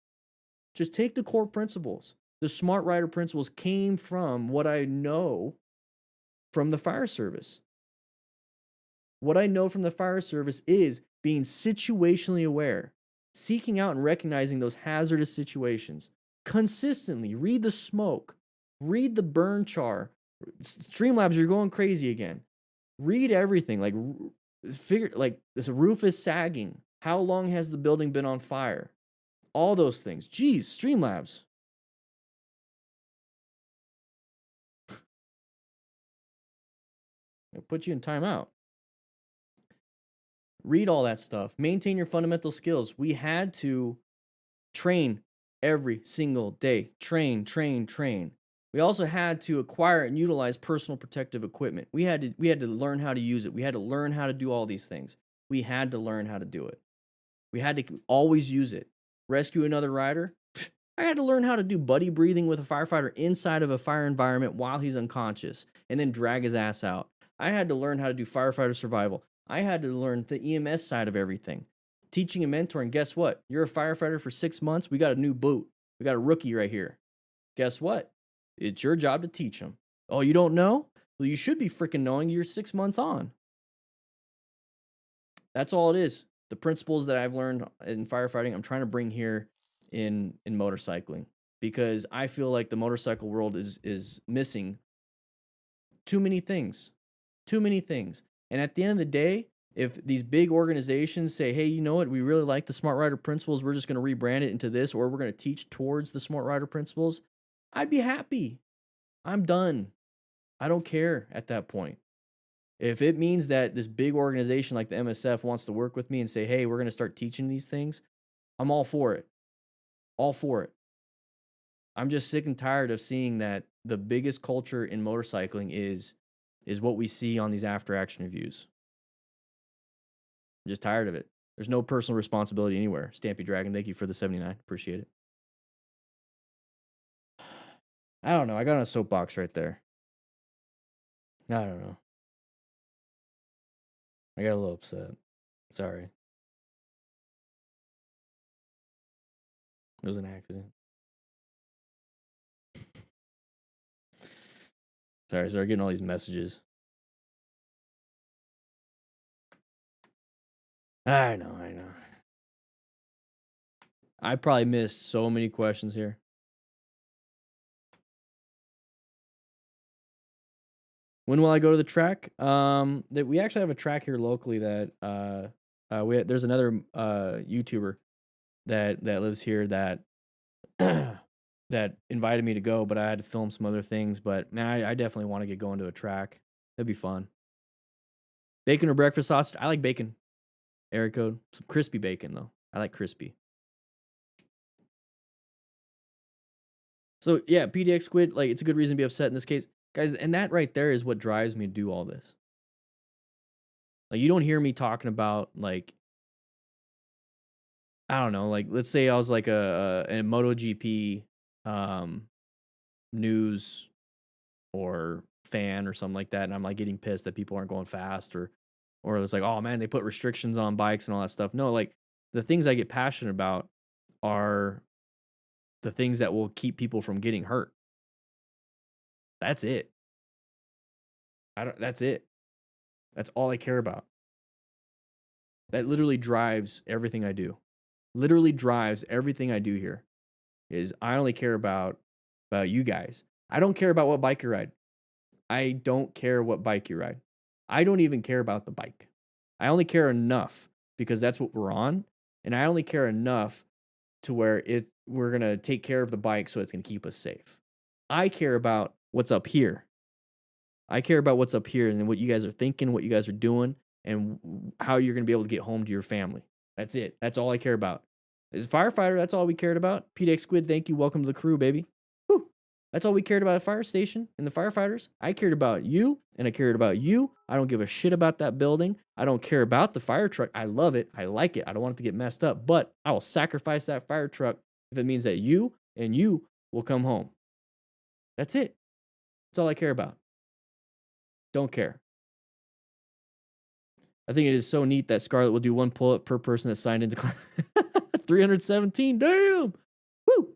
Just take the core principles. The smart rider principles came from what I know from the fire service. What I know from the fire service is being situationally aware, seeking out and recognizing those hazardous situations. Consistently read the smoke, read the burn char. Streamlabs, you're going crazy again. Read everything. Like figure, like this roof is sagging. How long has the building been on fire? All those things. Geez, Streamlabs. I'll put you in timeout. Read all that stuff. Maintain your fundamental skills. We had to train every single day. Train, train, train. We also had to acquire and utilize personal protective equipment. We had to learn how to use it. We had to learn how to do all these things. We had to learn how to do it. We had to always use it. Rescue another rider. I had to learn how to do buddy breathing with a firefighter inside of a fire environment while he's unconscious and then drag his ass out. I had to learn how to do firefighter survival. I had to learn the EMS side of everything. Teaching and mentoring. Guess what? You're a firefighter for 6 months. We got a new boot. We got a rookie right here. Guess what? It's your job to teach them. Oh, you don't know? Well, you should be freaking knowing. You're 6 months on. That's all it is. The principles that I've learned in firefighting, I'm trying to bring here in motorcycling, because I feel like the motorcycle world is missing too many things. Too many things. And at the end of the day, if these big organizations say, hey, you know what, we really like the Smart Rider principles, we're just going to rebrand it into this, or we're going to teach towards the Smart Rider principles, I'd be happy. I'm done. I don't care at that point. If it means that this big organization like the MSF wants to work with me and say, hey, we're going to start teaching these things, I'm all for it. All for it. I'm just sick and tired of seeing that the biggest culture in motorcycling is what we see on these after action reviews. I'm just tired of it. There's no personal responsibility anywhere. Stampy Dragon, thank you for the 79. Appreciate it. I don't know. I got on a soapbox right there. I don't know. I got a little upset. Sorry. It was an accident. Sorry, I started getting all these messages. I know. I probably missed so many questions here. When will I go to the track? That we actually have a track here locally that there's another YouTuber that lives here that that invited me to go, but I had to film some other things. But man, I definitely want to get going to a track. That'd be fun. Bacon or breakfast sausage? I like bacon. Area code. Some crispy bacon though. I like crispy. So yeah, PDX squid, like it's a good reason to be upset in this case. Guys, and that right there is what drives me to do all this. Like you don't hear me talking about like, I don't know, like let's say I was like a MotoGP news or fan or something like that, and I'm like getting pissed that people aren't going fast, or it's like, oh man, they put restrictions on bikes and all that stuff. No, like the things I get passionate about are the things that will keep people from getting hurt. That's it. That's it. That's all I care about. That literally drives everything I do. Literally drives everything I do here. Is I only care about you guys. I don't care about what bike you ride. I don't care what bike you ride. I don't even care about the bike. I only care enough because that's what we're on, and I only care enough to where we're gonna take care of the bike so it's gonna keep us safe. I care about what's up here. I care about what's up here and then what you guys are thinking, what you guys are doing, and how you're gonna be able to get home to your family. That's it. That's all I care about. As a firefighter, that's all we cared about. PDX Squid, thank you. Welcome to the crew, baby. Whew. That's all we cared about at fire station and the firefighters. I cared about you, and I cared about you. I don't give a shit about that building. I don't care about the fire truck. I love it. I like it. I don't want it to get messed up, but I will sacrifice that fire truck if it means that you and you will come home. That's it. That's all I care about. Don't care. I think it is so neat that Scarlett will do one pull-up per person that signed into class. 317. Damn. Woo.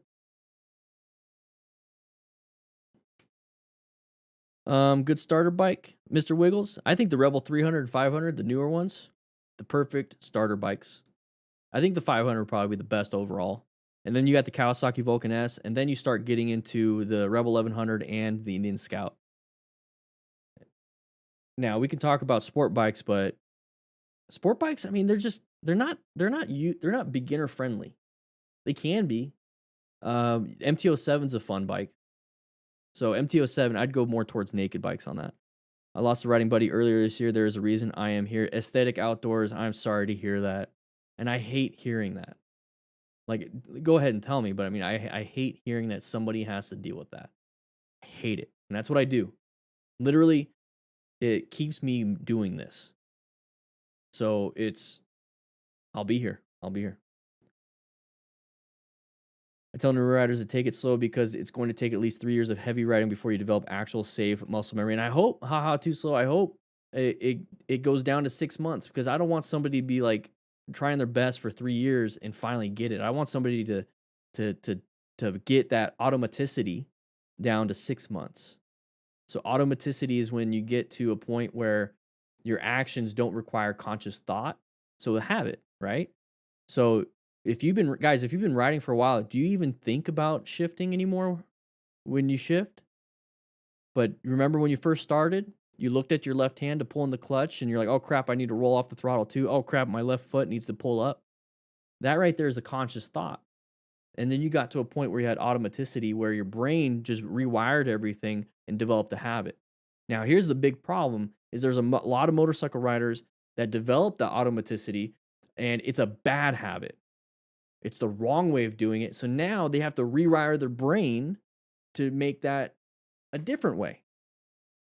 Good starter bike, Mr. Wiggles. I think the Rebel 300 and 500, the newer ones, the perfect starter bikes. I think the 500 would probably be the best overall. And then you got the Kawasaki Vulcan S, and then you start getting into the Rebel 1100 and the Indian Scout. Now, we can talk about sport bikes, but sport bikes, I mean, they're not beginner friendly. They can be. MT-07 is a fun bike. So MT-07, I'd go more towards naked bikes on that. I lost a riding buddy earlier this year. There is a reason I am here. Aesthetic outdoors. I'm sorry to hear that. And I hate hearing that. Like, go ahead and tell me. But I mean, I hate hearing that somebody has to deal with that. I hate it. And that's what I do. Literally, it keeps me doing this. So I'll be here. I'll be here. I tell new riders to take it slow because it's going to take at least 3 years of heavy riding before you develop actual safe muscle memory. And I hope, too slow. I hope it goes down to 6 months because I don't want somebody to be like trying their best for 3 years and finally get it. I want somebody to get that automaticity down to 6 months. So automaticity is when you get to a point where your actions don't require conscious thought. So a habit, right? So if you've been riding for a while, do you even think about shifting anymore when you shift? But remember when you first started, you looked at your left hand to pull in the clutch and you're like, oh crap, I need to roll off the throttle too. Oh crap, my left foot needs to pull up. That right there is a conscious thought. And then you got to a point where you had automaticity where your brain just rewired everything and developed a habit. Now, here's the big problem is there's a lot of motorcycle riders that develop the automaticity and it's a bad habit. It's the wrong way of doing it. So now they have to rewire their brain to make that a different way.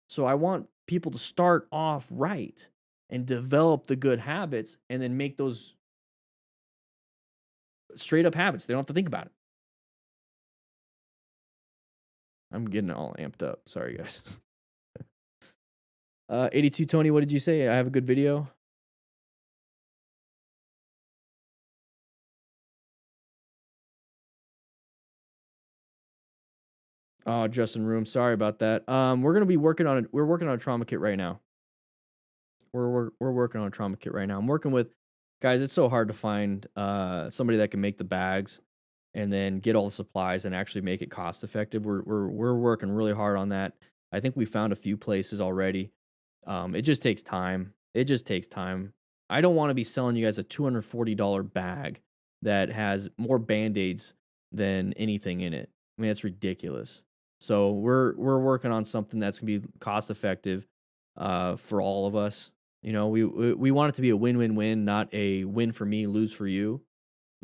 So I want people to start off right and develop the good habits and then make those straight up habits. They don't have to think about it. I'm getting all amped up. Sorry, guys. 82 Tony, what did you say? I have a good video. Oh, Justin Room, sorry about that. We're working on a trauma kit right now. We're working on a trauma kit right now. I'm working with guys. It's so hard to find somebody that can make the bags and then get all the supplies and actually make it cost effective. We're working really hard on that. I think we found a few places already. It just takes time. I don't want to be selling you guys a $240 bag that has more Band-Aids than anything in it. I mean, that's ridiculous. So we're working on something that's gonna be cost effective for all of us. You know, we want it to be a win-win-win, not a win for me, lose for you.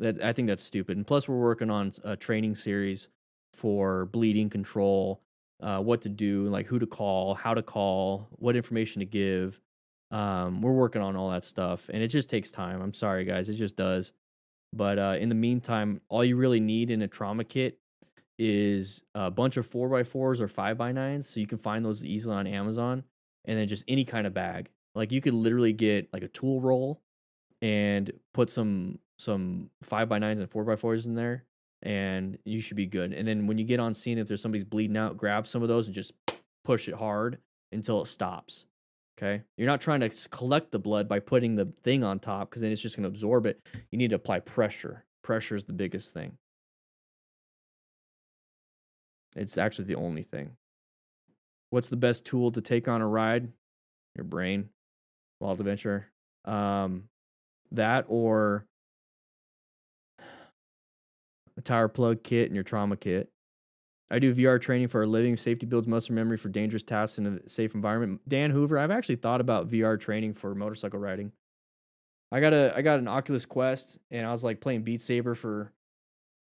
I think that's stupid. And plus, we're working on a training series for bleeding control, what to do, like who to call, how to call, what information to give. We're working on all that stuff, and it just takes time. I'm sorry, guys, it just does. But in the meantime, all you really need in a trauma kit is a bunch of 4x4s or 5x9s. So you can find those easily on Amazon, and then just any kind of bag. Like you could literally get like a tool roll and put some 5x9s and 4x4s in there, and you should be good. And then when you get on scene, if there's somebody's bleeding out, grab some of those and just push it hard until it stops. Okay, you're not trying to collect the blood by putting the thing on top, because then it's just going to absorb it. You need to apply pressure. Pressure is the biggest thing. It's actually the only thing. What's the best tool to take on a ride? Your brain. Wild adventure. That or a tire plug kit and your trauma kit. I do VR training for a living. Safety builds muscle memory for dangerous tasks in a safe environment. Dan Hoover, I've actually thought about VR training for motorcycle riding. I got an Oculus Quest, and I was like playing Beat Saber for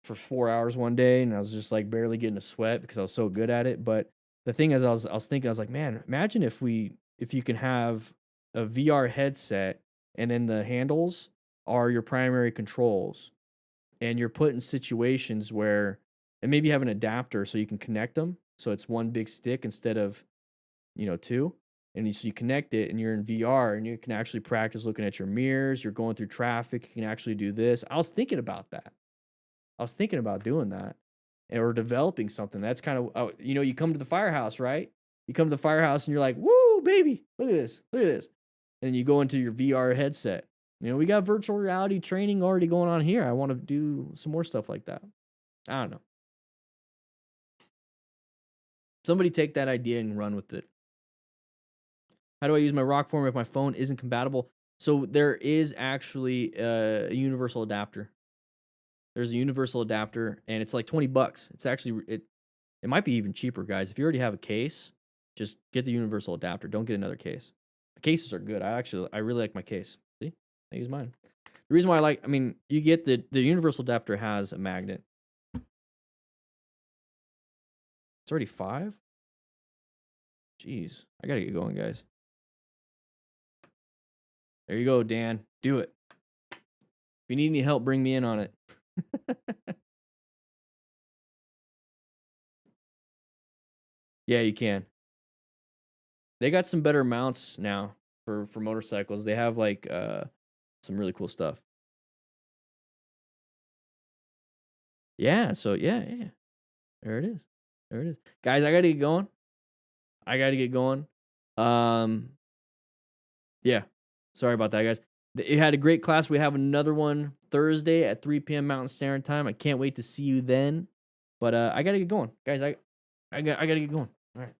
4 hours one day, and I was just like barely getting a sweat because I was so good at it. But the thing is, I was thinking, I was like, man, imagine if you can have a VR headset, and then the handles are your primary controls, and you're put in situations where, and maybe you have an adapter so you can connect them, so it's one big stick instead of, two, and so you connect it, and you're in VR, and you can actually practice looking at your mirrors. You're going through traffic. You can actually do this. I was thinking about that. I was thinking about doing that, or developing something. That's kind of, you come to the firehouse, right? You come to the firehouse and you're like, woo, baby, look at this, look at this. And you go into your VR headset. We got virtual reality training already going on here. I want to do some more stuff like that. I don't know. Somebody take that idea and run with it. How do I use my rock form if my phone isn't compatible? So there is actually a universal adapter. There's a universal adapter, and it's like $20. It's actually, it might be even cheaper, guys. If you already have a case, just get the universal adapter. Don't get another case. The cases are good. I really like my case. See, I use mine. The reason why you get the universal adapter has a magnet. It's already 5? Jeez, I gotta get going, guys. There you go, Dan. Do it. If you need any help, bring me in on it. Yeah, you can. They got some better mounts now for motorcycles. They have like some really cool stuff. Yeah, so yeah. There it is. Guys, I gotta get going. Yeah. Sorry about that, guys. It had a great class. We have another one Thursday at 3 p.m. Mountain Standard Time. I can't wait to see you then. But I gotta get going. Guys, I gotta get going. All right.